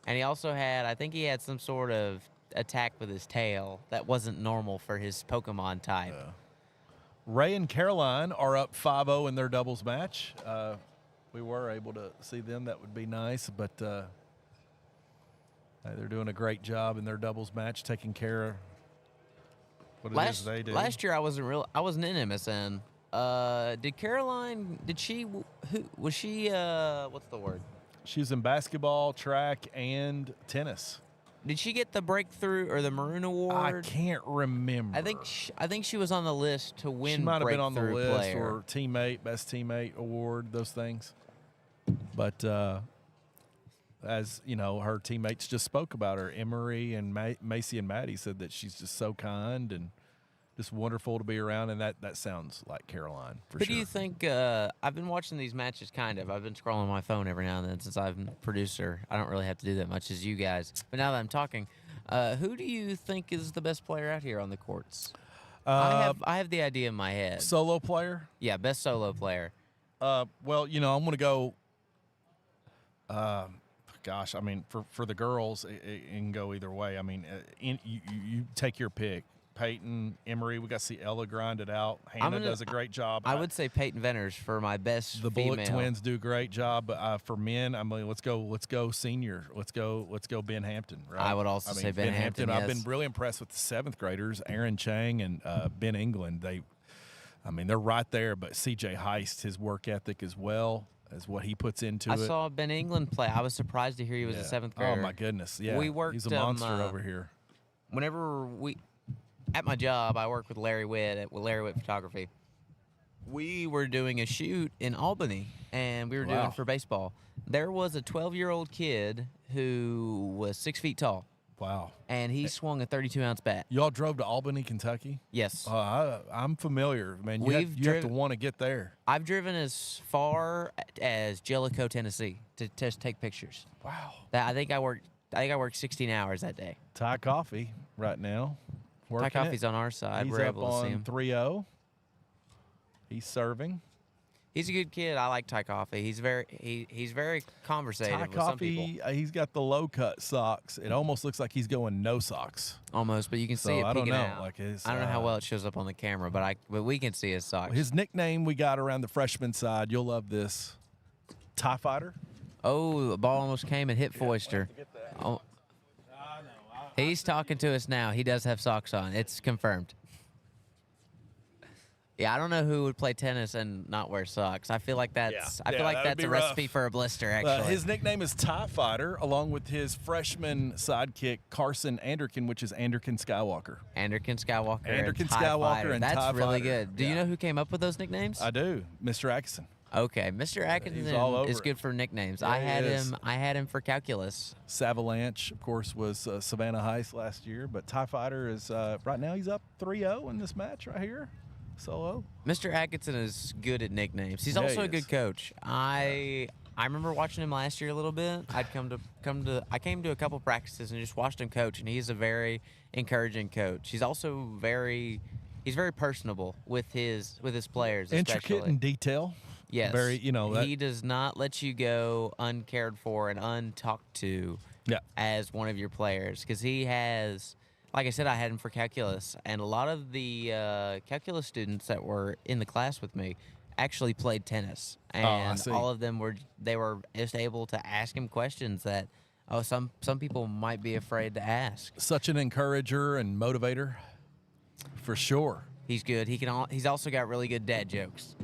And he also I think he had some sort of attack with his tail that wasn't normal for his Pokemon type. Ray and Caroline are up 5-0 in their doubles match. We were able to see them. That would be nice, but they're doing a great job in their doubles match, taking care of what it is they do. Last year I wasn't in MSN. Did Caroline? Was she? What's the word? She was in basketball, track, and tennis. Did she get the breakthrough or the Maroon Award? I can't remember. I think she was on the list to win. She might have been on the list player. or best teammate award, those things. But as you know, her teammates just spoke about her. Emery and Macy and Maddie said that she's just so kind and just wonderful to be around, and that sounds like Caroline for sure. But do you think I've been watching these matches kind of. I've been scrolling my phone every now and then since I'm a producer. I don't really have to do that much as you guys. But now that I'm talking, who do you think is the best player out here on the courts? I have the idea in my head. Solo player? Yeah, best solo player. Well, I'm going to go. Gosh, I mean, for the girls, it can go either way. I mean, you take your pick. Peyton, Emery, we got to see Ella grind it out. Hannah does a great job. I would say Peyton Venters for my best. The female. Bullock twins do a great job, but for men, I mean, let's go senior. Let's go Ben Hampton. Right? I would also say Ben Hampton. I've been really impressed with the 7th graders, Aaron Chang and Ben England. They're right there. But C.J. Heist, his work ethic as well as what he puts into it. I saw Ben England play. I was surprised to hear he was a 7th grader. Oh my goodness! Yeah, he's a monster over here. Whenever at my job, I work with Larry Witt at Larry Witt Photography. We were doing a shoot in Albany, and we were doing it for baseball. There was a 12-year-old kid who was 6 feet tall. Wow. And he swung a 32-ounce bat. Y'all drove to Albany, Kentucky? Yes. I'm familiar, man. You have to want to get there. I've driven as far as Jellicoe, Tennessee to take pictures. Wow. I think I worked 16 hours that day. Ty Coffee right now. Ty Coffee's on our side. We're able to see him. 3-0. He's serving. He's a good kid. I like Ty Coffee. He's very conversative with some people. He's got the low cut socks. It almost looks like he's going no socks. Almost, but you can see it. I don't know. Out. I don't know how well it shows up on the camera, but we can see his socks. His nickname we got around the freshman side. You'll love this. TIE Fighter. Oh, the ball almost came and hit Foister. Oh. He's talking to us now. He does have socks on. It's confirmed. Yeah, I don't know who would play tennis and not wear socks. I feel like that's a recipe for a blister, actually. His nickname is TIE Fighter, along with his freshman sidekick, Carson Anderkin, which is Anderkin Skywalker. Anderkin Skywalker. Anderkin Skywalker and TIE Fighter. That's really good. Do you know who came up with those nicknames? I do. Mr. Atkinson. Okay, Mr. Atkinson is good for nicknames. Yeah, I had him for calculus. Savalanche, of course, was Savannah Heist last year, but TIE Fighter is right now he's up 3-0 in this match right here. Solo. Mr. Atkinson is good at nicknames. He's also a good coach. I remember watching him last year a little bit. I came to a couple practices and just watched him coach, and he's a very encouraging coach. He's also very personable with his players, intricate in detail. Yes. Very, he does not let you go uncared for and untalked to as one of your players, because he has, like I said, I had him for calculus, and a lot of the calculus students that were in the class with me actually played tennis, and all of them were just able to ask him questions that some people might be afraid to ask. Such an encourager and motivator, for sure. He's good. He's also got really good dad jokes.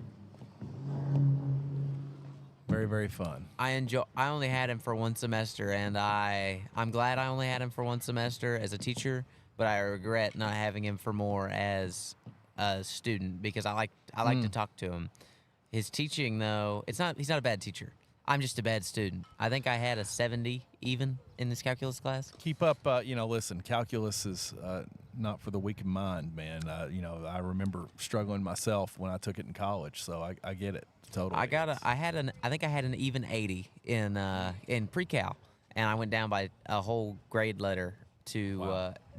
Very, very fun. I only had him for one semester, and I'm glad I only had him for one semester as a teacher, but I regret not having him for more as a student, because I like to talk to him. His teaching, though, he's not a bad teacher. I'm just a bad student. I think I had a 70 even in this calculus class. Keep up, listen, calculus is not for the weak in mind, man. I remember struggling myself when I took it in college, so I get it totally. I think I had an even 80 in pre-cal, and I went down by a whole grade letter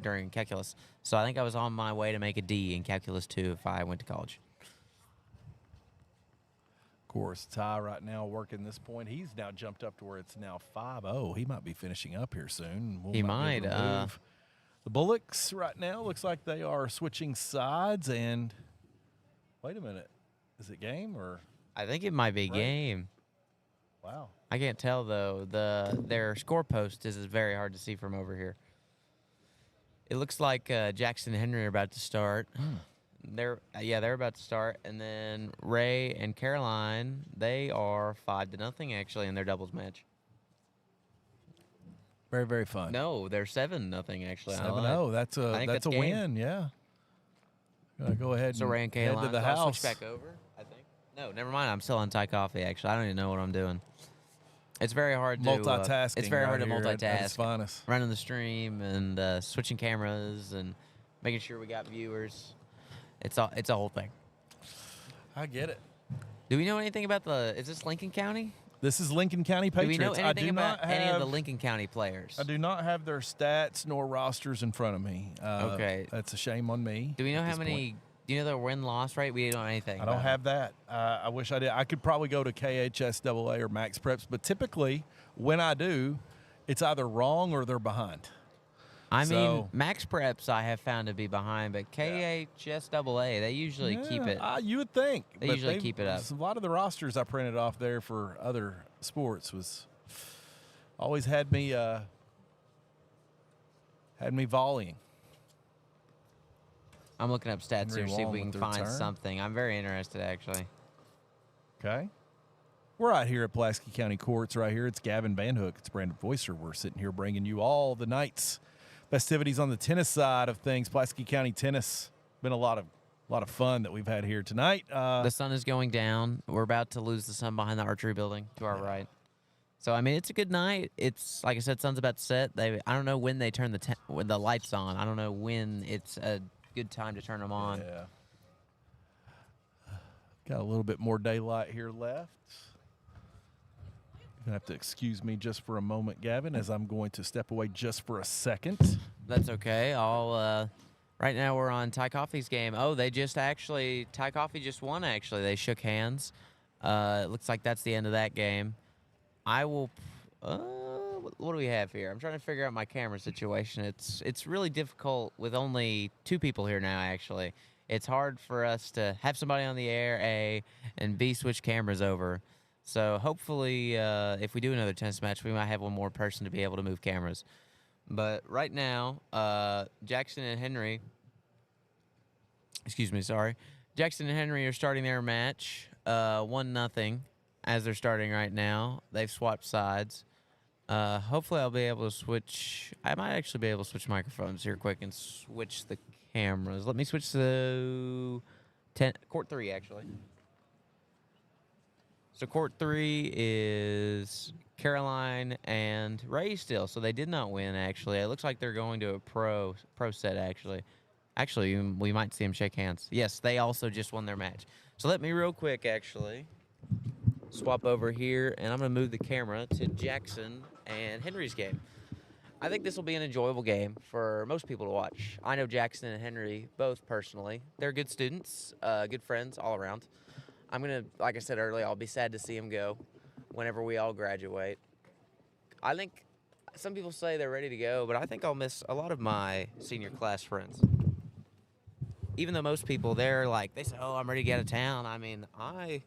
during calculus. So I think I was on my way to make a D in calculus 2 if I went to college. Of course, Ty right now working this point. He's now jumped up to where it's now 5-0. He might be finishing up here soon. He might. The Bullocks right now looks like they are switching sides. And wait a minute, is it game or? I think it might be game. Wow. I can't tell though. Their score post is very hard to see from over here. It looks like Jackson and Henry are about to start. They're about to start, and then Ray and Caroline, they are 5-0 actually in their doubles match. Very, very fun. No, they're 7-0 actually. 7-0. That's a win. Yeah. Go ahead. So Ray and Caroline head to the house. Switch back over. I think. No, never mind. I'm still on Thai coffee. Actually, I don't even know what I'm doing. It's very hard to multitasking. It's very hard to multitask. At its finest. Running the stream and switching cameras and making sure we got viewers. It's a whole thing. I get it. Do we know anything about is this Lincoln County? This is Lincoln County Patriots. Do we know anything about any of the Lincoln County players? I do not have their stats nor rosters in front of me. Okay. That's a shame on me. Do we know how many Do you know their win-loss rate? We don't know anything. I don't have that. I wish I did. I could probably go to KHSAA or Max Preps, but typically when I do, it's either wrong or they're behind. I mean, Max Preps I have found to be behind, but KHSAA, they usually keep it. You would think. They usually keep it up. A lot of the rosters I printed off there for other sports was always had me volleying. I'm looking up stats here to see if we can find something. I'm very interested, actually. Okay. We're out here at Pulaski County Courts right here. It's Gavin Van Hook. It's Brandon Voicer. We're sitting here bringing you all the night's festivities on the tennis side of things. Pulaski County tennis. Been a lot of fun that we've had here tonight. The sun is going down. We're about to lose the sun behind the archery building to our right. So, I mean, it's a good night. It's, like I said, sun's about to set. I don't know when they turn the lights on. I don't know when it's a good time to turn them on. Yeah. Got a little bit more daylight here left. You're going to have to excuse me just for a moment, Gavin, as I'm going to step away just for a second. That's okay. Right now we're on Ty Coffee's game. Oh, Ty Coffee just won, actually. They shook hands. It looks like that's the end of that game. I will, what do we have here? I'm trying to figure out my camera situation. It's really difficult with only 2 people here now, actually. It's hard for us to have somebody on the air, A, and B, switch cameras over. So hopefully, if we do another tennis match, we might have one more person to be able to move cameras. But right now, Jackson and Henry are starting their match, 1-0 as they're starting right now. They've swapped sides. Hopefully I'll be able to switch. I might actually be able to switch microphones here quick and switch the cameras. Let me switch to court 3, actually. So court 3 is Caroline and Ray still. So they did not win, actually. It looks like they're going to a pro set, actually. Actually, we might see them shake hands. Yes, they also just won their match. So let me real quick, actually, swap over here, and I'm going to move the camera to Jackson and Henry's game. I think this will be an enjoyable game for most people to watch. I know Jackson and Henry both personally. They're good students, good friends all around. I'm going to, like I said earlier, I'll be sad to see them go whenever we all graduate. I think some people say they're ready to go, but I think I'll miss a lot of my senior class friends. Even though most people, they say, oh, I'm ready to get out of town. I mean, I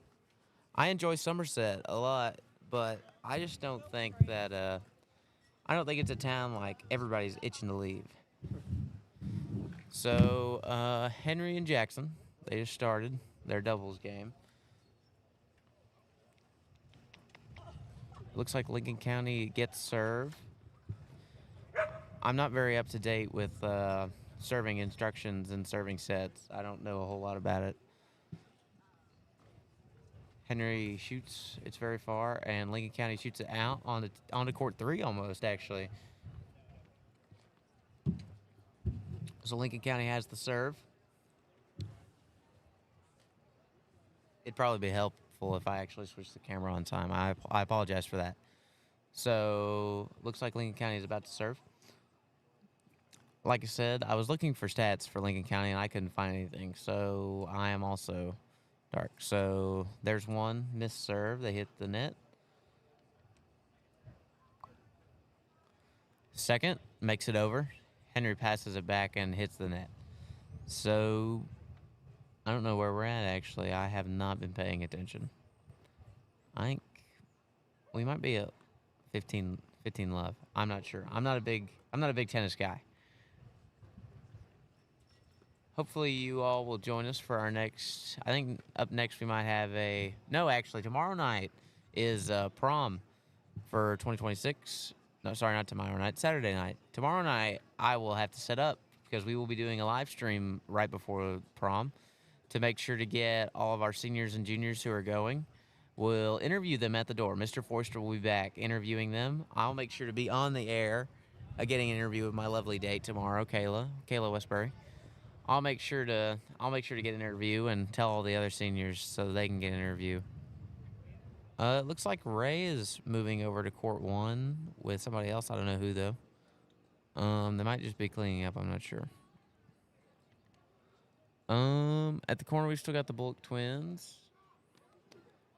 enjoy Somerset a lot, but I just don't think that, I don't think it's a town like everybody's itching to leave. So, Henry and Jackson, they just started their doubles game. Looks like Lincoln County gets serve. I'm not very up to date with serving instructions and serving sets. I don't know a whole lot about it. Henry shoots, it's very far, and Lincoln County shoots it out onto court 3 almost, actually. So Lincoln County has the serve. It'd probably be helpful if I actually switched the camera on time. I apologize for that. So, looks like Lincoln County is about to serve. Like I said, I was looking for stats for Lincoln County, and I couldn't find anything. So, I am also dark. So, there's one missed serve. They hit the net. Second, makes it over. Henry passes it back and hits the net. So, I don't know where we're at, actually. I have not been paying attention. I think we might be at 15 love. I'm not sure. I'm not a big tennis guy. Hopefully you all will join us for our next, I think up next we might have actually tomorrow night is prom for 2026. No, sorry, not tomorrow night, Saturday night. Tomorrow night I will have to set up because we will be doing a live stream right before prom to make sure to get all of our seniors and juniors who are going. We'll interview them at the door. Mr. Forster will be back interviewing them. I'll make sure to be on the air getting an interview with my lovely date tomorrow, Kayla Westbury. I'll make sure to get an interview and tell all the other seniors so they can get an interview. It looks like Ray is moving over to court 1 with somebody else. I don't know who though. They might just be cleaning up. I'm not sure. At the corner, we've still got the Bullock twins.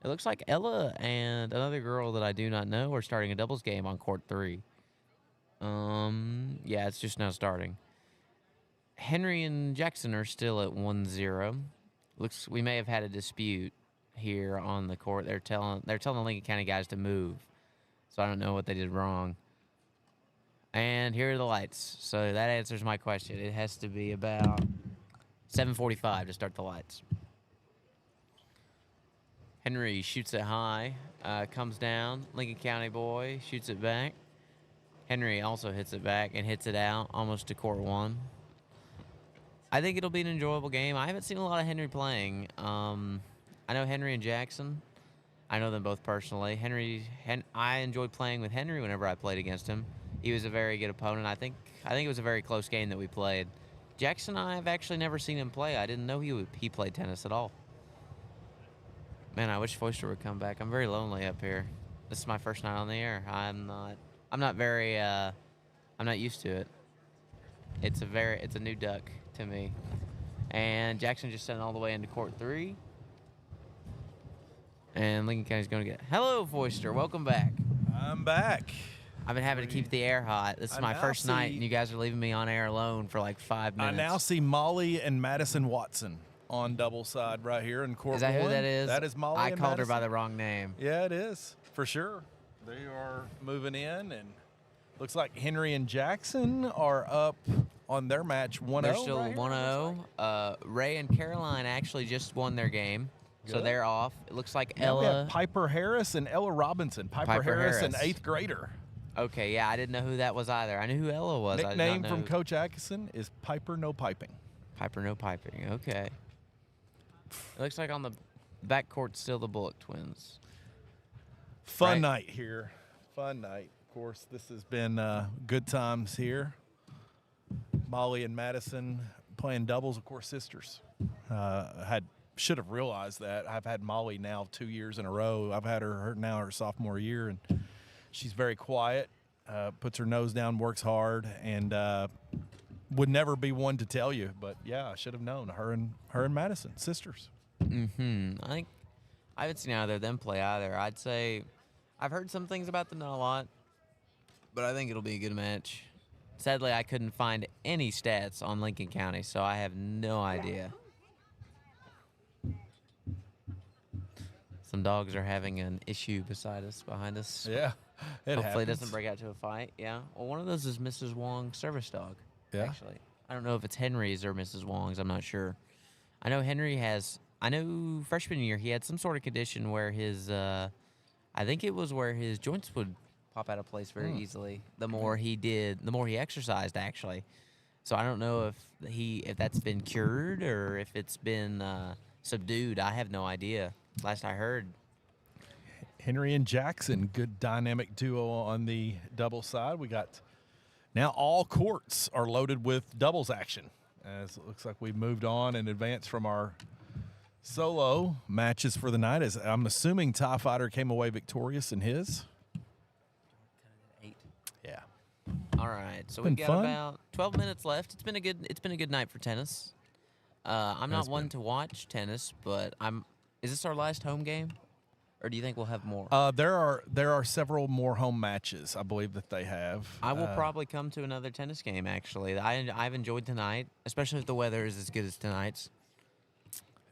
It looks like Ella and another girl that I do not know are starting a doubles game on court 3. Yeah, it's just now starting. Henry and Jackson are still at 1-0. Looks we may have had a dispute here on the court. They're telling the Lincoln County guys to move. So I don't know what they did wrong. And here are the lights. So that answers my question. It has to be about 7:45 to start the lights. Henry shoots it high, comes down. Lincoln County boy shoots it back. Henry also hits it back and hits it out almost to court 1. I think it'll be an enjoyable game. I haven't seen a lot of Henry playing. I know Henry and Jackson. I know them both personally. I enjoyed playing with Henry whenever I played against him. He was a very good opponent. I think it was a very close game that we played. Jackson, I've actually never seen him play. I didn't know he played tennis at all. Man, I wish Foister would come back. I'm very lonely up here. This is my first night on the air. I'm not used to it. It's a new duck to me. And Jackson just sent it all the way into court 3. And Lincoln County's going to get. Hello, Foister. Welcome back. I'm back. I've been having to keep the air hot. This is my first night, and you guys are leaving me on air alone for like 5 minutes. I now see Molly and Madison Watson on double side right here in court 1. Is that who that is? That is Molly I and called Madison. her by the wrong name. Yeah, it is, for sure. They are moving in, and looks like Henry and Jackson are up on their match 1-0. They're still right 1-0. Ray and Caroline actually just won their game. So Good. they're off. It looks like Now we Ella. have Piper Harris and Ella Robinson. Piper Harris, an 8th grader. Okay, yeah, I didn't know who that was either. I knew who Ella was. Nickname from Coach Atkinson is Piper No Piping. Piper No Piping. Okay. It looks like on the backcourt still the Bullock twins. Fun night here. Fun night. Of course, this has been good times here. Molly and Madison playing doubles, of course, sisters. Should have realized that. I've had Molly now 2 years in a row. I've had her now her sophomore year, and she's very quiet, puts her nose down, works hard, and would never be one to tell you. But yeah, I should have known. Her and Madison, sisters. I haven't seen either of them play either. I'd say I've heard some things about them, not a lot, but I think it'll be a good match. Sadly, I couldn't find any stats on Lincoln County, so I have no idea. Some dogs are having an issue beside us, behind us. Yeah, Hopefully it doesn't break out to a fight. Yeah. Well, one of those is Mrs. Wong's service dog. Yeah. Actually, I don't know if it's Henry's or Mrs. Wong's. I'm not sure. I know Henry has. I know freshman year he had some sort of condition where his. I think it was where his joints would pop out of place very easily. The more he exercised, actually. So I don't know if that's been cured or if it's been subdued. I have no idea. Last I heard. Henry and Jackson, good dynamic duo on the double side. We got now all courts are loaded with doubles action, as it looks like we've moved on and advanced from our solo matches for the night. As I'm assuming TIE Fighter came away victorious in his. 8. Yeah. All right, so we've got about 12 minutes left. It's been a good night for tennis. I'm not one to watch tennis, but Is this our last home game, or do you think we'll have more? There are several more home matches, I believe, that they have. I will probably come to another tennis game, actually. I've enjoyed tonight, especially if the weather is as good as tonight's.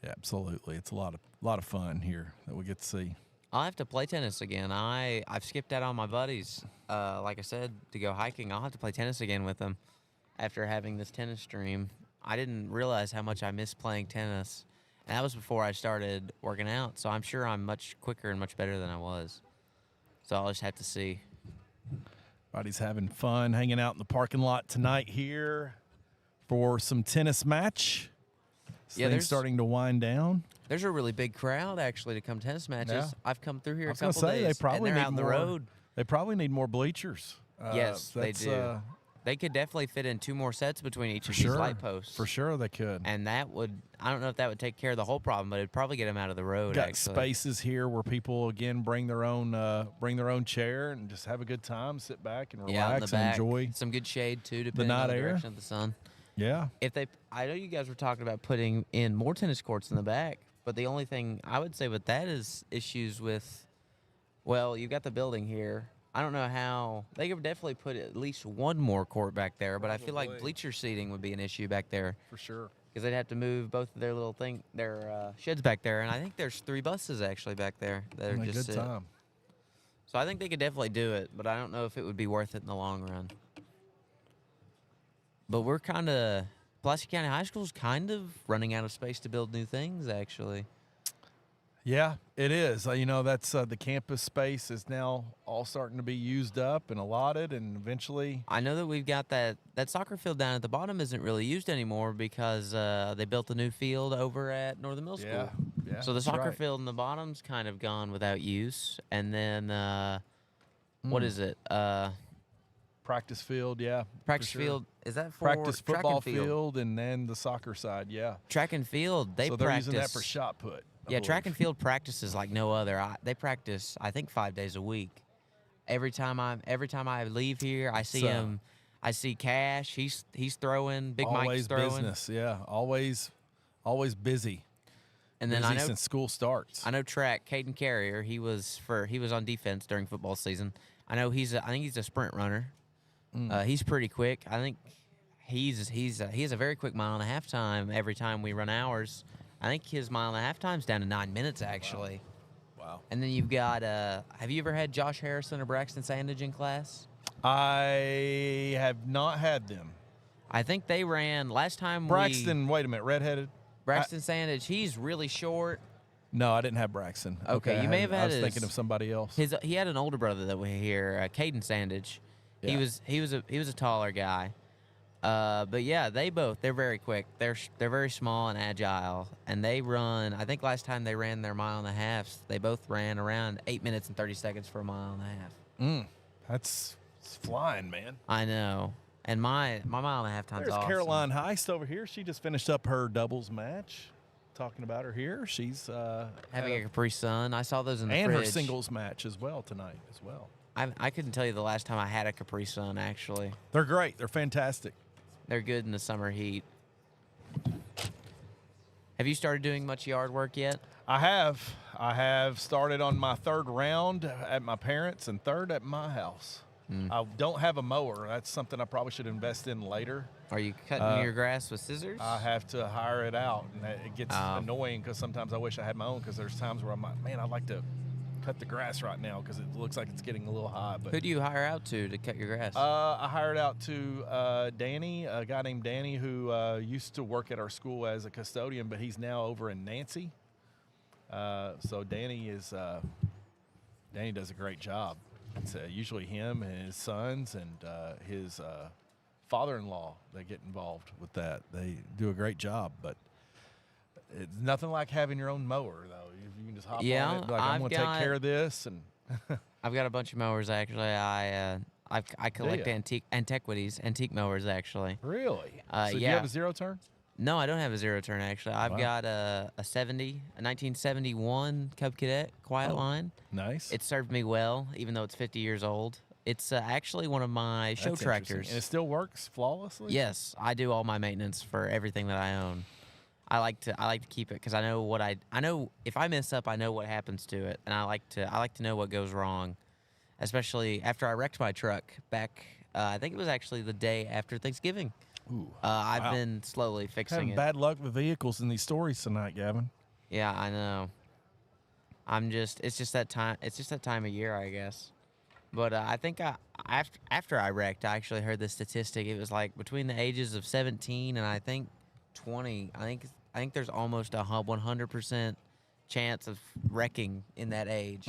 Yeah, absolutely. It's a lot of fun here that we get to see. I'll have to play tennis again. I've skipped out on my buddies, like I said, to go hiking. I'll have to play tennis again with them after having this tennis stream. I didn't realize how much I missed playing tennis. And that was before I started working out, so I'm sure I'm much quicker and much better than I was. So I'll just have to see. Everybody's having fun hanging out in the parking lot tonight here for some tennis match. Things starting to wind down. There's a really big crowd, actually, to come tennis matches. Yeah. I've come through here I a was gonna couple say, days, they probably and they're need out on the more, road. They probably need more bleachers. Yes, they do. They could definitely fit in 2 more sets between each of these light posts. For sure they could. And that would, I don't know if that would take care of the whole problem, but it'd probably get them out of the road, Got actually. spaces here where people, again, bring their own chair and just have a good time, sit back and relax Yeah, out in the back. and enjoy some good shade, too, the depending night on the air. direction of the sun. Yeah. I know you guys were talking about putting in more tennis courts in the back, but the only thing I would say with that is issues with, well, you've got the building here. I don't know how they could definitely put at least one more court back there, but I feel like bleacher seating would be an issue back there For sure. because they'd have to move both of their sheds back there, and I think there's 3 buses actually back there that are A just good sit. time. So I think they could definitely do it, but I don't know if it would be worth it in the long run. But we're Pulaski County High School is kind of running out of space to build new things, actually. Yeah, it is. That's the campus space is now all starting to be used up and allotted, and eventually. I know that we've got that soccer field down at the bottom isn't really used anymore because they built a new field over at Northern Middle School. Yeah, so the that's soccer right. field in the bottom's kind of gone without use. And then, what is it? Practice field, yeah. Practice for sure. field, is that for Practice track football and field? and then the soccer side, yeah. Track and field, they so practice. they're using that for shot put. I Yeah, track believe. and field practices like no other. They practice, I think, 5 days a week. Every time I leave here, I see him. I see Cash. He's throwing. Big Mike's Always throwing. business, yeah. Always busy. And then busy I know since school starts. I know track. Caden Carrier. He was on defense during football season. I know I think he's a sprint runner. He's pretty quick. I think he has a very quick mile and a half time every time we run hours. I think his mile and a half time's down to 9 minutes actually. Wow. And then you've got have you ever had Josh Harrison or Braxton Sandage in class? I have not had them. I think they ran last time. Braxton, wait a minute, redheaded. Braxton Sandage, he's really short. No, I didn't have Braxton. Okay, you may have had. I was thinking of somebody else. He had an older brother that we hear, Caden Sandage. Yeah. He was a taller guy. But yeah, they're very quick. They're very small and agile, and they run. I think last time they ran their mile and a half, they both ran around 8 minutes and 30 seconds for a mile and a half. That's flying, man. I know. And my mile and a half time's There's awesome. Caroline Heist over here. She just finished up her doubles match. Talking about her here. She's having a Capri Sun. I saw those in the and fridge. her singles match as well tonight as well. I couldn't tell you the last time I had a Capri Sun, actually. They're great. They're fantastic. They're good in the summer heat. Have you started doing much yard work yet? I have started on my 3rd round at my parents' and 3rd at my house. I don't have a mower. That's something I probably should invest in later. Are you cutting your grass with scissors? I have to hire it out, and it gets annoying because sometimes I wish I had my own because there's times where I'm like, man, I'd like to cut the grass right now because it looks like it's getting a little high. But who do you hire out to cut your grass? I hired out to Danny, a guy named Danny who used to work at our school as a custodian, but he's now over in Nancy. So Danny does a great job. It's usually him and his sons and his father-in-law that get involved with that. They do a great job, but it's nothing like having your own mower, though. You can just hop on it, like, I'm going to take care of this. And I've got a bunch of mowers, actually. I collect antique mowers, actually. Really? So do you yeah. have a zero turn? No, I don't have a zero turn, actually. I've got a 1971 Cub Cadet Quiet Line. Nice. It served me well, even though it's 50 years old. It's actually one of my show That's tractors. And it still works flawlessly? Yes, I do all my maintenance for everything that I own. I like to keep it because I know I know if I mess up, I know what happens to it, and I like to know what goes wrong, especially after I wrecked my truck back. I think it was actually the day after Thanksgiving. Ooh, I've been slowly fixing Having it. bad luck with vehicles in these stories tonight, Gavin. Yeah, I know. It's just that time. It's just that time of year, I guess. But I think after I wrecked, I actually heard the statistic. It was like between the ages of 17 and I think 20. I think there's almost a 100% chance of wrecking in that age.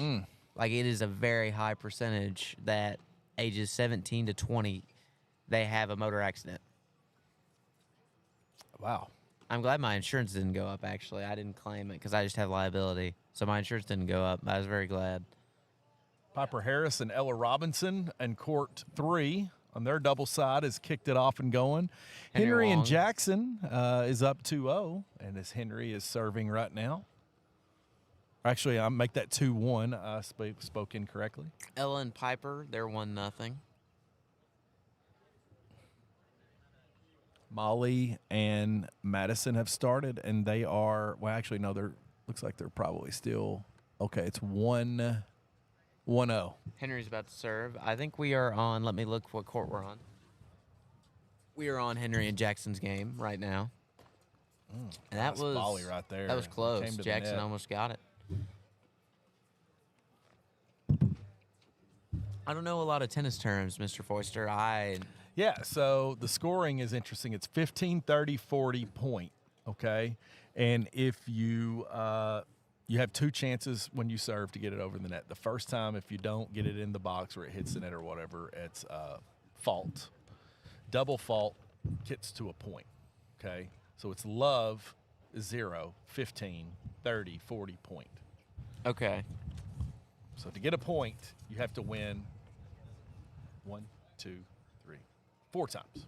Like it is a very high percentage that ages 17 to 20, they have a motor accident. Wow. I'm glad my insurance didn't go up, actually. I didn't claim it because I just have liability. So my insurance didn't go up. I was very glad. Piper Harris and Ella Robinson and court 3 on their double side has kicked it off and going. Henry and Jackson is up 2-0, and as Henry is serving right now. Actually, I make that 2-1. I spoke incorrectly. Ella and Piper, they're 1-0. Molly and Madison have started, and they are – well, actually, no, looks like they're probably still – okay, it's 1-0. Henry's about to serve. I think we are on – let me look what court we're on. We are on Henry and Jackson's game right now. And that was volley right there. That was close. Came to the Jackson net. almost got it. I don't know a lot of tennis terms, Mr. Foister. Yeah, so the scoring is interesting. It's 15, 30, 40 point, okay? And if you you have two chances when you serve to get it over the net. The first time, if you don't get it in the box or it hits the net or whatever, it's fault. Double fault gets to a point, okay? So it's love, 0, 15, 30, 40 point. Okay. So to get a point, you have to win 1, 2, 3, 4 times.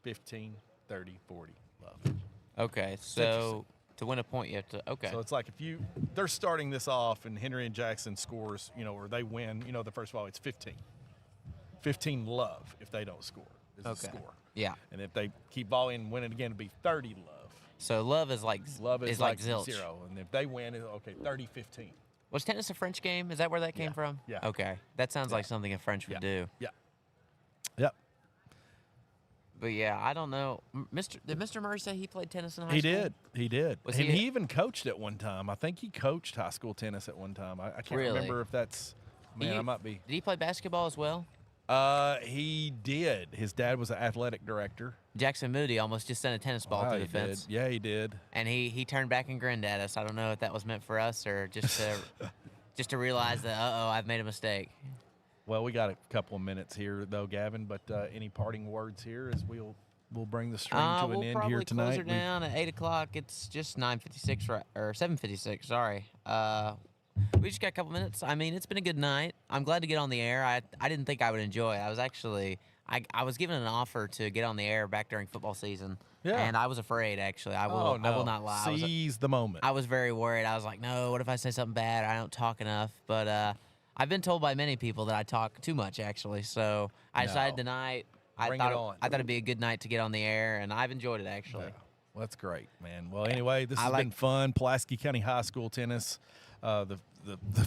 15, 30, 40, love. Okay, so to win a point, you have to. Okay. So it's like if they're starting this off and Henry and Jackson scores, or they win, the first ball, it's 15. 15 love if they don't score is the score. Yeah. And if they keep volleying and win it again, it'd be 30 love. So love is like zilch. 0. And if they win, it's 30, 15. Was tennis a French game? Is that where that came from? Yeah. Okay. That sounds like something a French would do. Yeah. Yep. But yeah, I don't know. Did Mr. Murray say he played tennis in high school? He did. Was and he he even coached at one time. I think he coached high school tennis at one time. I can't remember if that's I might be. Did he play basketball as well? He did. His dad was an athletic director. Jackson Moody almost just sent a tennis ball through the fence. Yeah, he did. And he turned back and grinned at us. I don't know if that was meant for us or just to realize that, I've made a mistake. Well, we got a couple of minutes here, though, Gavin. But any parting words here as we'll bring the stream to an end here tonight? We'll probably close her down at 8 o'clock. It's just 9:56 or 7:56. Sorry. We just got a couple minutes. I mean, it's been a good night. I'm glad to get on the air. I didn't think I would enjoy it. I was actually I was given an offer to get on the air back during football season. Yeah. And I was afraid, actually. I will not lie. Seize the moment. I was very worried. I was like, no, what if I say something bad? I don't talk enough. But I've been told by many people that I talk too much, actually. So I decided tonight I thought it'd be a good night to get on the air, and I've enjoyed it, actually. Yeah. Well, that's great, man. Well, anyway, this has been fun. Pulaski County High School tennis. The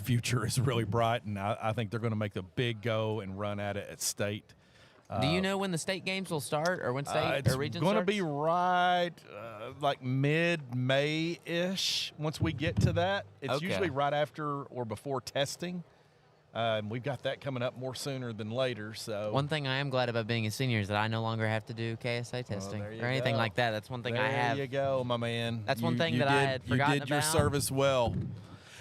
future is really bright, and I think they're going to make the big go and run at it at state. Do you know when the state games will start, or when state or region It's going to starts? be right like mid-May-ish once we get to that. It's usually right after or before testing. We've got that coming up more sooner than later. So one thing I am glad about being a senior is that I no longer have to do KSA testing or anything like that. That's one thing I have. There you go, my man. That's one thing that I had forgotten You did your about. service well.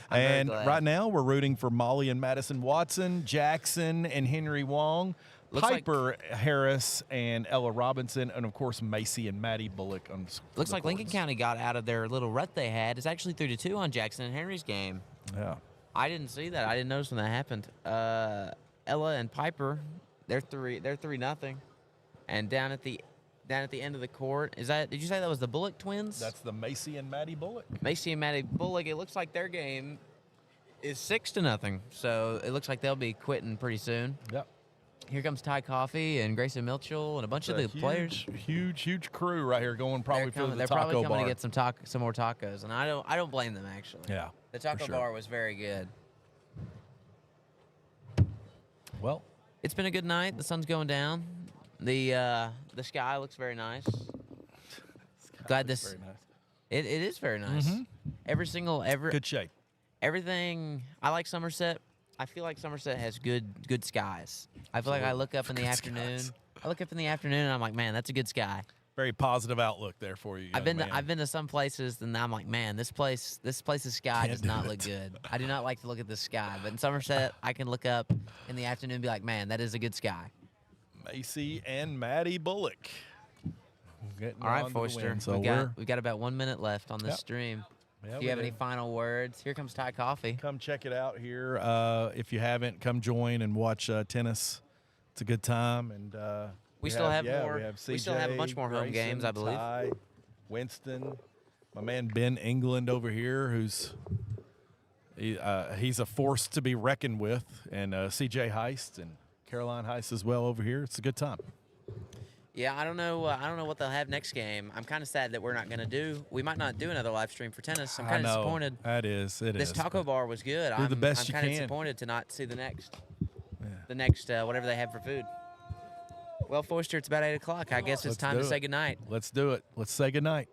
I'm very And glad. right now we're rooting for Molly and Madison Watson, Jackson and Henry Wong, Piper Harris and Ella Robinson, and of course Macy and Maddie Bullock. Looks like Lincoln County got out of their little rut they had. It's actually 3-2 on Jackson and Henry's game. Yeah. I didn't see that. I didn't notice when that happened. Ella and Piper, they're 3-0, and down at the end of the court, did you say that was the Bullock twins? That's the Macy and Maddie Bullock. Macy and Maddie Bullock. It looks like their game is 6-0, so it looks like they'll be quitting pretty soon. Yep. Here comes Ty Coffey and Grayson Mitchell and a bunch of the players. Huge crew right here going probably for the They're taco probably coming bar. to get some more tacos, and I don't blame them, actually. Yeah, the taco for sure. bar was very good. Well, it's been a good night. The sun's going down. The sky looks very nice. Glad this. Very nice. It is very nice. Mm-hmm. Good shape. Everything. I like Somerset. I feel like Somerset has good skies. I feel like I look up in the afternoon. I look up in the afternoon and I'm like, man, that's a good sky. Very positive outlook there for you. I've been to some places and I'm like, man, this place's sky does not look good. I do not like to look at the sky, but in Somerset, I can look up in the afternoon and be like, man, that is a good sky. Macy and Maddie Bullock. All right, Foister. So we've got about 1 minute left on this stream. Yeah, do you have any final words? Here comes Ty Coffey. Come check it out here. If you haven't, come join and watch tennis. It's a good time, and we still have more. We have CJ, we still have a bunch more home games, I believe. Ty, Winston, my man Ben England over here, he's a force to be reckoned with, and CJ Heist and Caroline Heist as well over here. It's a good time. Yeah, I don't know what they'll have next game. I'm kind of sad that we're not going to do. We might not do another live stream for tennis. I'm kind of disappointed. That is. This taco bar was good. Do the best I'm you kind of can. disappointed to not see the next whatever they have for food. Well, Forster, it's about 8 o'clock. I guess it's time to say goodnight. Let's do it. Let's say goodnight.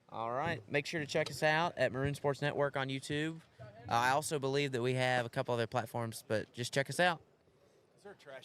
All right. Make sure to check us out at Maroon Sports Network on YouTube. I also believe that we have a couple other platforms, but just check us out. Is there a trash